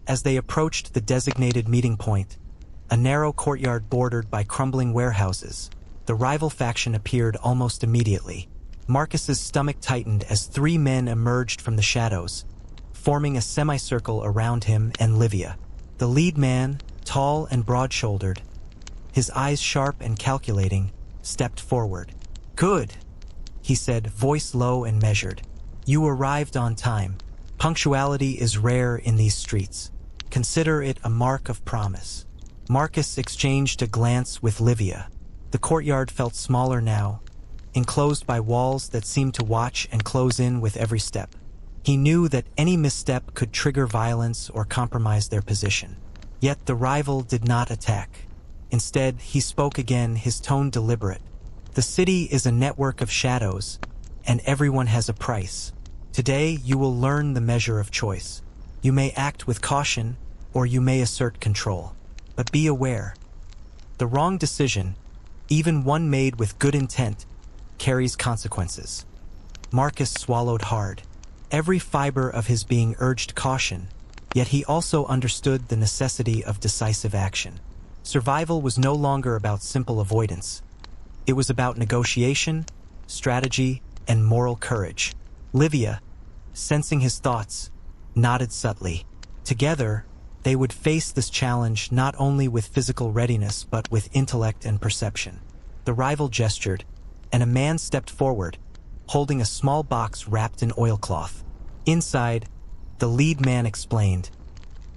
As they approached the designated meeting point, a narrow courtyard bordered by crumbling warehouses, the rival faction appeared almost immediately. Marcus's stomach tightened as three men emerged from the shadows, forming a semicircle around him and Livia. The lead man, tall and broad-shouldered, his eyes sharp and calculating, stepped forward. "Good," he said, voice low and measured. "You arrived on time. Punctuality is rare in these streets. Consider it a mark of promise." Marcus exchanged a glance with Livia. The courtyard felt smaller now, enclosed by walls that seemed to watch and close in with every step. He knew that any misstep could trigger violence or compromise their position. Yet the rival did not attack. Instead, he spoke again, his tone deliberate. "The city is a network of shadows, and everyone has a price. Today, you will learn the measure of choice. You may act with caution, or you may assert control. But be aware. The wrong decision, even one made with good intent, carries consequences." Marcus swallowed hard. Every fiber of his being urged caution, yet he also understood the necessity of decisive action. Survival was no longer about simple avoidance. It was about negotiation, strategy, and moral courage. Livia, sensing his thoughts, nodded subtly. Together, they would face this challenge not only with physical readiness but with intellect and perception. The rival gestured, and a man stepped forward, holding a small box wrapped in oilcloth. Inside, the lead man explained,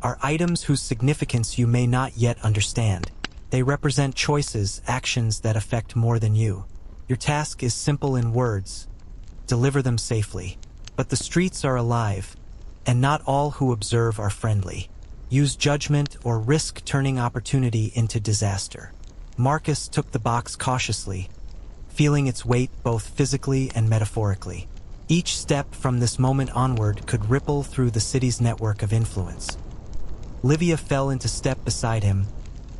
"are items whose significance you may not yet understand. They represent choices, actions that affect more than you. Your task is simple in words. Deliver them safely. But the streets are alive, and not all who observe are friendly. Use judgment or risk turning opportunity into disaster." Marcus took the box cautiously, feeling its weight both physically and metaphorically. Each step from this moment onward could ripple through the city's network of influence. Livia fell into step beside him,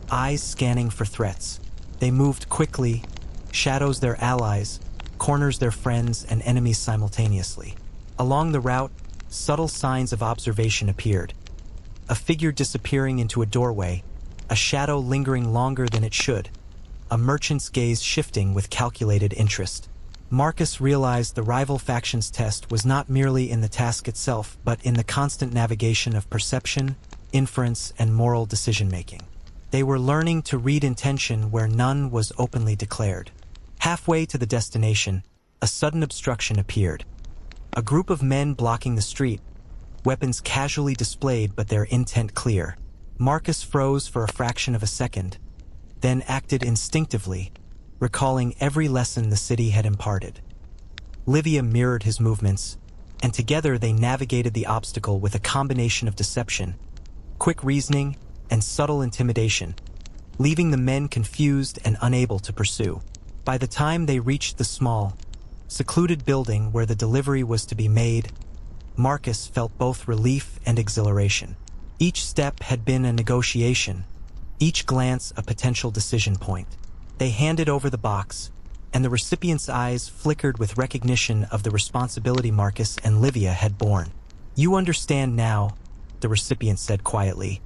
eyes scanning for threats. They moved quickly, shadows their allies, corners their friends and enemies simultaneously. Along the route, subtle signs of observation appeared. A figure disappearing into a doorway, a shadow lingering longer than it should, a merchant's gaze shifting with calculated interest. Marcus realized the rival faction's test was not merely in the task itself, but in the constant navigation of perception, inference, and moral decision-making. They were learning to read intention where none was openly declared. Halfway to the destination, a sudden obstruction appeared. A group of men blocking the street, weapons casually displayed but their intent clear. Marcus froze for a fraction of a second, then acted instinctively, recalling every lesson the city had imparted. Livia mirrored his movements, and together they navigated the obstacle with a combination of deception, quick reasoning, and subtle intimidation, leaving the men confused and unable to pursue. By the time they reached the small, secluded building where the delivery was to be made, Marcus felt both relief and exhilaration. Each step had been a negotiation, each glance a potential decision point. They handed over the box, and the recipient's eyes flickered with recognition of the responsibility Marcus and Livia had borne. "You understand now," the recipient said quietly,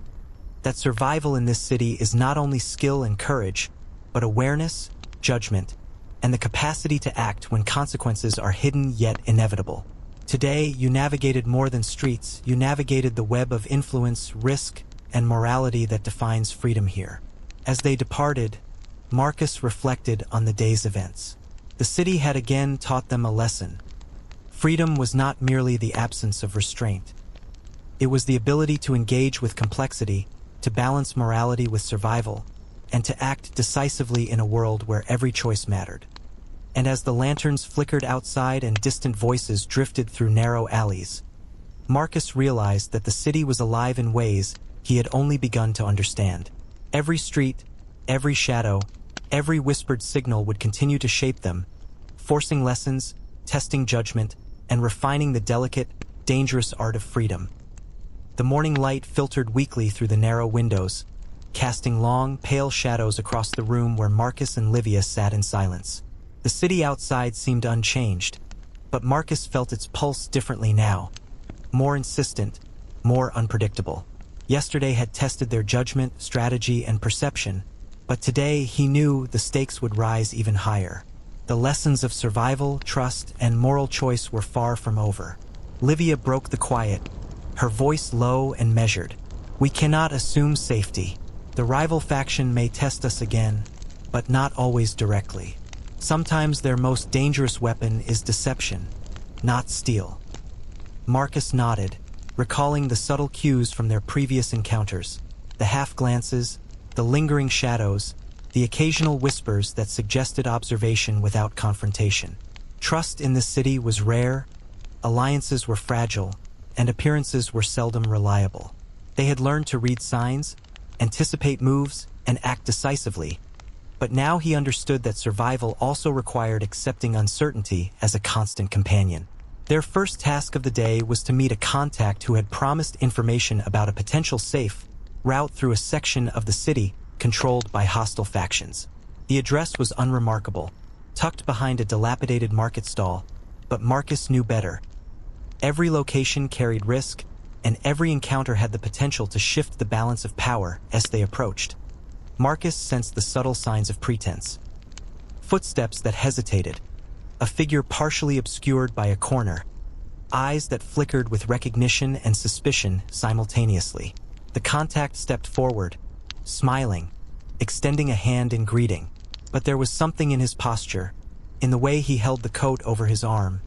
"that survival in this city is not only skill and courage, but awareness, judgment, and the capacity to act when consequences are hidden yet inevitable. Today, you navigated more than streets, you navigated the web of influence, risk, and morality that defines freedom here." As they departed, Marcus reflected on the day's events. The city had again taught them a lesson. Freedom was not merely the absence of restraint. It was the ability to engage with complexity, to balance morality with survival, and to act decisively in a world where every choice mattered. And as the lanterns flickered outside and distant voices drifted through narrow alleys, Marcus realized that the city was alive in ways he had only begun to understand. Every street, every shadow, every whispered signal would continue to shape them, forcing lessons, testing judgment, and refining the delicate, dangerous art of freedom. The morning light filtered weakly through the narrow windows, casting long, pale shadows across the room where Marcus and Livia sat in silence. The city outside seemed unchanged, but Marcus felt its pulse differently now, more insistent, more unpredictable. Yesterday had tested their judgment, strategy, and perception, but today he knew the stakes would rise even higher. The lessons of survival, trust, and moral choice were far from over. Livia broke the quiet, her voice low and measured. "We cannot assume safety. The rival faction may test us again, but not always directly. Sometimes their most dangerous weapon is deception, not steel." Marcus nodded, recalling the subtle cues from their previous encounters, the half-glances, the lingering shadows, the occasional whispers that suggested observation without confrontation. Trust in this city was rare, alliances were fragile, and appearances were seldom reliable. They had learned to read signs, anticipate moves, and act decisively, but now he understood that survival also required accepting uncertainty as a constant companion. Their first task of the day was to meet a contact who had promised information about a potential safe route through a section of the city controlled by hostile factions. The address was unremarkable, tucked behind a dilapidated market stall, but Marcus knew better. Every location carried risk, and every encounter had the potential to shift the balance of power as they approached. Marcus sensed the subtle signs of pretense. Footsteps that hesitated, a figure partially obscured by a corner, eyes that flickered with recognition and suspicion simultaneously. The contact stepped forward, smiling, extending a hand in greeting, but there was something in his posture, in the way he held the coat over his arm,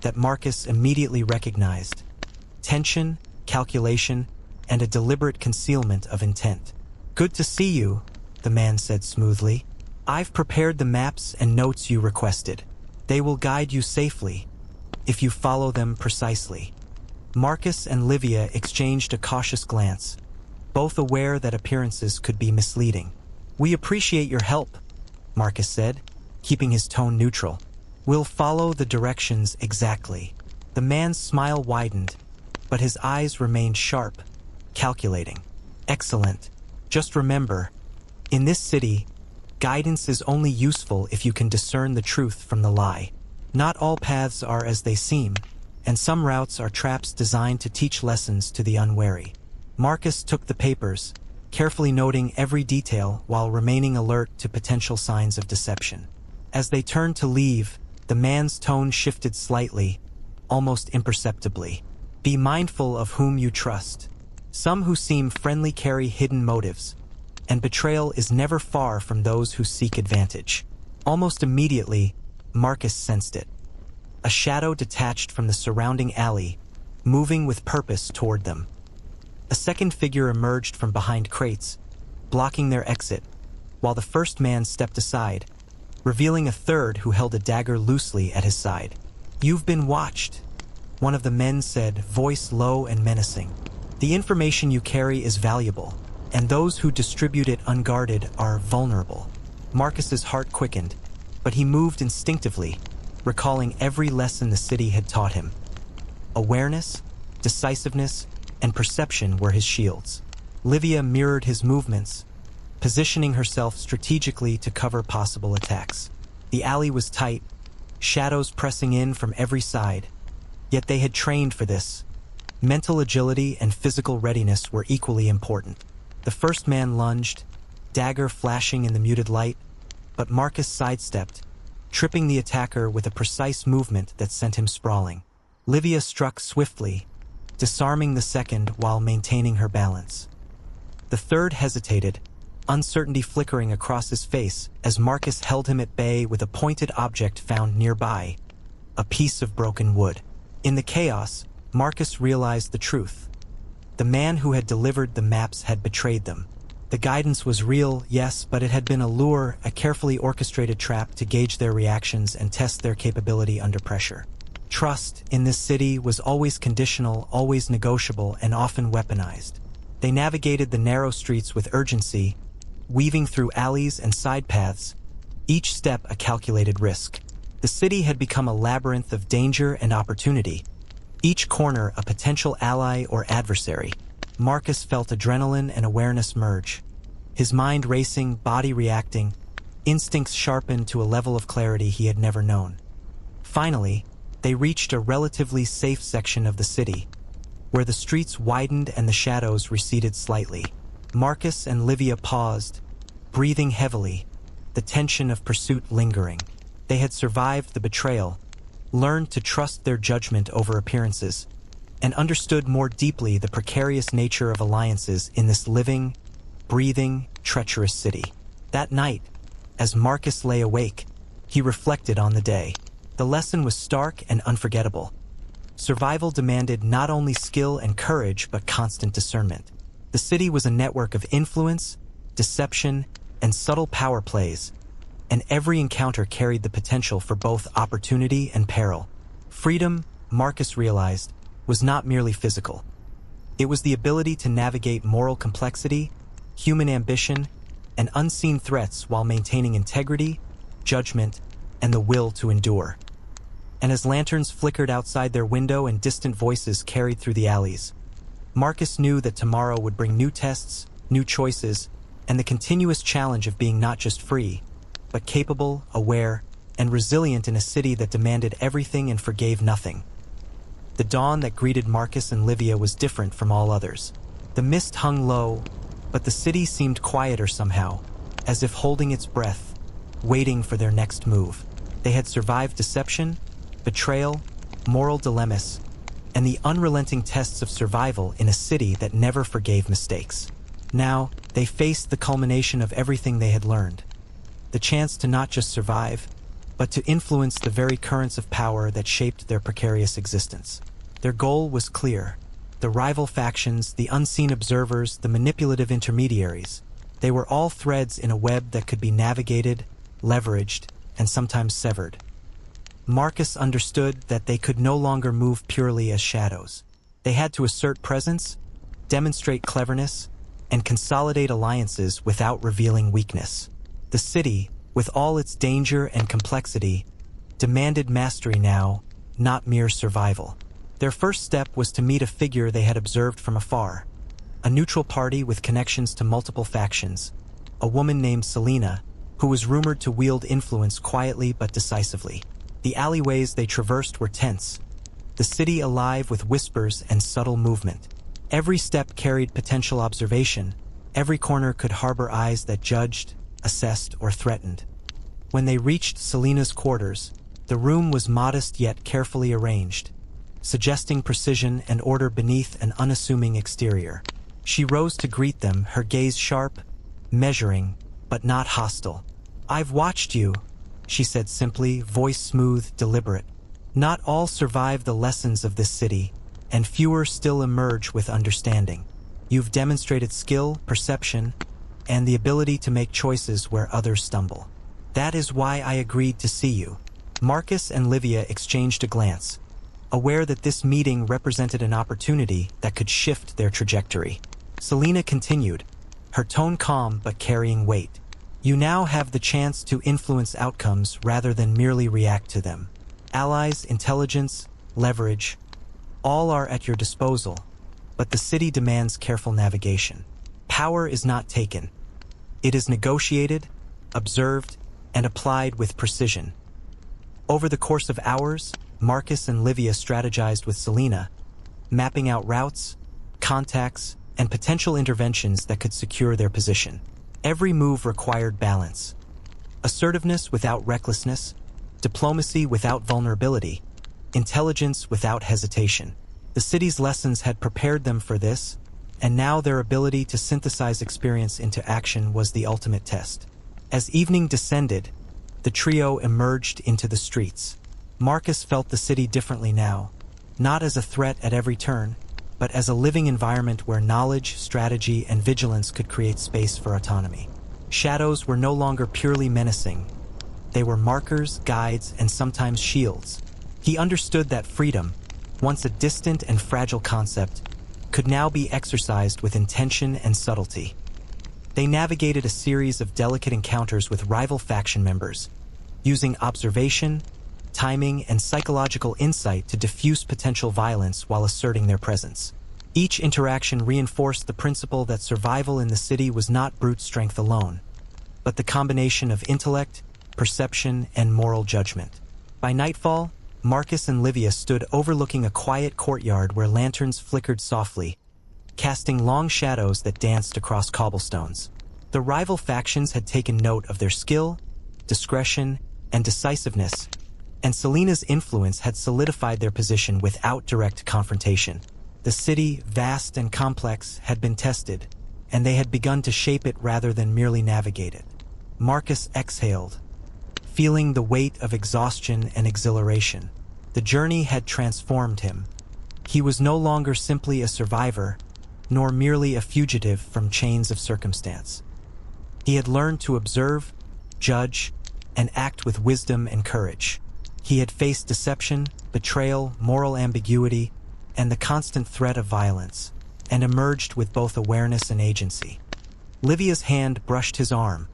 that Marcus immediately recognized. Tension, calculation, and a deliberate concealment of intent. "Good to see you," the man said smoothly. "I've prepared the maps and notes you requested. They will guide you safely, if you follow them precisely." Marcus and Livia exchanged a cautious glance, both aware that appearances could be misleading. "We appreciate your help," Marcus said, keeping his tone neutral. "We'll follow the directions exactly." The man's smile widened, but his eyes remained sharp, calculating. "Excellent. Just remember, in this city, guidance is only useful if you can discern the truth from the lie. Not all paths are as they seem, and some routes are traps designed to teach lessons to the unwary." Marcus took the papers, carefully noting every detail while remaining alert to potential signs of deception. As they turned to leave, the man's tone shifted slightly, almost imperceptibly. "Be mindful of whom you trust. Some who seem friendly carry hidden motives, and betrayal is never far from those who seek advantage." Almost immediately, Marcus sensed it. A shadow detached from the surrounding alley, moving with purpose toward them. A second figure emerged from behind crates, blocking their exit, while the first man stepped aside, revealing a third who held a dagger loosely at his side. "You've been watched," one of the men said, voice low and menacing. "The information you carry is valuable, and those who distribute it unguarded are vulnerable." Marcus's heart quickened, but he moved instinctively, recalling every lesson the city had taught him. Awareness, decisiveness, and perception were his shields. Livia mirrored his movements, positioning herself strategically to cover possible attacks. The alley was tight, shadows pressing in from every side. Yet they had trained for this. Mental agility and physical readiness were equally important. The first man lunged, dagger flashing in the muted light, but Marcus sidestepped, tripping the attacker with a precise movement that sent him sprawling. Livia struck swiftly, disarming the second while maintaining her balance. The third hesitated, uncertainty flickering across his face as Marcus held him at bay with a pointed object found nearby, a piece of broken wood. In the chaos, Marcus realized the truth. The man who had delivered the maps had betrayed them. The guidance was real, yes, but it had been a lure, a carefully orchestrated trap to gauge their reactions and test their capability under pressure. Trust, in this city, was always conditional, always negotiable, and often weaponized. They navigated the narrow streets with urgency, weaving through alleys and side paths, each step a calculated risk. The city had become a labyrinth of danger and opportunity, each corner a potential ally or adversary. Marcus felt adrenaline and awareness merge. His mind racing, body reacting, instincts sharpened to a level of clarity he had never known. Finally, they reached a relatively safe section of the city, where the streets widened and the shadows receded slightly. Marcus and Livia paused, breathing heavily, the tension of pursuit lingering. They had survived the betrayal, learned to trust their judgment over appearances, and understood more deeply the precarious nature of alliances in this living, breathing, treacherous city. That night, as Marcus lay awake, he reflected on the day. The lesson was stark and unforgettable. Survival demanded not only skill and courage, but constant discernment. The city was a network of influence, deception, and subtle power plays, and every encounter carried the potential for both opportunity and peril. Freedom, Marcus realized, was not merely physical. It was the ability to navigate moral complexity, human ambition, and unseen threats while maintaining integrity, judgment, and the will to endure. And as lanterns flickered outside their window and distant voices carried through the alleys, Marcus knew that tomorrow would bring new tests, new choices, and the continuous challenge of being not just free, but capable, aware, and resilient in a city that demanded everything and forgave nothing. The dawn that greeted Marcus and Livia was different from all others. The mist hung low, but the city seemed quieter somehow, as if holding its breath, waiting for their next move. They had survived deception, betrayal, moral dilemmas, and the unrelenting tests of survival in a city that never forgave mistakes. Now, they faced the culmination of everything they had learned. The chance to not just survive, but to influence the very currents of power that shaped their precarious existence. Their goal was clear. The rival factions, the unseen observers, the manipulative intermediaries, they were all threads in a web that could be navigated, leveraged, and sometimes severed. Marcus understood that they could no longer move purely as shadows. They had to assert presence, demonstrate cleverness, and consolidate alliances without revealing weakness. The city, with all its danger and complexity, demanded mastery now, not mere survival. Their first step was to meet a figure they had observed from afar, a neutral party with connections to multiple factions, a woman named Selina, who was rumored to wield influence quietly but decisively. The alleyways they traversed were tense, the city alive with whispers and subtle movement. Every step carried potential observation, every corner could harbor eyes that judged, assessed, or threatened. When they reached Selina's quarters, the room was modest yet carefully arranged, suggesting precision and order beneath an unassuming exterior. She rose to greet them, her gaze sharp, measuring, but not hostile. "I've watched you," she said simply, voice smooth, deliberate. "Not all survive the lessons of this city, and fewer still emerge with understanding. You've demonstrated skill, perception, and the ability to make choices where others stumble. That is why I agreed to see you." Marcus and Livia exchanged a glance, aware that this meeting represented an opportunity that could shift their trajectory. Selina continued, her tone calm but carrying weight. "You now have the chance to influence outcomes rather than merely react to them. Allies, intelligence, leverage, all are at your disposal, but the city demands careful navigation. Power is not taken. It is negotiated, observed, and applied with precision. Over the course of hours, Marcus and Livia strategized with Selina, mapping out routes, contacts, and potential interventions that could secure their position. Every move required balance. Assertiveness without recklessness, diplomacy without vulnerability, intelligence without hesitation. The city's lessons had prepared them for this, and now their ability to synthesize experience into action was the ultimate test. As evening descended, the trio emerged into the streets. Marcus felt the city differently now, not as a threat at every turn, but as a living environment where knowledge, strategy, and vigilance could create space for autonomy. Shadows were no longer purely menacing. They were markers, guides, and sometimes shields. He understood that freedom, once a distant and fragile concept, could now be exercised with intention and subtlety. They navigated a series of delicate encounters with rival faction members, using observation, timing, and psychological insight to diffuse potential violence while asserting their presence. Each interaction reinforced the principle that survival in the city was not brute strength alone, but the combination of intellect, perception, and moral judgment. By nightfall, Marcus and Livia stood overlooking a quiet courtyard where lanterns flickered softly, casting long shadows that danced across cobblestones. The rival factions had taken note of their skill, discretion, and decisiveness, and Selina's influence had solidified their position without direct confrontation. The city, vast and complex, had been tested, and they had begun to shape it rather than merely navigate it. Marcus exhaled, feeling the weight of exhaustion and exhilaration. The journey had transformed him. He was no longer simply a survivor, nor merely a fugitive from chains of circumstance. He had learned to observe, judge, and act with wisdom and courage. He had faced deception, betrayal, moral ambiguity, and the constant threat of violence, and emerged with both awareness and agency. Livia's hand brushed his arm,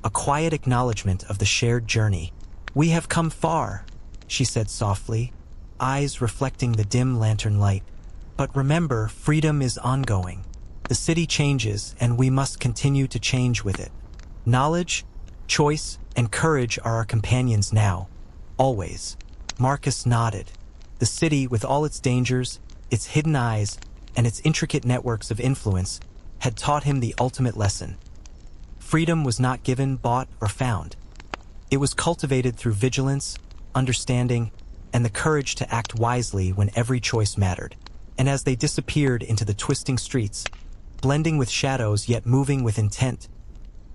a quiet acknowledgement of the shared journey. "We have come far," she said softly, eyes reflecting the dim lantern light. "But remember, freedom is ongoing. The city changes, and we must continue to change with it. Knowledge, choice, and courage are our companions now, always." Marcus nodded. The city, with all its dangers, its hidden eyes, and its intricate networks of influence, had taught him the ultimate lesson. Freedom was not given, bought, or found. It was cultivated through vigilance, understanding, and the courage to act wisely when every choice mattered. And as they disappeared into the twisting streets, blending with shadows yet moving with intent,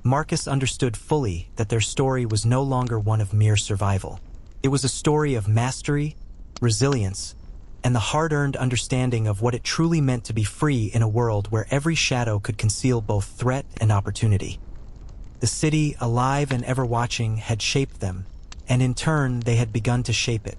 Marcus understood fully that their story was no longer one of mere survival. It was a story of mastery, resilience, and the hard-earned understanding of what it truly meant to be free in a world where every shadow could conceal both threat and opportunity. The city, alive and ever watching, had shaped them, and in turn they had begun to shape it.